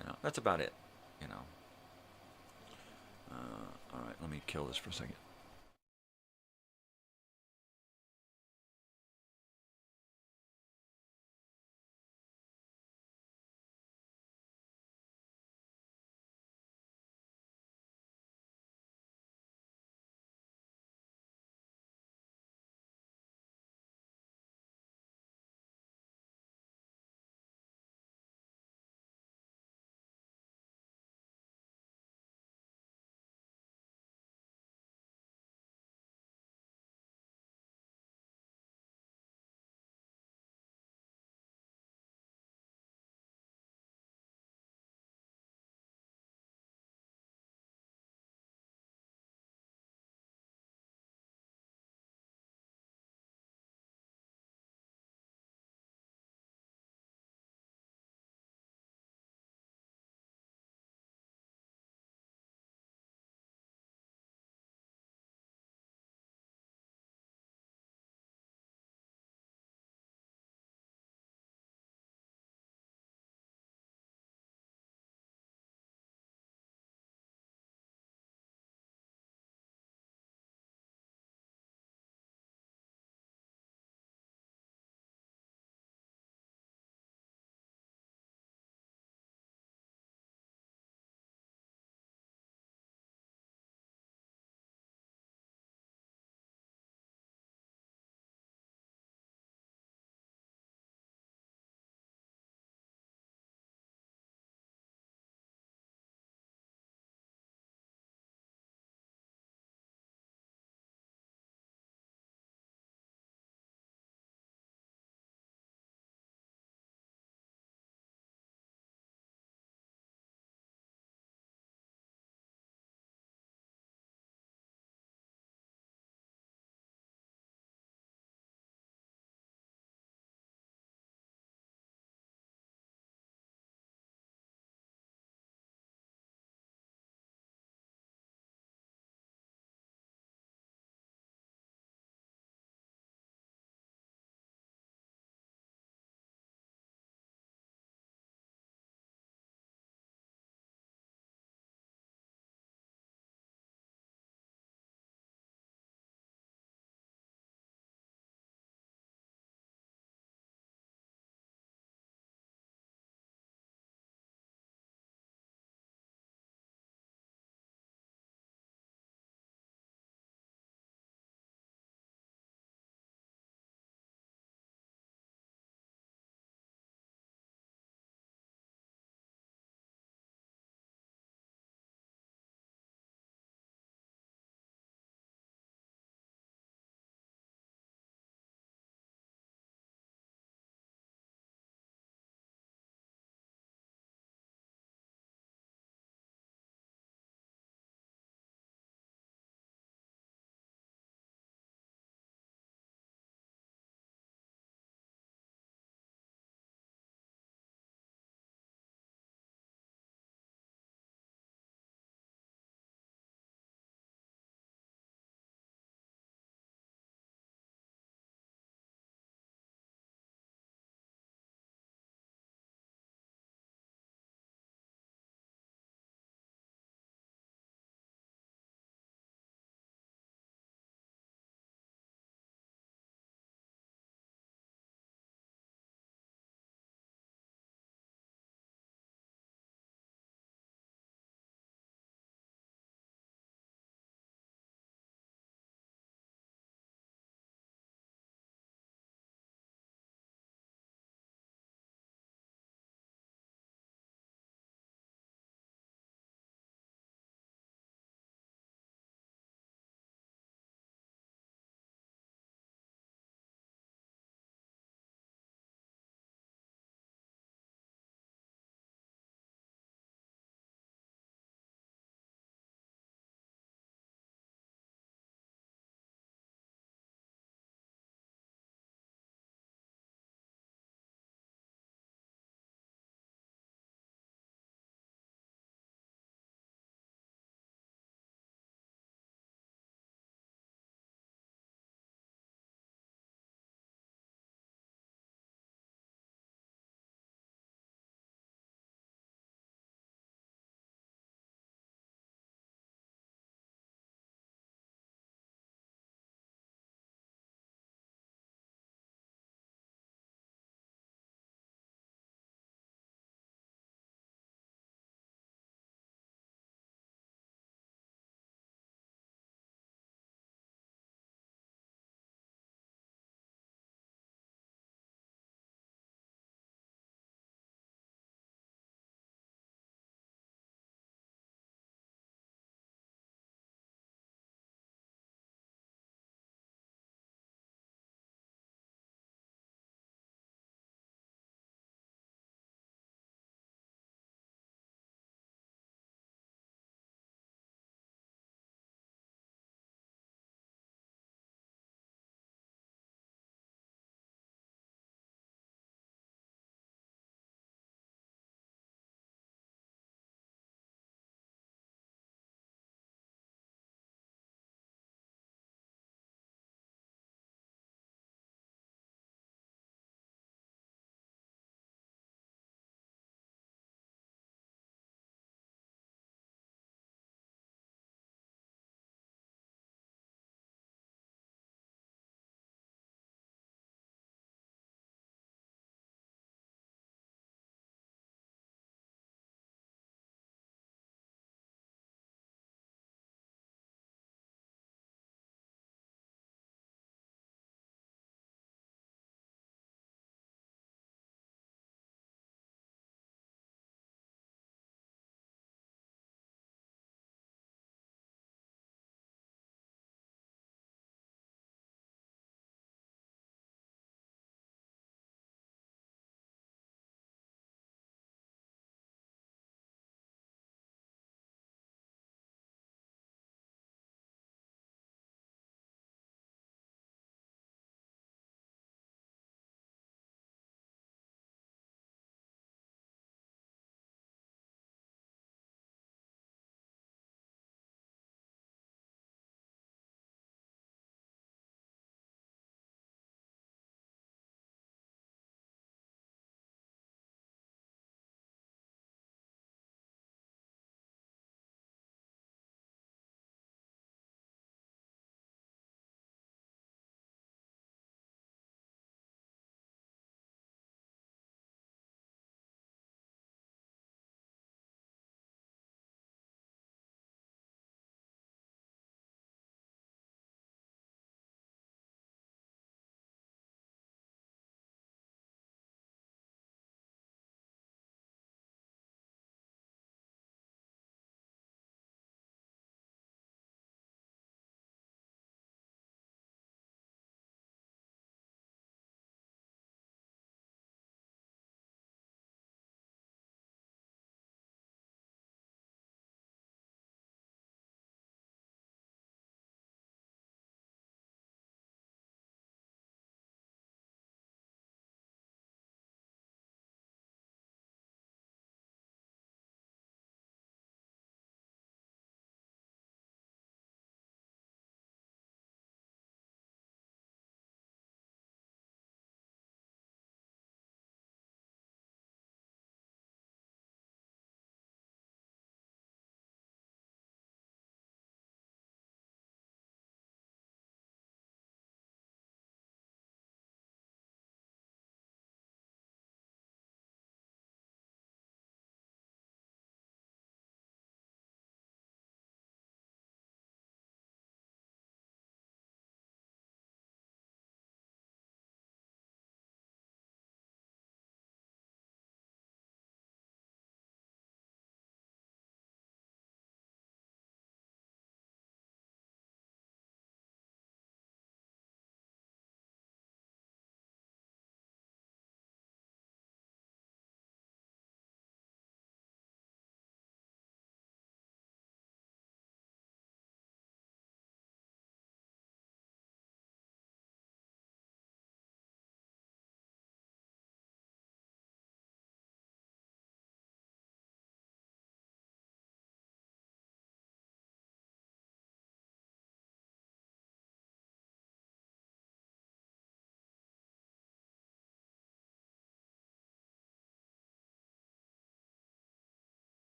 You know, that's about it, you know. All right, let me kill this for a second.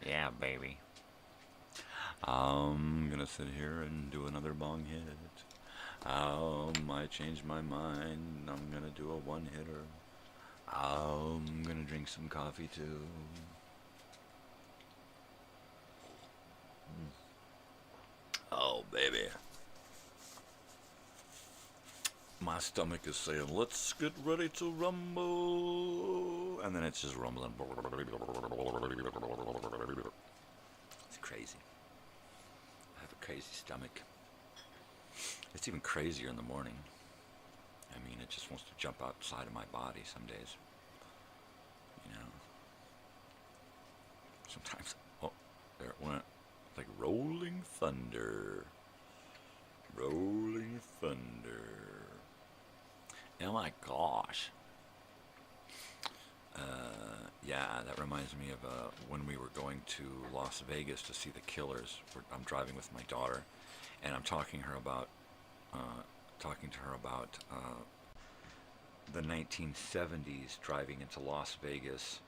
Yeah, baby. I'm gonna sit here and do another bong hit. I changed my mind. I'm gonna do a one-hitter. I'm gonna drink some coffee too. Oh, baby. My stomach is saying, let's get ready to rumble. And then it's just rumbling. It's crazy. I have a crazy stomach. It's even crazier in the morning. I mean, it just wants to jump outside of my body some days. You know. Sometimes, oh, there it went. Like rolling thunder. Rolling thunder. Oh my gosh. Yeah, that reminds me of when we were going to Las Vegas to see the Killers. I'm driving with my daughter, and I'm talking to her about the 1970s driving into Las Vegas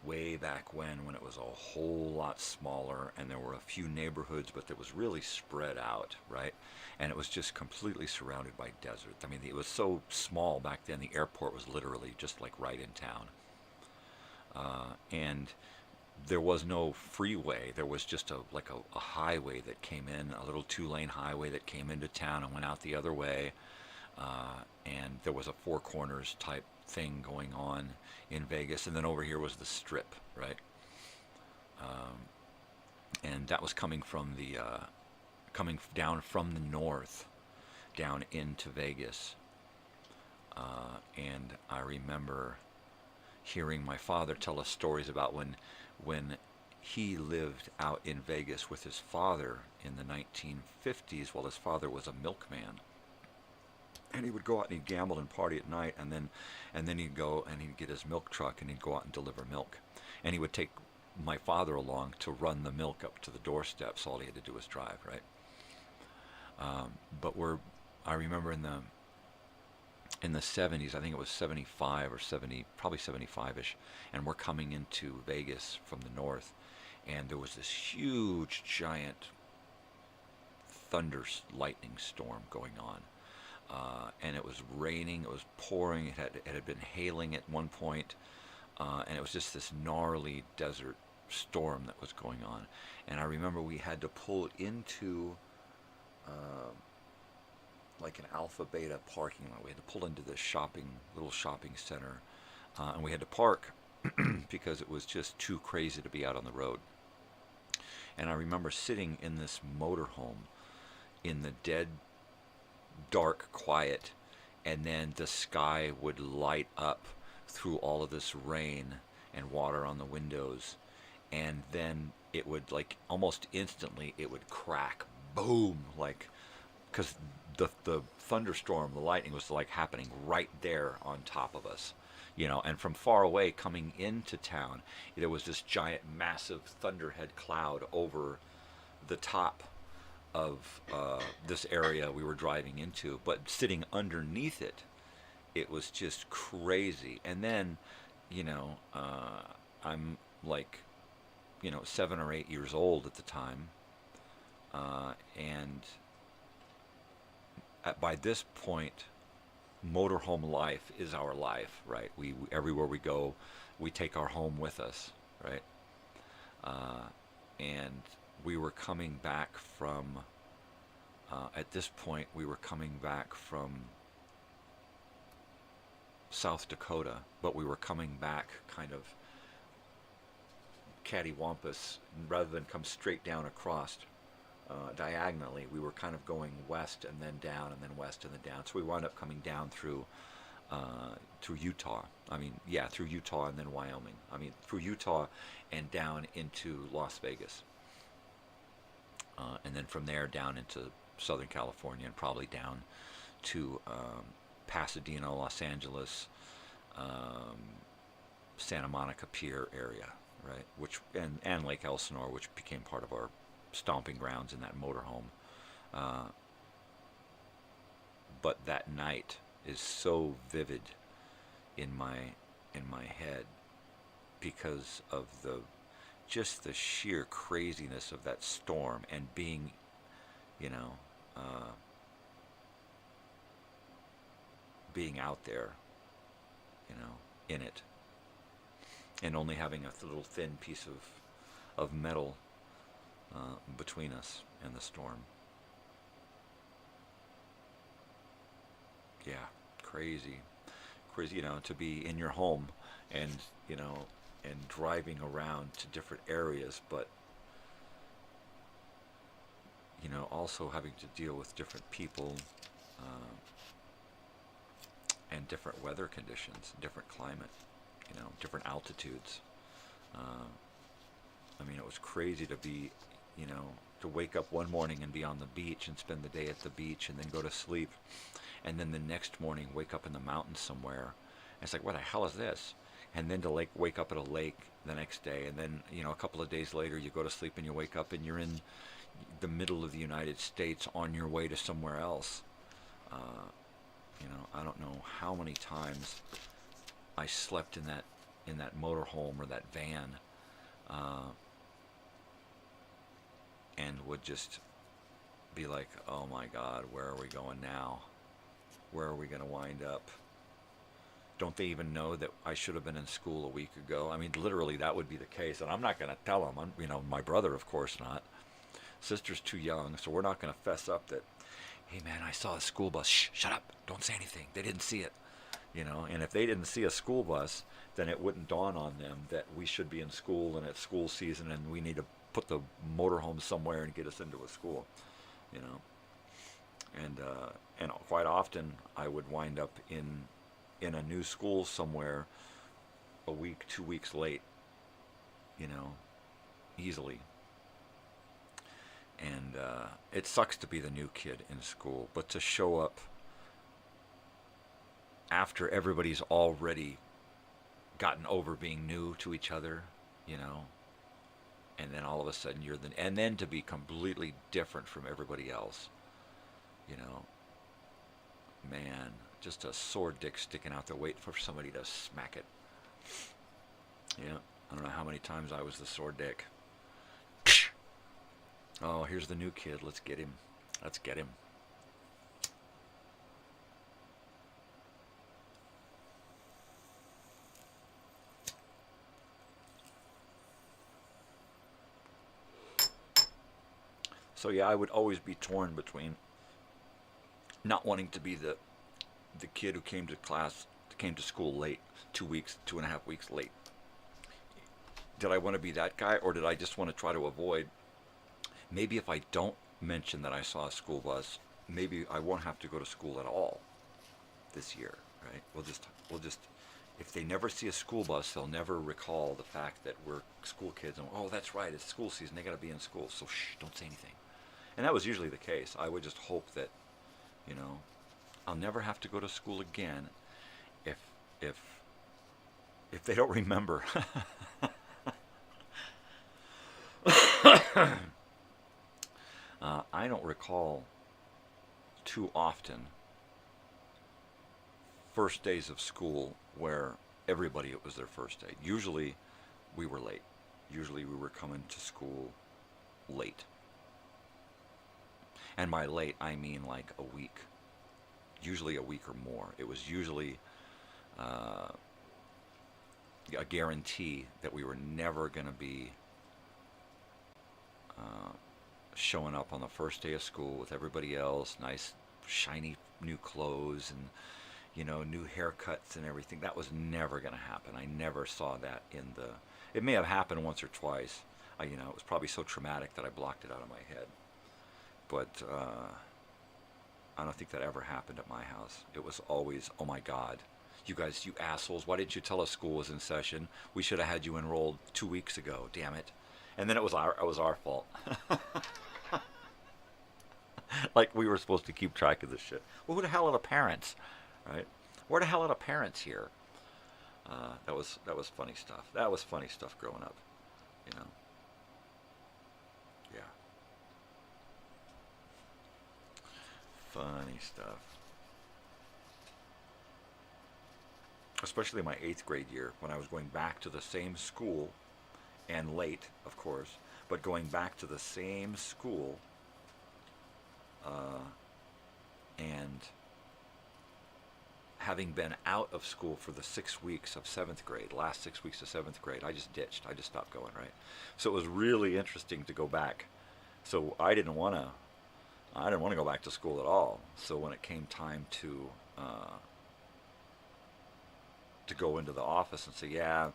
way back when it was a whole lot smaller, and there were a few neighborhoods, but it was really spread out, right? And it was just completely surrounded by desert. I mean, it was so small back then, the airport was literally just like right in town. And there was no freeway. There was just a highway that came in, a little 2-lane highway that came into town and went out the other way. And there was a Four Corners type thing going on in Vegas, and then over here was the Strip, right? And that was coming down from the north down into Vegas. And I remember hearing my father tell us stories about when he lived out in Vegas with his father in the 1950s while his father was a milkman. And he would go out and he'd gamble and party at night, and then he'd go and he'd get his milk truck and he'd go out and deliver milk. And he would take my father along to run the milk up to the doorstep, so all he had to do was drive, right? But I remember in the 70s, I think it was 75 or 70, probably 75-ish, and we're coming into Vegas from the north, and there was this huge, giant lightning storm going on. And it was raining, it was pouring, it had been hailing at one point, and it was just this gnarly desert storm that was going on. And I remember we had to pull into like an Alpha Beta parking lot. We had to pull into this little shopping center, and we had to park because it was just too crazy to be out on the road. And I remember sitting in this motorhome in the dead dark quiet, and then the sky would light up through all of this rain and water on the windows, and then it would, like, almost instantly it would crack, boom, like, because the thunderstorm, the lightning was like happening right there on top of us, you know. And from far away coming into town, there was this giant massive thunderhead cloud over the top of this area we were driving into, but sitting underneath it, it was just crazy. And then, you know, I'm like, you know, 7 or 8 years old at the time, and by this point, motorhome life is our life, right? We everywhere we go, we take our home with us, right? And we were coming back from, at this point, we were coming back from South Dakota, but we were coming back kind of cattywampus, rather than come straight down across diagonally. We were kind of going west and then down and then west and then down. So we wound up coming down through Utah. Through Utah and then Wyoming. Through Utah and down into Las Vegas. And then from there down into Southern California and probably down to Pasadena, Los Angeles, Santa Monica Pier area, right? Which and Lake Elsinore, which became part of our stomping grounds in that motorhome. But that night, is so vivid in my head because of just the sheer craziness of that storm and being, being out there, in it, and only having a little thin piece of metal between us and the storm. Yeah, crazy, to be in your home and, and driving around to different areas, but, also having to deal with different people and different weather conditions, different climate, different altitudes. It was crazy to be, to wake up one morning and be on the beach and spend the day at the beach and then go to sleep. And then the next morning, wake up in the mountains somewhere. And it's like, what the hell is this? And then to wake up at a lake the next day. And then, a couple of days later, you go to sleep and you wake up and you're in the middle of the United States on your way to somewhere else. I don't know how many times I slept in that motorhome or that van, and would just be like, oh my God, where are we going now? Where are we going to wind up? Don't they even know that I should have been in school a week ago? Literally, that would be the case, and I'm not going to tell them. My brother, of course not. Sister's too young, so we're not going to fess up that, hey man, I saw a school bus. Shh, shut up, don't say anything. They didn't see it. And if they didn't see a school bus, then it wouldn't dawn on them that we should be in school and it's school season and we need to put the motorhome somewhere and get us into a school, And quite often I would wind up in a new school somewhere a week, 2 weeks late, easily. And it sucks to be the new kid in school, but to show up after everybody's already gotten over being new to each other, and then all of a sudden and then to be completely different from everybody else, man, just a sore dick sticking out there waiting for somebody to smack it. Yeah, I don't know how many times I was the sore dick. Oh, here's the new kid. Let's get him. Let's get him. So yeah, I would always be torn between not wanting to be the kid who came to school late, 2.5 weeks late. Did I want to be that guy, or did I just want to try to avoid? Maybe if I don't mention that I saw a school bus, maybe I won't have to go to school at all this year, right? We'll just, if they never see a school bus, they'll never recall the fact that we're school kids. And, oh, that's right, it's school season, they got to be in school, so shh, don't say anything. And that was usually the case. I would just hope that, I'll never have to go to school again if they don't remember. I don't recall too often first days of school where everybody, it was their first day. Usually we were late. Usually we were coming to school late. And by late, I mean like a week. Usually a week or more. It was usually a guarantee that we were never going to be showing up on the first day of school with everybody else, nice, shiny new clothes and, new haircuts and everything. That was never going to happen. I never saw that it may have happened once or twice. It was probably so traumatic that I blocked it out of my head. But I don't think that ever happened at my house. It was always, oh my God, you guys, you assholes, why didn't you tell us school was in session? We should have had you enrolled 2 weeks ago, damn it. And then it was our fault. Like we were supposed to keep track of this shit. Well, who the hell are the parents, right? Where the hell are the parents here? That was funny stuff. That was funny stuff growing up, Yeah. Funny stuff. especially my 8th grade year, when I was going back to the same school, and late, of course, but going back to the same school, and having been out of school for the 6 weeks of 7th grade, last 6 weeks of 7th grade, I just ditched. I just stopped going, right? So it was really interesting to go back. So I didn't want to go back to school at all. So when it came time to go into the office and say, yeah,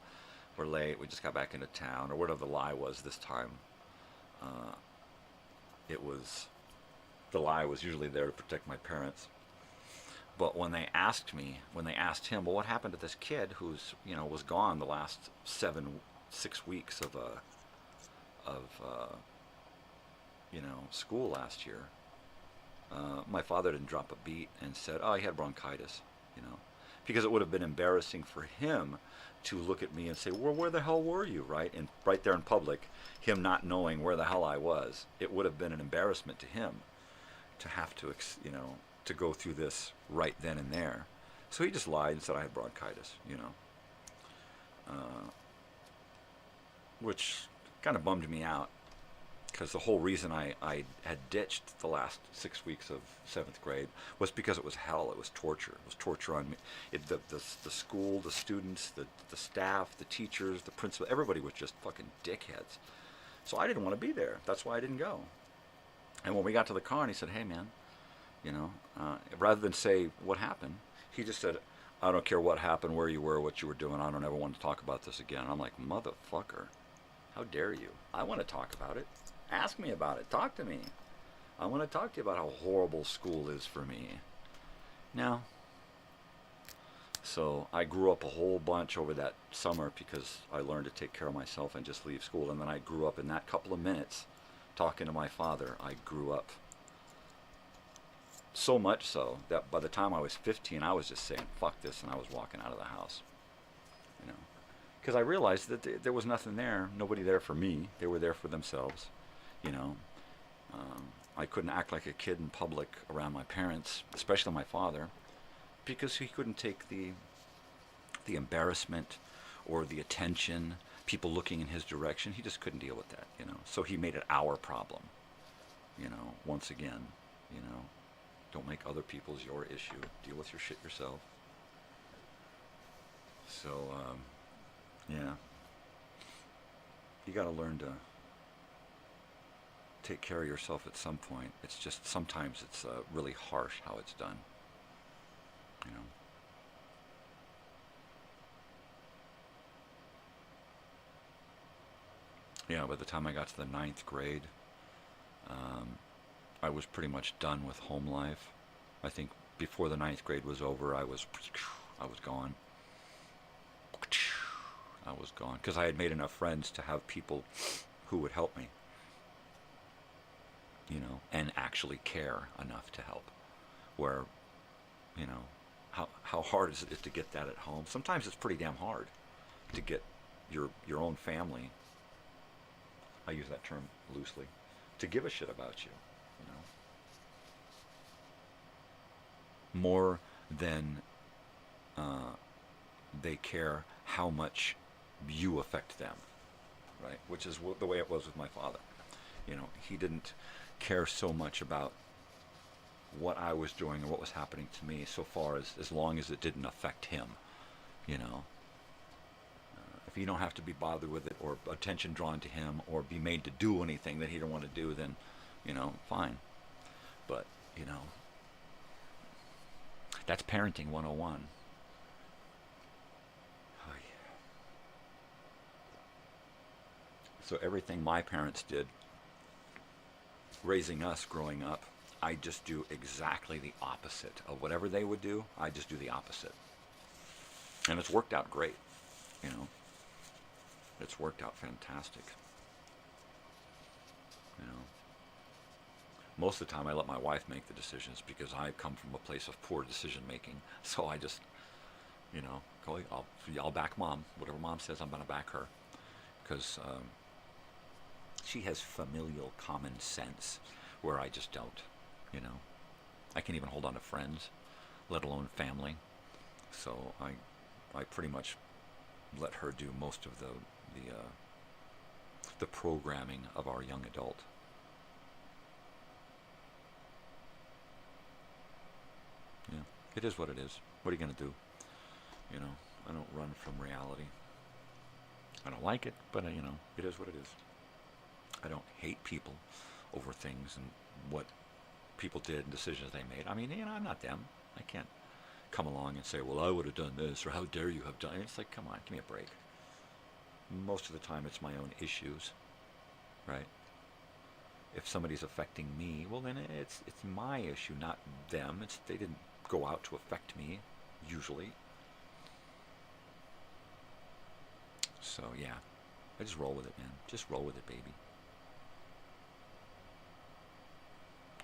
we're late, we just got back into town, or whatever the lie was this time, the lie was usually there to protect my parents. But when they asked him, well, what happened to this kid who's, was gone the last 6 weeks of school last year, my father didn't drop a beat and said, oh, he had bronchitis, because it would have been embarrassing for him to look at me and say, well, where the hell were you, right? And right there in public, him not knowing where the hell I was, it would have been an embarrassment to him to have to, to go through this right then and there. So he just lied and said I had bronchitis, which kind of bummed me out, because the whole reason I had ditched the last 6 weeks of 7th grade was because it was hell. It was torture. It was torture on me. The school, the students, the staff, the teachers, the principal, everybody was just fucking dickheads. So I didn't want to be there. That's why I didn't go. And when we got to the car and he said, hey man, rather than say what happened, he just said, I don't care what happened, where you were, what you were doing, I don't ever want to talk about this again. And I'm like, motherfucker, how dare you? I want to talk about it. Ask me about it. Talk to me. I want to talk to you about how horrible school is for me. No. So I grew up a whole bunch over that summer because I learned to take care of myself and just leave school. And then I grew up in that couple of minutes talking to my father. I grew up so much so that by the time I was 15, I was just saying, fuck this, and I was walking out of the house. Because I realized that there was nothing there, nobody there for me. They were there for themselves. I couldn't act like a kid in public around my parents, especially my father, because he couldn't take the embarrassment or the attention, people looking in his direction. He just couldn't deal with that, So he made it our problem, once again, Don't make other people's your issue. Deal with your shit yourself. So, yeah. You gotta learn to take care of yourself at some point. It's just, sometimes it's really harsh how it's done. Yeah, by the time I got to the 9th grade, I was pretty much done with home life. I think before the 9th grade was over, I was gone. I was gone because I had made enough friends to have people who would help me, and actually care enough to help. Where, how hard is it to get that at home? Sometimes it's pretty damn hard to get your own family, I use that term loosely, to give a shit about you. More than they care how much you affect them, right? Which is the way it was with my father. He didn't care so much about what I was doing or what was happening to me, so far as long as it didn't affect him. If you don't have to be bothered with it, or attention drawn to him, or be made to do anything that he don't want to do, then fine. But that's parenting 101. Oh, yeah. So everything my parents did, raising us growing up, I just do exactly the opposite of whatever they would do. I just do the opposite. And it's worked out great, It's worked out fantastic. Most of the time I let my wife make the decisions because I come from a place of poor decision making. So I just, I'll back mom. Whatever mom says, I'm going to back her. Because she has familial common sense where I just don't, I can't even hold on to friends, let alone family. So I pretty much let her do most of the programming of our young adult. Yeah, it is what it is. What are you going to do? You know, I don't run from reality. I don't like it, but it is what it is. I don't hate people over things and what people did and decisions they made. I mean, I'm not them. I can't come along and say, well, I would have done this, or how dare you have done it. It's like, come on, give me a break. Most of the time it's my own issues, right? If somebody's affecting me, well, then it's my issue, not them. They didn't go out to affect me, usually. So, yeah, I just roll with it, man. Just roll with it, baby.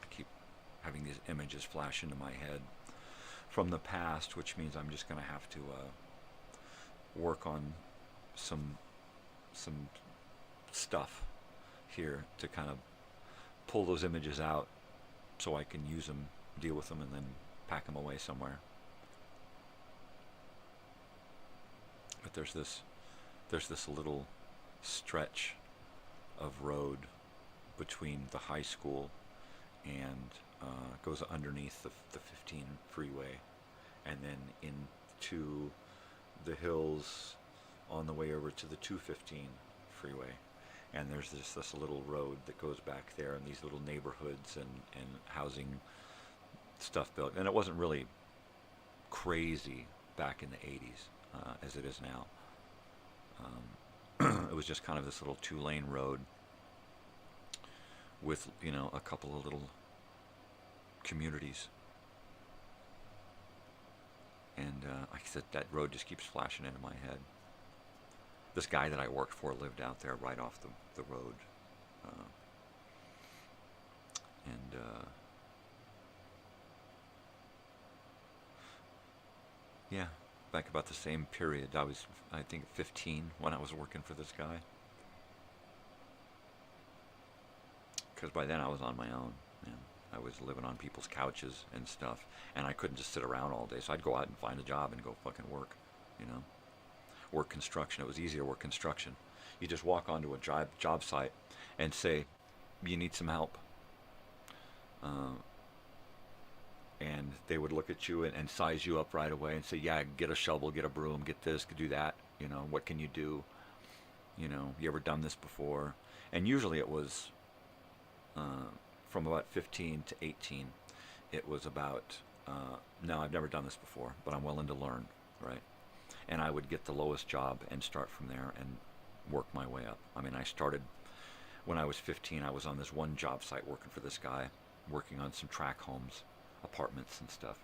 I keep having these images flash into my head from the past, which means I'm just going to have to work on some stuff here to kind of pull those images out so I can use them, deal with them, and then pack them away somewhere. But there's this little stretch of road between the high school and goes underneath the 15 freeway, and then into the hills on the way over to the 215 freeway. And there's this little road that goes back there, and these little neighborhoods and housing stuff built. And it wasn't really crazy back in the 80s as it is now. It was just kind of this little 2-lane road with, a couple of little communities. And like I said, that road just keeps flashing into my head. This guy that I worked for lived out there right off the road. Yeah, back about the same period. I was, I think, 15 when I was working for this guy. Because by then I was on my own. Man. I was living on people's couches and stuff, and I couldn't just sit around all day. So I'd go out and find a job and go fucking work, Work construction. It was easy to work construction. You just walk onto a job site and say, you need some help. And they would look at you and size you up right away and say, yeah, get a shovel, get a broom, get this, do that. What can you do? You ever done this before? And usually it was from about 15 to 18. It was about, no, I've never done this before, but I'm willing to learn, right? And I would get the lowest job and start from there and work my way up. I mean, I started when I was 15. I was on this one job site working for this guy, working on some track homes, apartments and stuff,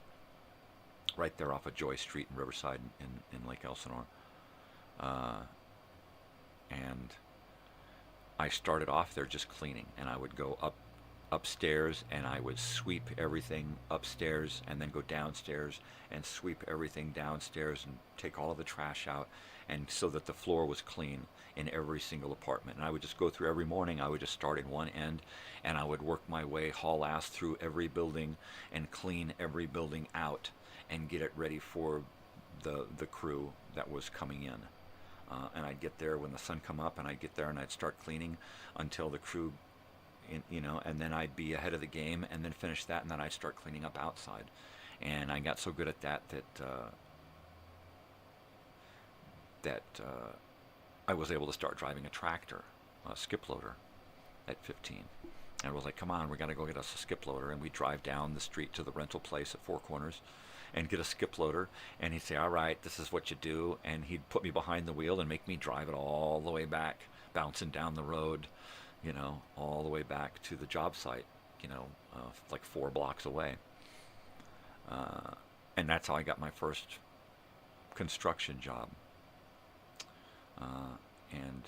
right there off of Joy Street in Riverside in Lake Elsinore. And I started off there just cleaning, and I would go upstairs and I would sweep everything upstairs and then go downstairs and sweep everything downstairs and take all of the trash out, and so that the floor was clean in every single apartment. And I would just go through every morning. I would just start in one end and I would work my way haul ass through every building and clean every building out and get it ready for the crew that was coming in. And I'd get there when the sun come up, and I'd get there and I'd start cleaning until the crew, and then I'd be ahead of the game and then finish that, and then I'd start cleaning up outside. And I got so good at that I was able to start driving a tractor, a skip loader, at 15. And I was like, come on, we got to go get us a skip loader. And we'd drive down the street to the rental place at Four Corners and get a skip loader. And he'd say, all right, this is what you do. And he'd put me behind the wheel and make me drive it all the way back, bouncing down the road, all the way back to the job site, like 4 blocks away. And that's how I got my first construction job. And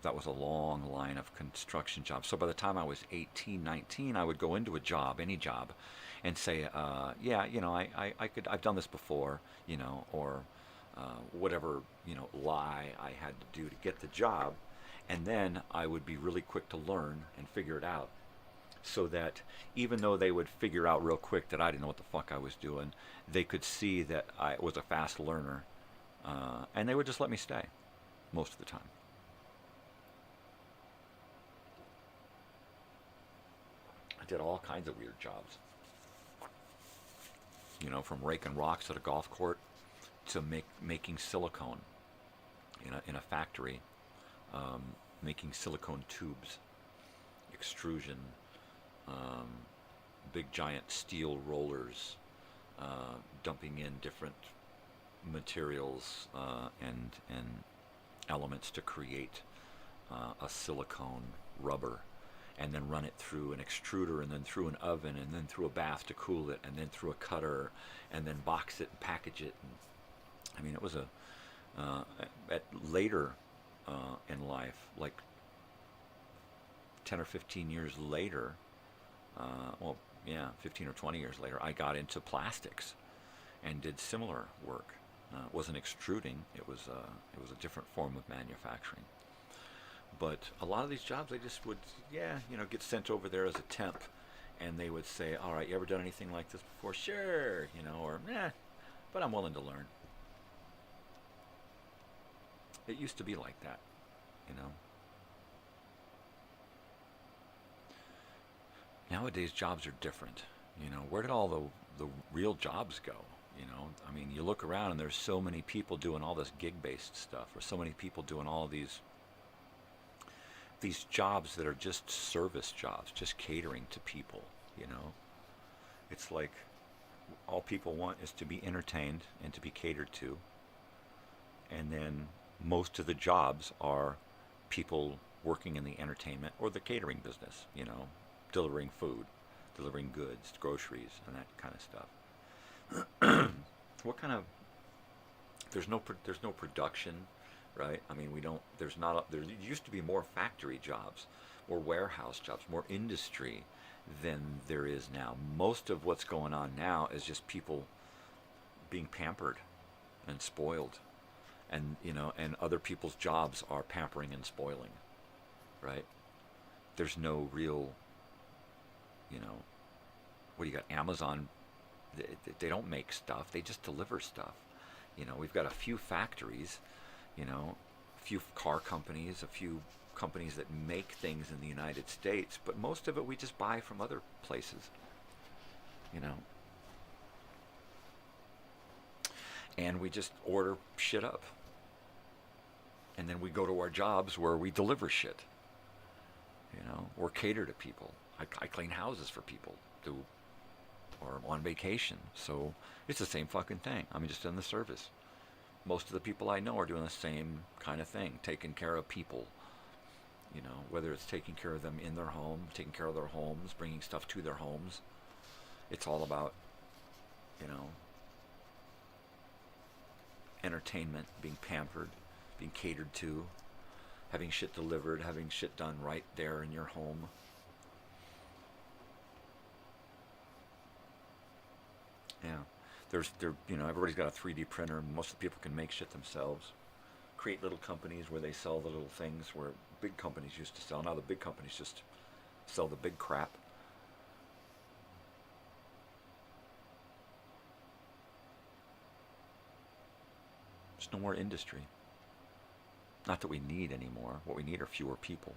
that was a long line of construction jobs. So by the time I was 18, 19, I would go into a job, any job, and say, I've done this before, or whatever, lie I had to do to get the job. And then I would be really quick to learn and figure it out, so that even though they would figure out real quick that I didn't know what the fuck I was doing, they could see that I was a fast learner, and they would just let me stay most of the time. I did all kinds of weird jobs. You know, from raking rocks at a golf court to making silicone in a factory, making silicone tubes, extrusion, big giant steel rollers, dumping in different materials and elements to create a silicone rubber, and then run it through an extruder, and then through an oven, and then through a bath to cool it, and then through a cutter, and then box it and package it. And, I mean, it was at later in life, like 10 or 15 years later, 15 or 20 years later, I got into plastics and did similar work. It wasn't extruding; it was a different form of manufacturing. But a lot of these jobs, they just would, get sent over there as a temp, and they would say, "All right, you ever done anything like this before?" "Sure," or but I'm willing to learn. It used to be like that, Nowadays, jobs are different. Where did all the real jobs go? I mean, you look around and there's so many people doing all this gig-based stuff, or so many people doing all these jobs that are just service jobs, just catering to people, It's like all people want is to be entertained and to be catered to. And then most of the jobs are people working in the entertainment or the catering business, delivering food, delivering goods, groceries, and that kind of stuff. There's no production, right? I mean, there used to be more factory jobs, more warehouse jobs, more industry than there is now. Most of what's going on now is just people being pampered and spoiled, and other people's jobs are pampering and spoiling, right? There's no real, what do you got? Amazon, they don't make stuff, they just deliver stuff. We've got a few factories, a few car companies, a few companies that make things in the United States, but most of it we just buy from other places, and we just order shit up, and then we go to our jobs where we deliver shit, or cater to people. I clean houses for people, or on vacation, so it's the same fucking thing. I'm just in the service. Most of the people I know are doing the same kind of thing, taking care of people, whether it's taking care of them in their home, taking care of their homes, bringing stuff to their homes. It's all about, entertainment, being pampered, being catered to, having shit delivered, having shit done right there in your home. Yeah, everybody's got a 3D printer. Most of the people can make shit themselves. Create little companies where they sell the little things where big companies used to sell. Now the big companies just sell the big crap. There's no more industry. Not that we need anymore. What we need are fewer people.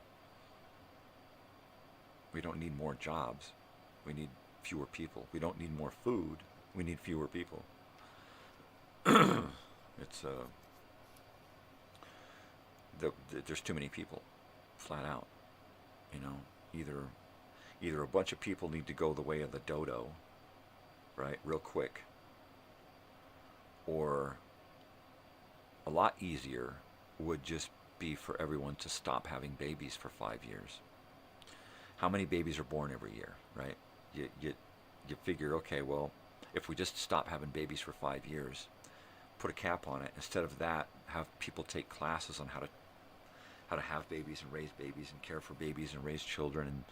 We don't need more jobs. We need fewer people. We don't need more food. We need fewer people. There's too many people, flat out. Either a bunch of people need to go the way of the dodo, right, real quick, or a lot easier would just be for everyone to stop having babies for 5 years. How many babies are born every year, right? You figure, okay, well, if we just stop having babies for 5 years, put a cap on it. Instead of that, have people take classes on how to have babies and raise babies and care for babies and raise children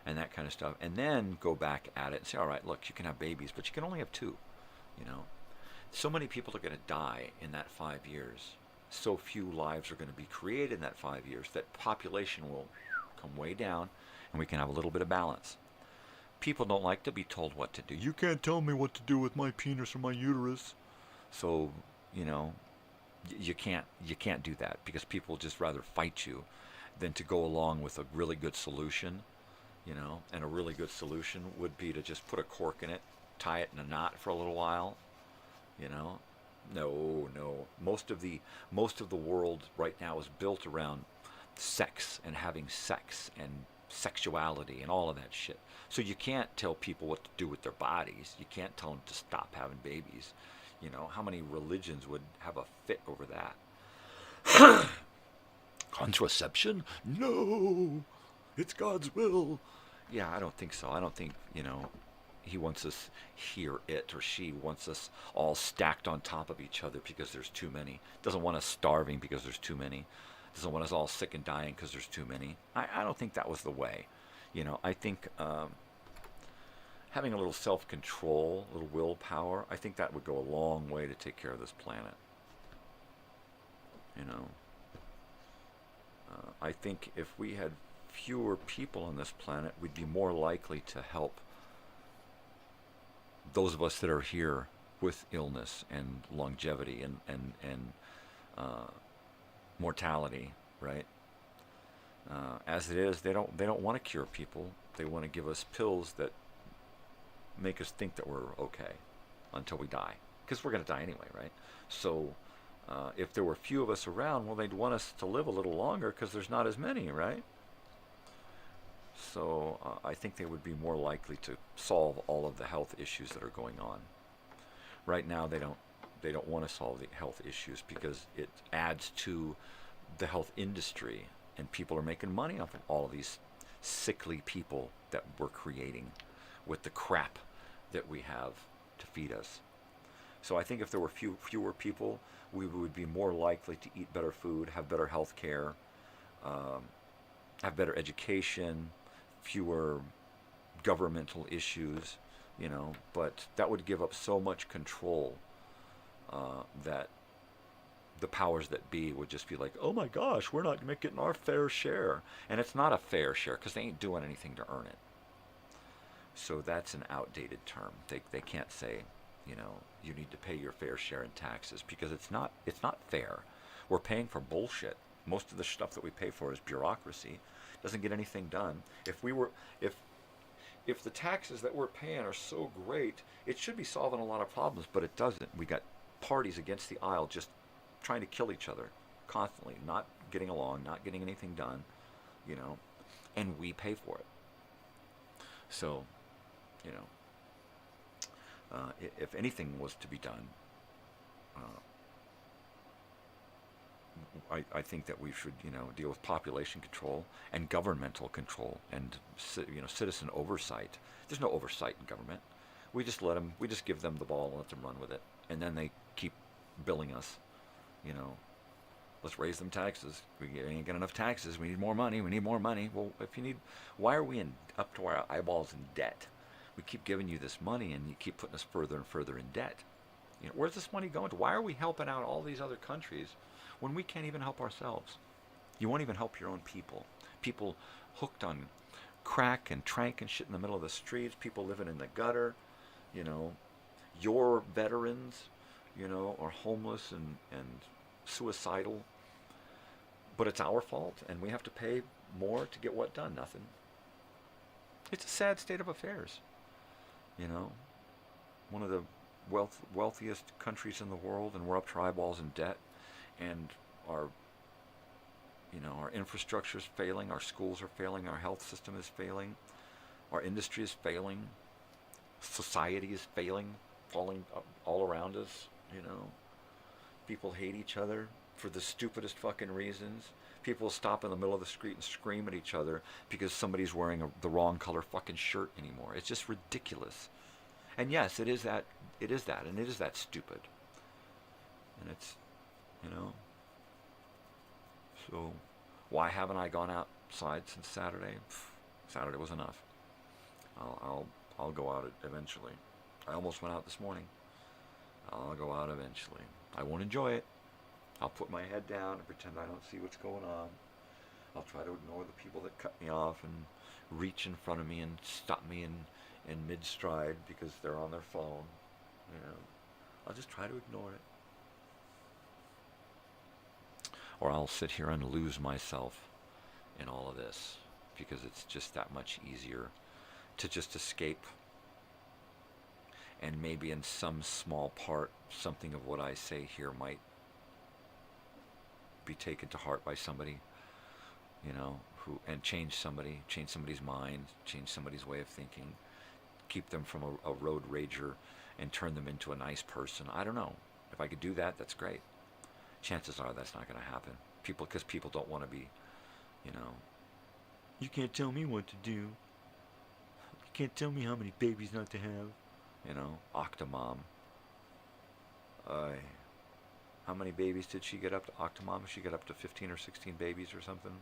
and that kind of stuff. And then go back at it and say, all right, look, you can have babies, but you can only have 2, So many people are going to die in that 5 years. So few lives are going to be created in that 5 years that population will come way down and we can have a little bit of balance. people don't like to be told what to do. You can't tell me what to do with my penis or my uterus. So, you know, you can't do that, because people just rather fight you than to go along with a really good solution, you know. And a really good solution would be to just put a cork in it, tie it in a knot for a little while, you know. No. Most of the world right now is built around sex and having sex and sexuality and all of that shit. So you can't tell people what to do with their bodies. You can't tell them to stop having babies. You know, how many religions would have a fit over that? Contraception? No, it's God's will. Yeah, I don't think so. I don't think, you know, he wants us here, it or she wants us all stacked on top of each other because there's too many. Doesn't want us starving because there's too many. Doesn't want us all sick and dying because there's too many. I don't think that was the way. You know, I think having a little self-control, a little willpower, I think that would go a long way to take care of this planet. You know, I think if we had fewer people on this planet, we'd be more likely to help those of us that are here with illness and longevity and mortality, right? As it is, they don't want to cure people. They want to give us pills that make us think that we're okay until we die, because we're going to die anyway, right? So if there were few of us around, well, they'd want us to live a little longer because there's not as many, right? So I think they would be more likely to solve all of the health issues that are going on. Right now, they don't want to solve the health issues because it adds to the health industry, and people are making money off of all of these sickly people that we're creating with the crap that we have to feed us. So I think if there were fewer people, we would be more likely to eat better food, have better health care, have better education, fewer governmental issues, you know. But that would give up so much control that the powers that be would just be like, oh my gosh, we're not getting our fair share. And it's not a fair share because they ain't doing anything to earn it. So that's an outdated term. They can't say, you know, you need to pay your fair share in taxes, because it's not fair. We're paying for bullshit. Most of the stuff that we pay for is bureaucracy. Doesn't get anything done. If the taxes that we're paying are so great, it should be solving a lot of problems, but it doesn't. We got parties against the aisle just trying to kill each other constantly, not getting along, not getting anything done, you know, and we pay for it. So, you know, if anything was to be done, I think that we should, you know, deal with population control and governmental control and, you know, citizen oversight. There's no oversight in government. We just give them the ball and let them run with it, and then they keep billing us, you know. Let's raise them taxes. We ain't got enough taxes. We need more money. We need more money. Well, if you need, why are we up to our eyeballs in debt? We keep giving you this money, and you keep putting us further and further in debt. You know, where's this money going to? Why are we helping out all these other countries when we can't even help ourselves? You won't even help your own people. People hooked on crack and trank and shit in the middle of the streets. People living in the gutter. You know, your veterans, you know, are homeless and suicidal. But it's our fault, and we have to pay more to get what done? Nothing. It's a sad state of affairs. You know, one of the wealthiest countries in the world, and we're up to our eyeballs in debt, and our infrastructure is failing, our schools are failing, our health system is failing, our industry is failing, society is failing, falling all around us, you know. People hate each other for the stupidest fucking reasons. People stop in the middle of the street and scream at each other because somebody's wearing the wrong color fucking shirt anymore. It's just ridiculous. And yes, it is that, and it is that stupid. And it's, you know. So, why haven't I gone outside since Saturday? Saturday was enough. I'll go out eventually. I almost went out this morning. I'll go out eventually. I won't enjoy it. I'll put my head down and pretend I don't see what's going on. I'll try to ignore the people that cut me off and reach in front of me and stop me in mid-stride because they're on their phone. I'll just try to ignore it. Or I'll sit here and lose myself in all of this because it's just that much easier to just escape. And maybe in some small part, something of what I say here might be taken to heart by somebody, and change somebody's mind, change somebody's way of thinking, keep them from a road rager and turn them into a nice person. I don't know. If I could do that, that's great. Chances are that's not going to happen. Because people don't want to be, you can't tell me what to do. You can't tell me how many babies not to have. Octomom. How many babies did she get up to? Octomom, she got up to 15 or 16 babies or something.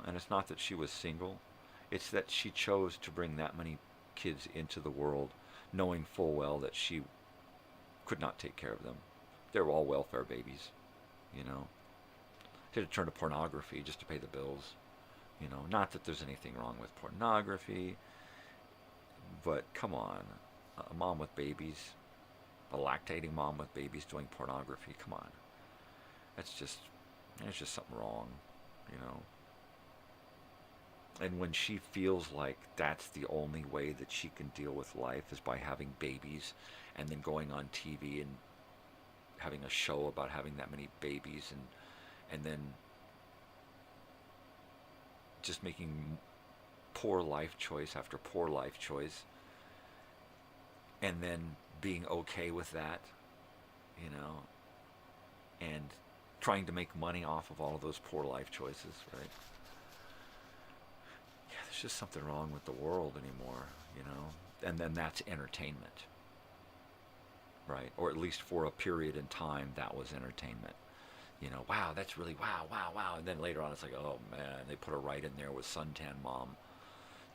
And it's not that she was single. It's that she chose to bring that many kids into the world, knowing full well that she could not take care of them. They were all welfare babies, She had to turn to pornography just to pay the bills. Not that there's anything wrong with pornography, but come on, a mom with babies, a lactating mom with babies doing pornography, come on. There's just something wrong, And when she feels like that's the only way that she can deal with life is by having babies and then going on TV and having a show about having that many babies and then just making poor life choice after poor life choice and then being okay with that, and trying to make money off of all of those poor life choices, right? There's just something wrong with the world anymore, and then that's entertainment, right? Or at least for a period in time, that was entertainment. Wow, that's really, wow. And then later on, it's like, oh man, they put her right in there with Suntan Mom,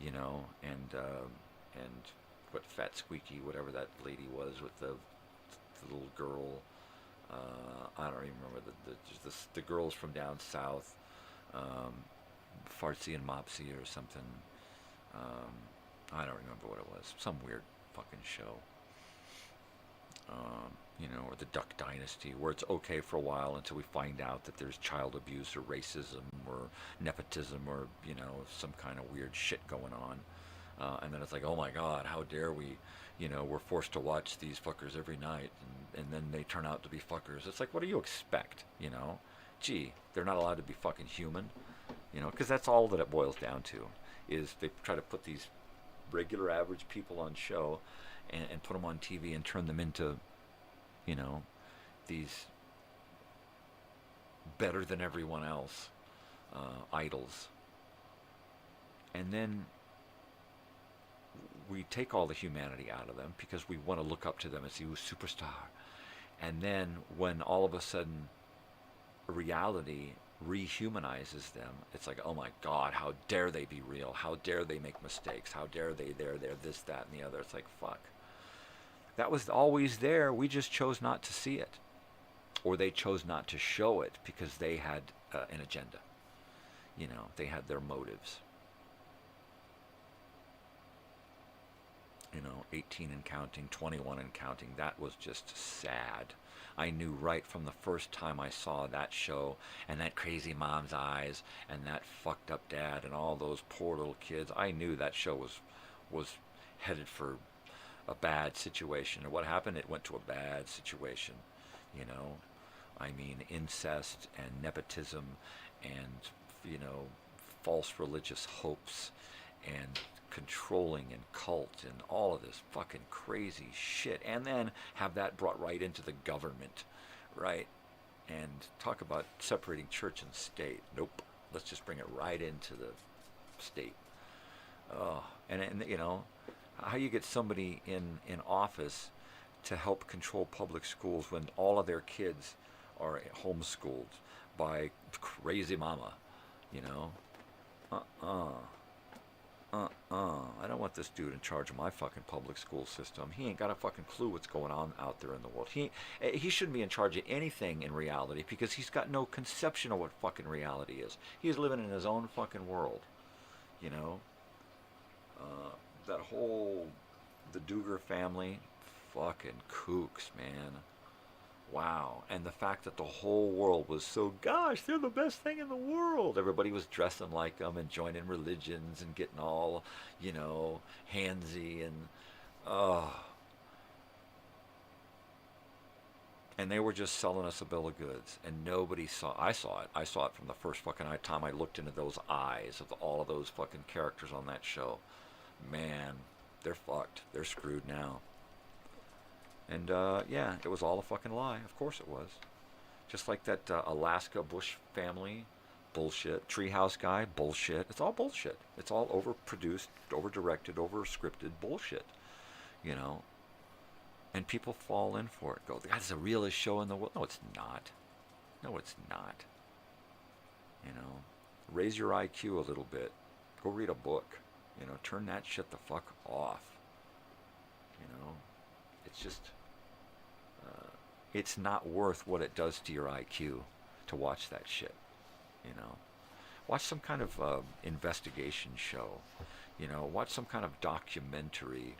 and what Fat Squeaky, whatever that lady was with the little girl. I don't even remember the girls from down south. Fartsy and Mopsy or something. I don't remember what it was. Some weird fucking show. Or the Duck Dynasty, where it's okay for a while until we find out that there's child abuse or racism or nepotism or, some kind of weird shit going on. And then it's like, oh my God, how dare we, we're forced to watch these fuckers every night. And then they turn out to be fuckers. It's like, what do you expect, Gee, they're not allowed to be fucking human. Because that's all that it boils down to, is they try to put these regular average people on show and put them on TV and turn them into, these better than everyone else idols. And then we take all the humanity out of them because we want to look up to them as a superstar. And then when all of a sudden reality rehumanizes them, it's like, oh my God, how dare they be real? How dare they make mistakes? How dare they're this, that, and the other? It's like, fuck. That was always there. We just chose not to see it. Or they chose not to show it because they had an agenda. They had their motives. 18 and counting, 21 and counting. That was just sad. I knew right from the first time I saw that show and that crazy mom's eyes and that fucked up dad and all those poor little kids. I knew that show was headed for a bad situation. And what happened? It went to a bad situation. Incest and nepotism and, false religious hopes and controlling and cult and all of this fucking crazy shit, and then have that brought right into the government, right? And talk about separating church and state. Nope. Let's just bring it right into the state. And how you get somebody in office to help control public schools when all of their kids are homeschooled by crazy mama, I don't want this dude in charge of my fucking public school system. He ain't got a fucking clue what's going on out there in the world. He shouldn't be in charge of anything in reality because he's got no conception of what fucking reality is. He's living in his own fucking world, you know. That whole, the Duger family, fucking kooks, man. Wow. And the fact that the whole world was so, gosh, they're the best thing in the world. Everybody was dressing like them and joining religions and getting all, you know, handsy and, and they were just selling us a bill of goods. And nobody saw, I saw it from the first fucking time I looked into those eyes of all of those fucking characters on that show. Man, they're fucked. They're screwed now. And, yeah, it was all a fucking lie. Of course it was. Just like that Alaska Bush family, bullshit. Treehouse guy, bullshit. It's all bullshit. It's all overproduced, over-directed, over-scripted bullshit. You know? And people fall in for it. Go, that's the realest show in the world. No, it's not. No, it's not. You know? Raise your IQ a little bit. Go read a book. You know? Turn that shit the fuck off. You know? It's just, it's not worth what it does to your IQ to watch that shit, you know. Watch some kind of investigation show, you know. Watch some kind of documentary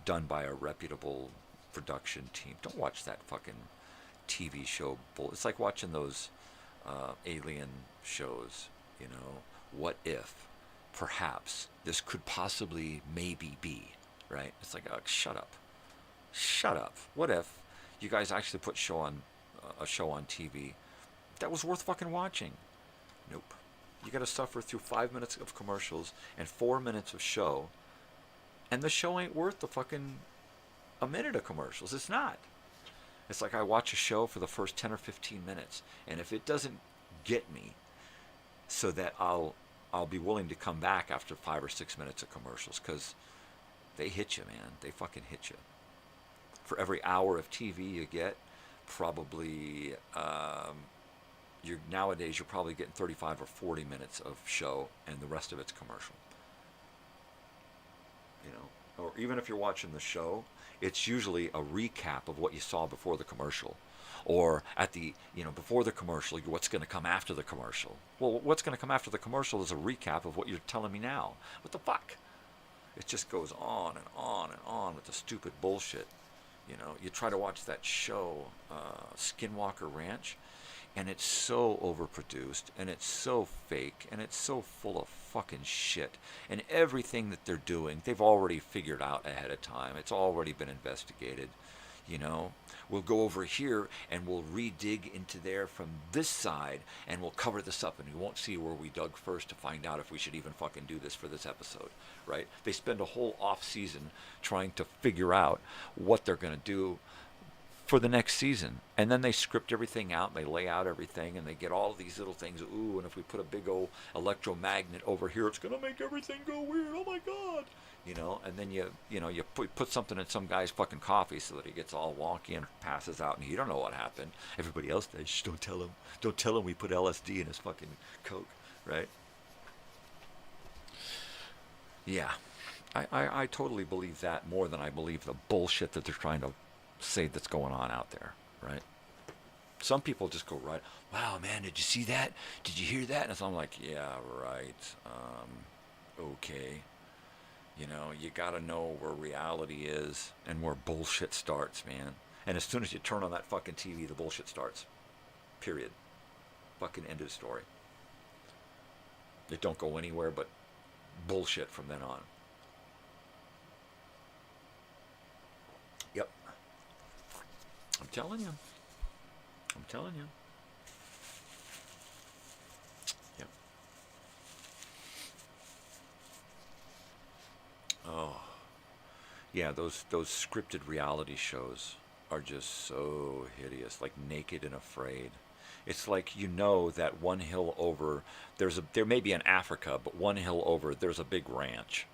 done by a reputable production team. Don't watch that fucking TV show it's like watching those alien shows, you know. What if, perhaps, this could possibly maybe be, right? It's like, shut up. Shut up. What if you guys actually put a show on TV that was worth fucking watching? Nope. You got to suffer through 5 minutes of commercials and 4 minutes of show, and the show ain't worth the fucking a minute of commercials. It's not. It's like I watch a show for the first 10 or 15 minutes, and if it doesn't get me, so that I'll be willing to come back after 5 or 6 minutes of commercials, because they hit you, man. They fucking hit you. For every hour of TV you get, probably nowadays you're probably getting 35 or 40 minutes of show, and the rest of it's commercial. You know, or even if you're watching the show, it's usually a recap of what you saw before the commercial, or at the, you know, before the commercial, what's going to come after the commercial. Well, what's going to come after the commercial is a recap of what you're telling me now. What the fuck? It just goes on and on and on with the stupid bullshit. You know, you try to watch that show, Skinwalker Ranch, and it's so overproduced, and it's so fake, and it's so full of fucking shit. And everything that they're doing, they've already figured out ahead of time. It's already been investigated. You know, we'll go over here and we'll re-dig into there from this side, and we'll cover this up, and you won't see where we dug first to find out if we should even fucking do this for this episode, right? They spend a whole off season trying to figure out what they're going to do for the next season, and then they script everything out, and they lay out everything, and they get all of these little things. Ooh, and if we put a big old electromagnet over here, it's going to make everything go weird. Oh my God. You know, and then you put something in some guy's fucking coffee so that he gets all wonky and passes out, and you don't know what happened. Everybody else does. Shh, don't tell him. Don't tell him we put LSD in his fucking Coke, right? Yeah, I totally believe that more than I believe the bullshit that they're trying to say that's going on out there, right? Some people just go, right, wow, man, did you see that? Did you hear that? And so I'm like, yeah, right, okay. You know, you got to know where reality is and where bullshit starts, man. And as soon as you turn on that fucking TV, the bullshit starts. Period. Fucking end of the story. It don't go anywhere but bullshit from then on. Yep. I'm telling you. I'm telling you. Yep. Oh, yeah, those scripted reality shows are just so hideous, like Naked and Afraid. It's like, you know, that one hill over, there may be in Africa, but one hill over, there's a big ranch.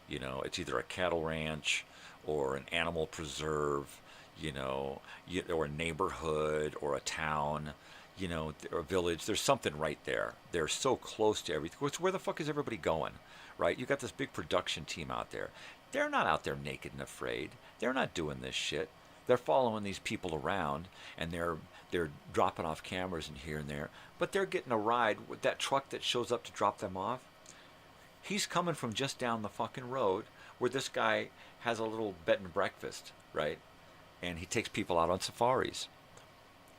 You know, it's either a cattle ranch or an animal preserve, you know, or a neighborhood or a town, you know, or village. There's something right there. They're so close to everything. Where the fuck is everybody going, right? You got this big production team out there. They're not out there naked and afraid. They're not doing this shit. They're following these people around, and they're dropping off cameras and here and there. But they're getting a ride with that truck that shows up to drop them off. He's coming from just down the fucking road where this guy has a little bed and breakfast, right? And he takes people out on safaris,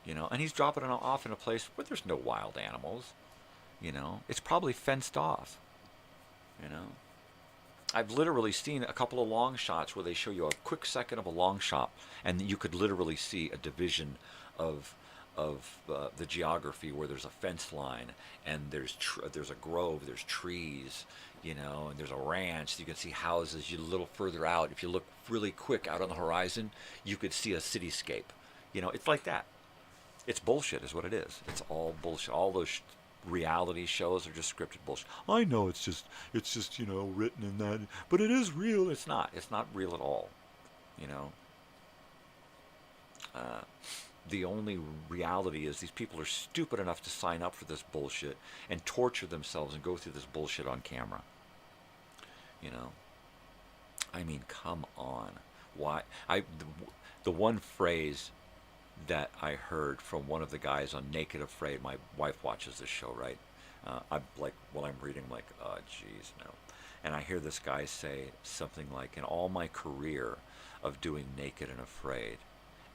you know, and he's dropping it off in a place where there's no wild animals, you know. It's probably fenced off, you know. I've literally seen a couple of long shots where they show you a quick second of a long shot, and you could literally see a division of the geography where there's a fence line and there's a grove, there's trees, you know, and there's a ranch. You can see houses. You a little further out, if you look really quick out on the horizon, you could see a cityscape. You know, it's like that. It's bullshit, is what it is. It's all bullshit. All those reality shows are just scripted bullshit. I know it's just you know, written in that, but it is real. It's not. It's not real at all. You know. The only reality is these people are stupid enough to sign up for this bullshit and torture themselves and go through this bullshit on camera. You know. I mean, come on. Why? The one phrase that I heard from one of the guys on Naked Afraid, my wife watches this show, right? I'm like, while I'm reading, I'm like, oh, geez, no. And I hear this guy say something like, in all my career of doing Naked and Afraid,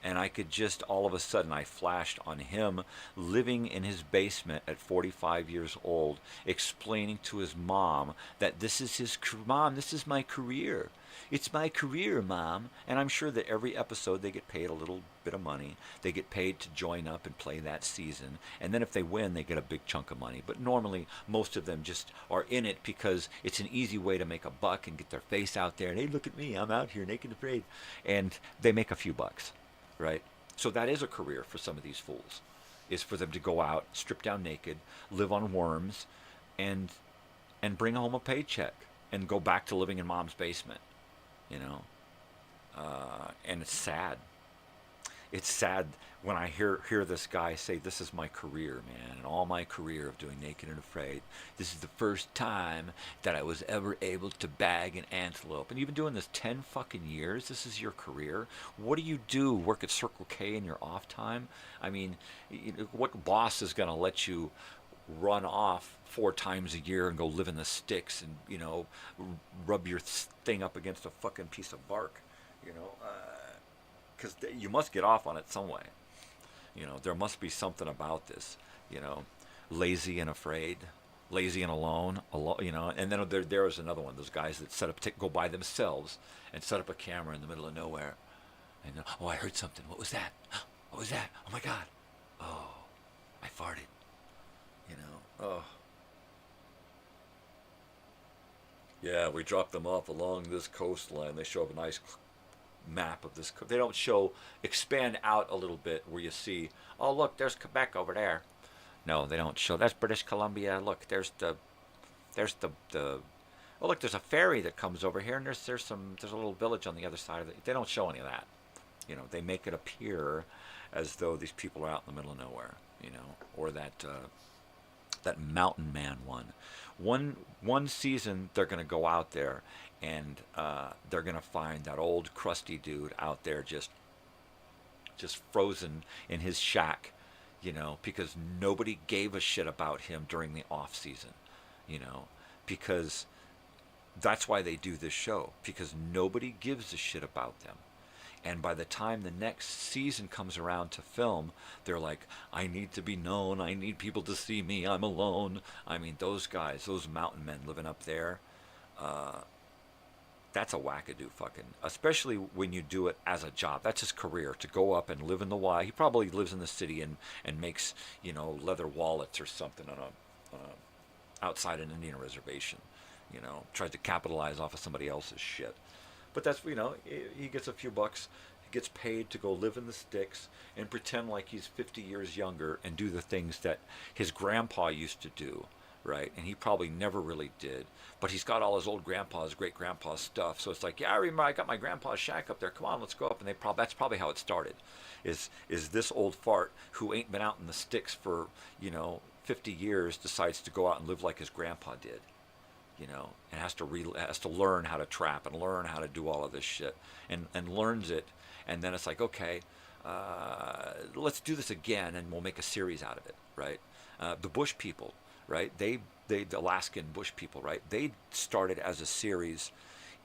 and I could just, all of a sudden, I flashed on him living in his basement at 45 years old, explaining to his mom that this is Mom, this is my career. It's my career, Mom. And I'm sure that every episode they get paid a little bit of money. They get paid to join up and play that season. And then if they win, they get a big chunk of money. But normally, most of them just are in it because it's an easy way to make a buck and get their face out there. And, hey, look at me, I'm out here naked and afraid. And they make a few bucks, right? So that is a career for some of these fools, is for them to go out, strip down naked, live on worms, and bring home a paycheck and go back to living in Mom's basement. You know, and it's sad. It's sad when I hear this guy say, this is my career, man, and all my career of doing Naked and Afraid, this is the first time that I was ever able to bag an antelope. And you've been doing this 10 fucking years. This is your career. What do you do? Work at Circle K in your off time? I mean, what boss is going to let you run off 4 times a year and go live in the sticks and, you know, rub your thing up against a fucking piece of bark, you know, because you must get off on it some way. You know, there must be something about this, you know, lazy and afraid, lazy and alone, you know. And then there was another one, those guys that go by themselves and set up a camera in the middle of nowhere. And, oh, I heard something. What was that? What was that? Oh, my God. Oh, I farted. You know, oh. Yeah, we dropped them off along this coastline. They show up a nice map of this. They don't expand out a little bit where you see, oh, look, there's Quebec over there. No, they don't show. That's British Columbia. Look, there's the, oh, look, there's a ferry that comes over here, and there's a little village on the other side of it. They don't show any of that. You know, they make it appear as though these people are out in the middle of nowhere, you know, or that Mountain Man one season they're going to go out there and they're going to find that old crusty dude out there just frozen in his shack, you know, because nobody gave a shit about him during the off season, you know, because that's why they do this show, because nobody gives a shit about them. And by the time the next season comes around to film, they're like, I need to be known. I need people to see me. I'm alone. I mean, those guys, those mountain men living up there, that's a wackadoo fucking, especially when you do it as a job. That's his career, to go up and live in the wild. He probably lives in the city and makes, you know, leather wallets or something on a outside an Indian reservation, you know, tries to capitalize off of somebody else's shit. But that's, you know, he gets a few bucks. He gets paid to go live in the sticks and pretend like he's 50 years younger and do the things that his grandpa used to do, right? And he probably never really did. But he's got all his old grandpa's, great grandpa's stuff. So it's like, yeah, I remember I got my grandpa's shack up there. Come on, let's go up. And that's probably how it started. Is this old fart who ain't been out in the sticks for 50 years decides to go out and live like his grandpa did, and has to learn how to trap and learn how to do all of this shit, and learns it, and then it's like, okay, let's do this again, and we'll make a series out of it, right? The Bush people, right? The Alaskan Bush people, right? They started as a series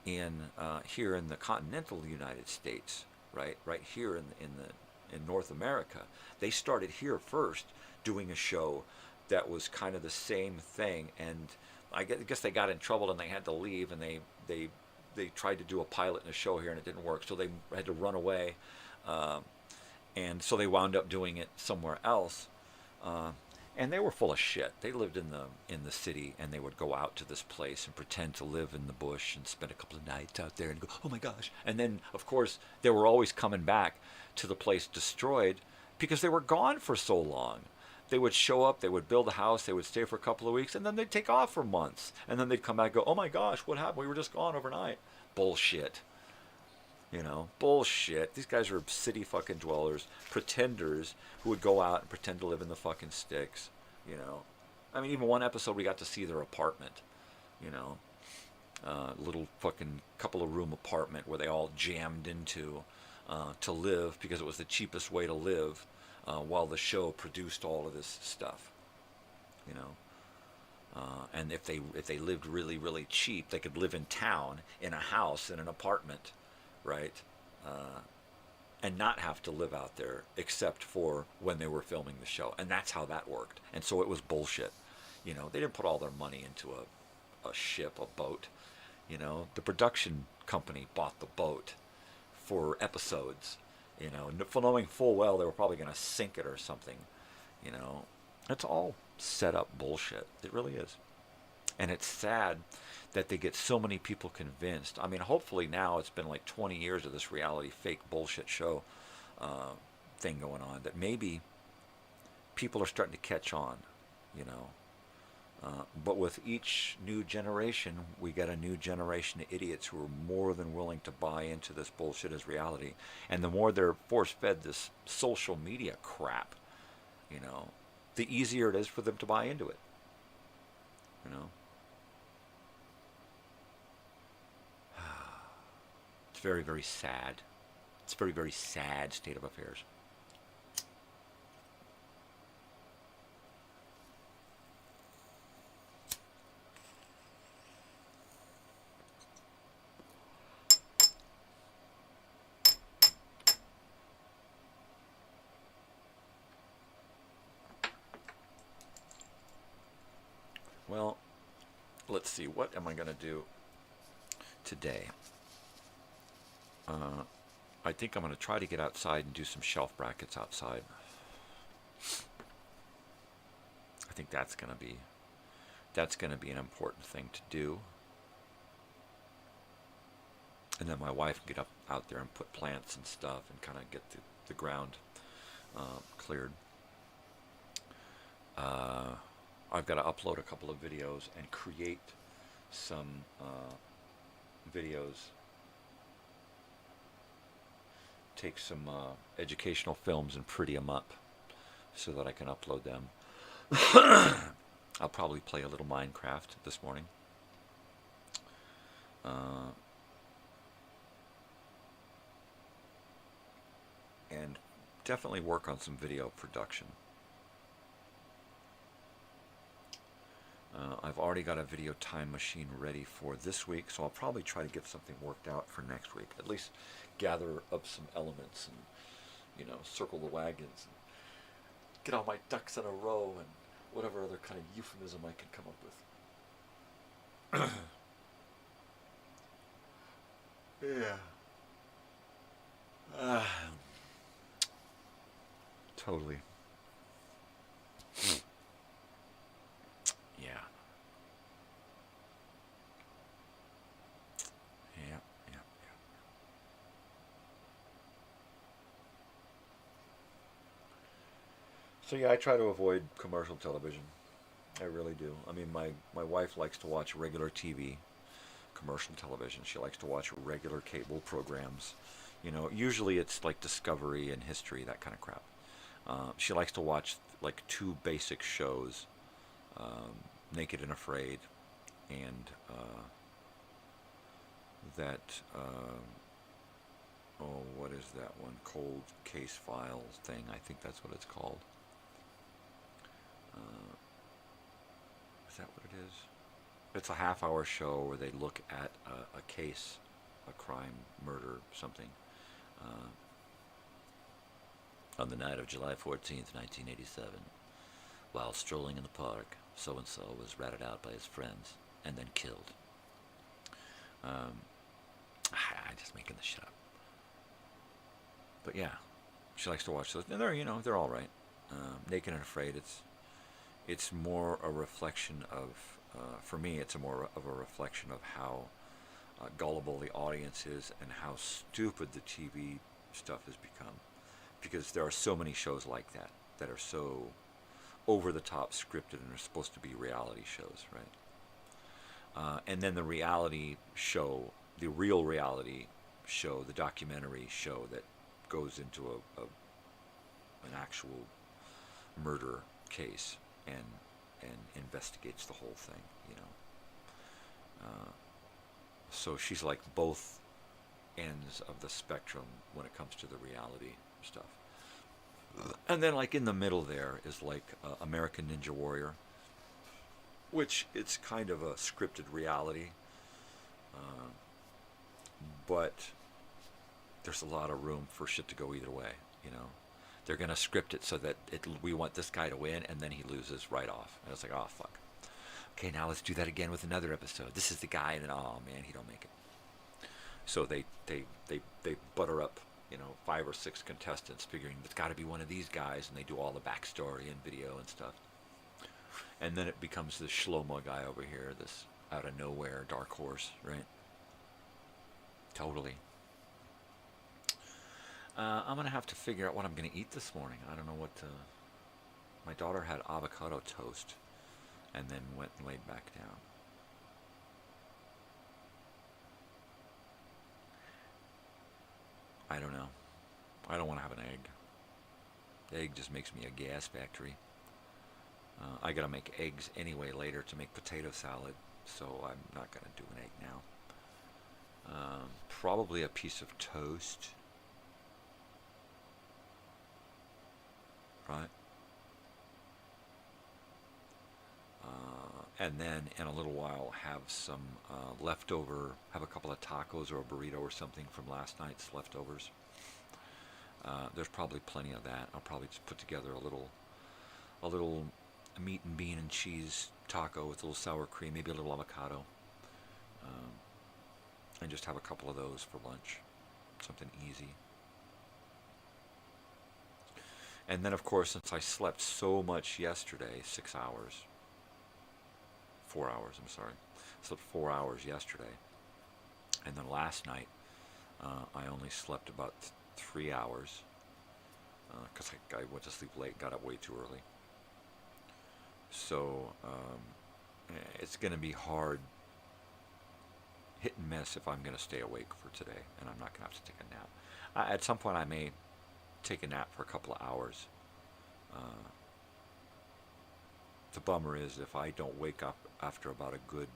here in the continental United States, right here in North America. They started here first, doing a show that was kind of the same thing, and I guess they got in trouble and they had to leave, and they tried to do a pilot in a show here and it didn't work, so they had to run away, and so they wound up doing it somewhere else. And they were full of shit. They lived in the city, and they would go out to this place and pretend to live in the bush and spend a couple of nights out there and go, oh my gosh. And then, of course, they were always coming back to the place destroyed because they were gone for so long. They would show up, they would build a house, they would stay for a couple of weeks, and then they'd take off for months. And then they'd come back and go, oh my gosh, what happened? We were just gone overnight. Bullshit. Bullshit. These guys are city fucking dwellers, pretenders who would go out and pretend to live in the fucking sticks, I mean, even one episode we got to see their apartment, little fucking couple of room apartment where they all jammed into to live because it was the cheapest way to live while the show produced all of this stuff, and if they lived really, really cheap, they could live in town in a house, in an apartment, right? And not have to live out there except for when they were filming the show. And that's how that worked. And so it was bullshit. They didn't put all their money into a ship, a boat. The production company bought the boat for episodes, knowing full well they were probably going to sink it or something. It's all set up bullshit. It really is. And it's sad that they get so many people convinced. I mean, hopefully now it's been like 20 years of this reality fake bullshit show thing going on, that maybe people are starting to catch on, but with each new generation, we get a new generation of idiots who are more than willing to buy into this bullshit as reality. And the more they're force-fed this social media crap, the easier it is for them to buy into it, It's very, very sad. It's a very, very sad state of affairs. Well, let's see. What am I going to do today? I think I'm going to try to get outside and do some shelf brackets outside. I think that's going to be an important thing to do. And then my wife can get out there and put plants and stuff and kind of get the ground cleared. I've got to upload a couple of videos and create some videos. Take some educational films and pretty them up so that I can upload them. I'll probably play a little Minecraft this morning. And definitely work on some video production. I've already got a video time machine ready for this week, so I'll probably try to get something worked out for next week. At least gather up some elements and, circle the wagons and get all my ducks in a row and whatever other kind of euphemism I can come up with. Yeah. Totally. Yeah. So yeah, I try to avoid commercial television. I really do. I mean, my wife likes to watch regular TV, commercial television. She likes to watch regular cable programs. You know, usually it's like Discovery and History, that kind of crap. She likes to watch like two basic shows, Naked and Afraid, and what is that one? Cold Case Files thing. I think that's what it's called. Is that what it is? It's a half-hour show where they look at a case, a crime, murder, something. On the night of July 14th, 1987, while strolling in the park, so-and-so was ratted out by his friends and then killed. I'm just making this shit up. But yeah, she likes to watch those. And they're all right. Naked and Afraid, it's more a reflection of, for me, it's more of a reflection of how gullible the audience is and how stupid the TV stuff has become. Because there are so many shows like that are so over-the-top scripted and are supposed to be reality shows, right? And then the reality show, the real reality show, the documentary show that goes into an actual murder case and investigates the whole thing, so she's like both ends of the spectrum when it comes to the reality stuff. And then like in the middle there is like American Ninja Warrior, which it's kind of a scripted reality, but there's a lot of room for shit to go either way. They're gonna script it so that we want this guy to win, and then he loses right off, and it's like, oh fuck, okay, now let's do that again with another episode. This is the guy, and then, oh man, he don't make it. So they butter up 5 or 6 contestants, figuring it's got to be one of these guys, and they do all the backstory and video and stuff. And then it becomes this Shlomo guy over here, this out of nowhere dark horse, right? Totally. I'm going to have to figure out what I'm going to eat this morning. I don't know what to... My daughter had avocado toast and then went and laid back down. I don't know. I don't want to have an egg. The egg just makes me a gas factory. I got to make eggs anyway later to make potato salad, so I'm not going to do an egg now. Probably a piece of toast. Right? And then in a little while have some leftover, have a couple of tacos or a burrito or something from last night's leftovers. There's probably plenty of that. I'll probably just put together a little meat and bean and cheese taco with a little sour cream, maybe a little avocado, and just have a couple of those for lunch. Something easy. And then, of course, since I slept so much yesterday, 6 hours, 4 hours, I'm sorry, slept 4 hours yesterday, and then last night I only slept about 3 hours, because I went to sleep late, got up way too early. So it's going to be hard, hit and miss, if I'm going to stay awake for today, and I'm not going to have to take a nap. At some point I may take a nap for a couple of hours. The bummer is if I don't wake up after about a good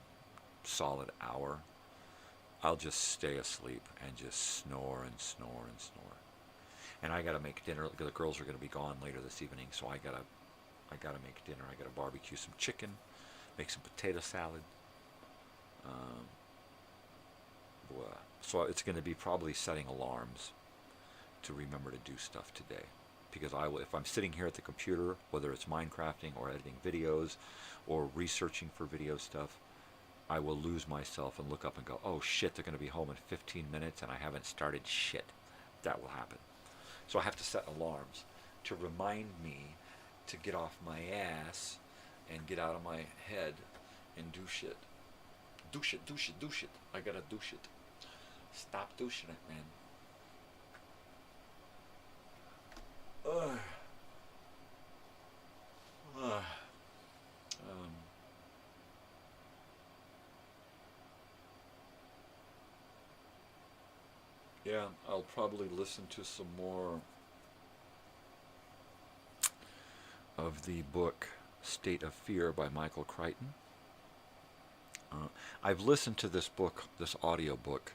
solid hour, I'll just stay asleep and just snore and snore and snore. And I gotta make dinner. The girls are gonna be gone later this evening, so I gotta make dinner. I gotta barbecue some chicken, make some potato salad. So it's gonna be probably setting alarms to remember to do stuff today, because if I'm sitting here at the computer, whether it's Minecrafting or editing videos or researching for video stuff, I will lose myself and look up and go, oh shit, they're going to be home in 15 minutes and I haven't started shit. That will happen. So I have to set alarms to remind me to get off my ass and get out of my head and do shit. Do shit, do shit, do shit. I gotta do shit. Stop douching it, man. Yeah, I'll probably listen to some more of the book State of Fear by Michael Crichton. I've listened to this book, this audio book,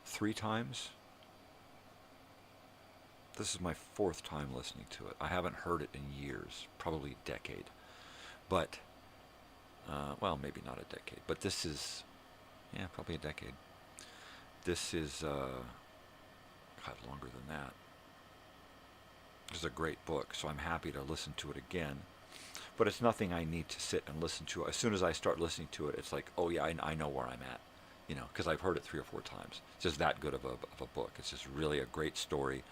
3 times. This is my 4th time listening to it. I haven't heard it in years, probably a decade. But, well, maybe not a decade, but this is, yeah, probably a decade. This is, God, longer than that. This is a great book, so I'm happy to listen to it again. But it's nothing I need to sit and listen to. As soon as I start listening to it, it's like, oh yeah, I know where I'm at, you know, because I've heard it 3 or 4 times. It's just that good of a book. It's just really a great story,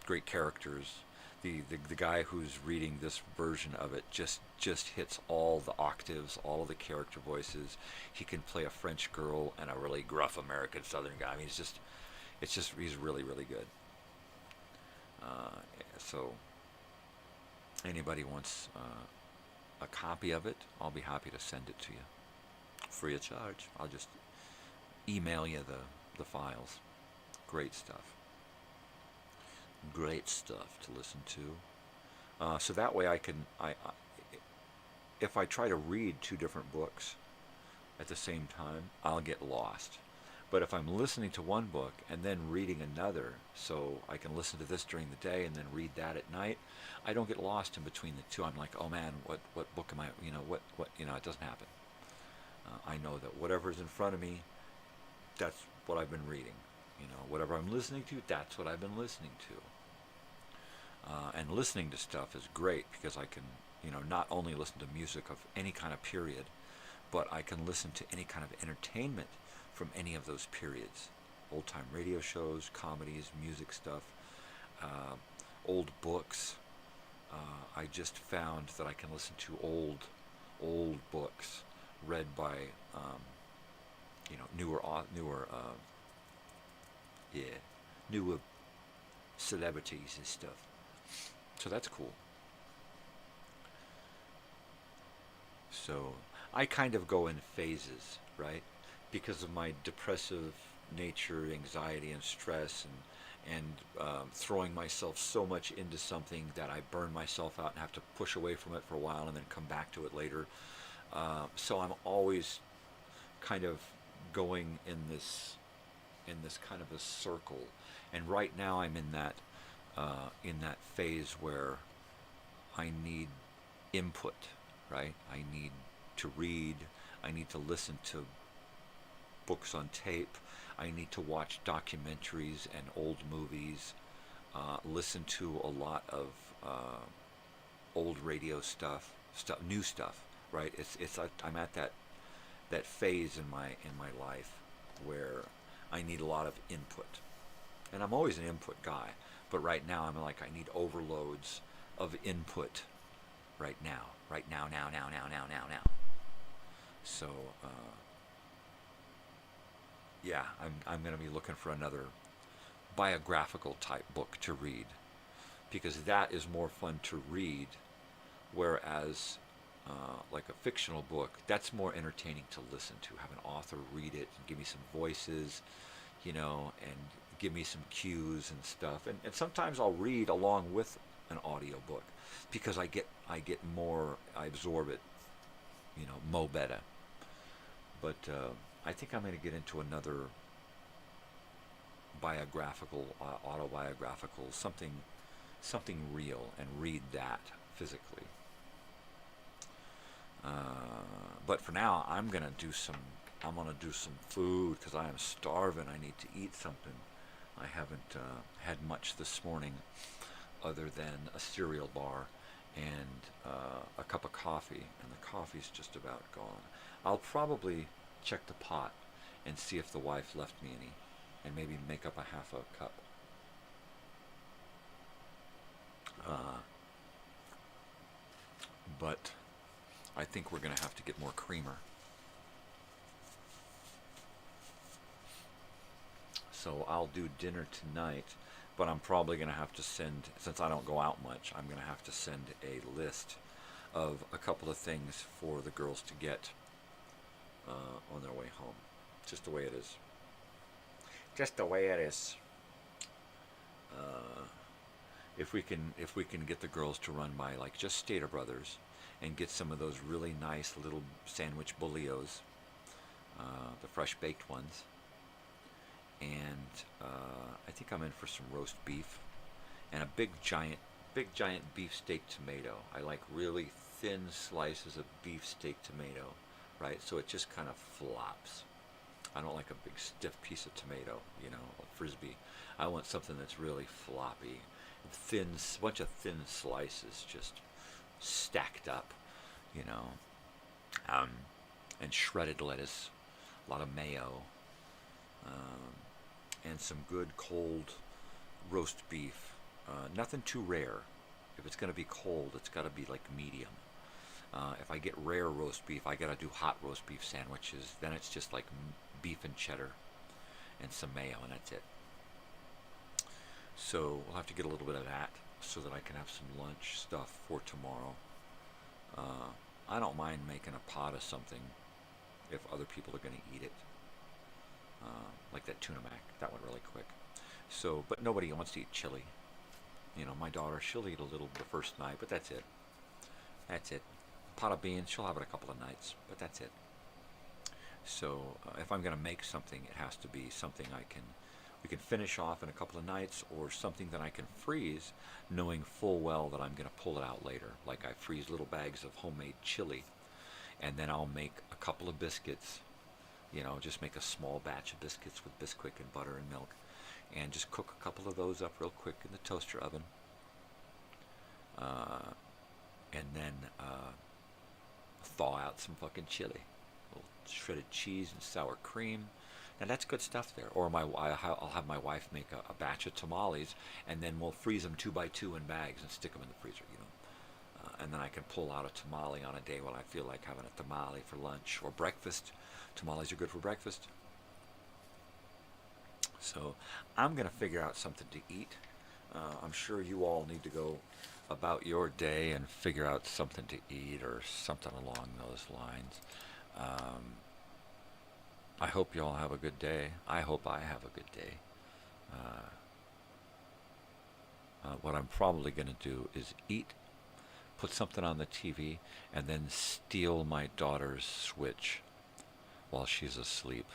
great characters. The guy who's reading this version of it just hits all the octaves, all of the character voices. He can play a French girl and a really gruff American Southern guy. I mean, he's really, really good. So anybody wants a copy of it, I'll be happy to send it to you, free of charge. I'll just email you the files. Great stuff. Great stuff to listen to. So that way I if I try to read 2 different books at the same time, I'll get lost. But if I'm listening to one book and then reading another, so I can listen to this during the day and then read that at night, I don't get lost in between the 2. I'm like, oh man, what book am I, you know, what, you know, it doesn't happen. I know that whatever's in front of me, that's what I've been reading. You know, whatever I'm listening to, that's what I've been listening to. And listening to stuff is great because I can, you know, not only listen to music of any kind of period, but I can listen to any kind of entertainment from any of those periods. Old-time radio shows, comedies, music stuff, old books. I just found that I can listen to old books read by, you know, newer celebrities and stuff. So that's cool. So I kind of go in phases, right? Because of my depressive nature, anxiety and stress, and throwing myself so much into something that I burn myself out and have to push away from it for a while and then come back to it later. So I'm always kind of going in this kind of a circle. And right now I'm in that phase where I need input, right? I need to read. I need to listen to books on tape. I need to watch documentaries and old movies, listen to a lot of old radio stuff, new stuff, right? I'm at that phase in my life where I need a lot of input. And I'm always an input guy, but right now I'm like, I need overloads of input right now. Now. So, yeah, I'm going to be looking for another biographical type book to read, because that is more fun to read, whereas like a fictional book, that's more entertaining to listen to. Have an author read it and give me some voices, you know, and give me some cues and stuff. And sometimes I'll read along with an audio book because I get more, I absorb it, you know, mo better. But I think I'm going to get into another biographical, autobiographical, something real, and read that physically. But for now, I'm going to do some food because I am starving. I need to eat something. I haven't had much this morning other than a cereal bar and a cup of coffee, and the coffee's just about gone. I'll probably check the pot and see if the wife left me any, and maybe make up a half a cup. But I think we're going to have to get more creamer. So I'll do dinner tonight, but I'm probably going to have to send, since I don't go out much, I'm going to have to send a list of a couple of things for the girls to get on their way home. Just the way it is. Just the way it is. If we can get the girls to run by like just Stater Brothers and get some of those really nice little sandwich bullios, the fresh baked ones, and I think I'm in for some roast beef and a big giant beefsteak tomato. I like really thin slices of beefsteak tomato, right? So it just kind of flops. I don't like a big stiff piece of tomato, you know, a Frisbee. I want something that's really floppy, bunch of thin slices just stacked up, you know, and shredded lettuce, a lot of mayo, and some good cold roast beef. Nothing too rare. If it's going to be cold, it's got to be like medium. If I get rare roast beef, I got to do hot roast beef sandwiches. Then it's just like beef and cheddar and some mayo, and that's it. So we'll have to get a little bit of that so that I can have some lunch stuff for tomorrow. I don't mind making a pot of something if other people are going to eat it. Like that tuna mac. That went really quick. So, but nobody wants to eat chili. You know, my daughter, she'll eat a little the first night, but that's it. That's it. Pot of beans, she'll have it a couple of nights, but that's it. So if I'm going to make something, it has to be something we can finish off in a couple of nights, or something that I can freeze, knowing full well that I'm going to pull it out later. Like I freeze little bags of homemade chili, and then I'll make a couple of biscuits. You know, just make a small batch of biscuits with Bisquick and butter and milk, and just cook a couple of those up real quick in the toaster oven. And then thaw out some fucking chili, a little shredded cheese and sour cream. Now that's good stuff there. Or I'll have my wife make a batch of tamales, and then we'll freeze them 2 by 2 in bags and stick them in the freezer, you know. And then I can pull out a tamale on a day when I feel like having a tamale for lunch or breakfast. Tamales are good for breakfast. So I'm going to figure out something to eat. I'm sure you all need to go about your day and figure out something to eat or something along those lines. I hope you all have a good day. I hope I have a good day. What I'm probably going to do is eat, put something on the TV, and then steal my daughter's Switch while she's asleep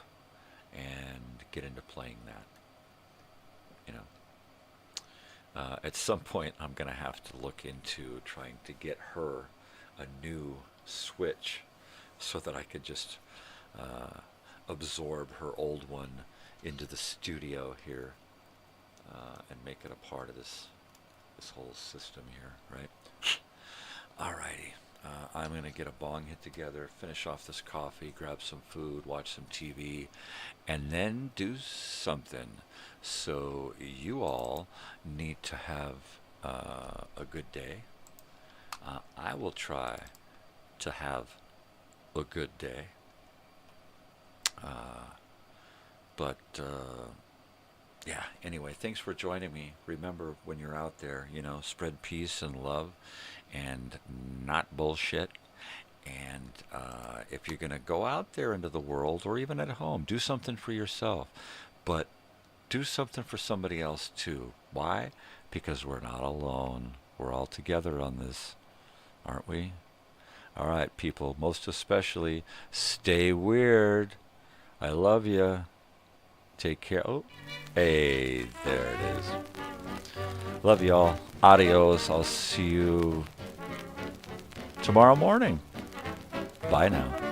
and get into playing that. You know, at some point I'm going to have to look into trying to get her a new Switch so that I could just absorb her old one into the studio here and make it a part of this whole system here, right? Alrighty. I'm going to get a bong hit together, finish off this coffee, grab some food, watch some TV, and then do something. So you all need to have a good day. I will try to have a good day. Yeah, anyway, thanks for joining me. Remember, when you're out there, you know, spread peace and love and not bullshit. And if you're going to go out there into the world or even at home, do something for yourself. But do something for somebody else too. Why? Because we're not alone. We're all together on this, aren't we? All right, people, most especially, stay weird. I love you. Take care. Oh, hey, there it is. Love y'all. Adios. I'll see you tomorrow morning. Bye now.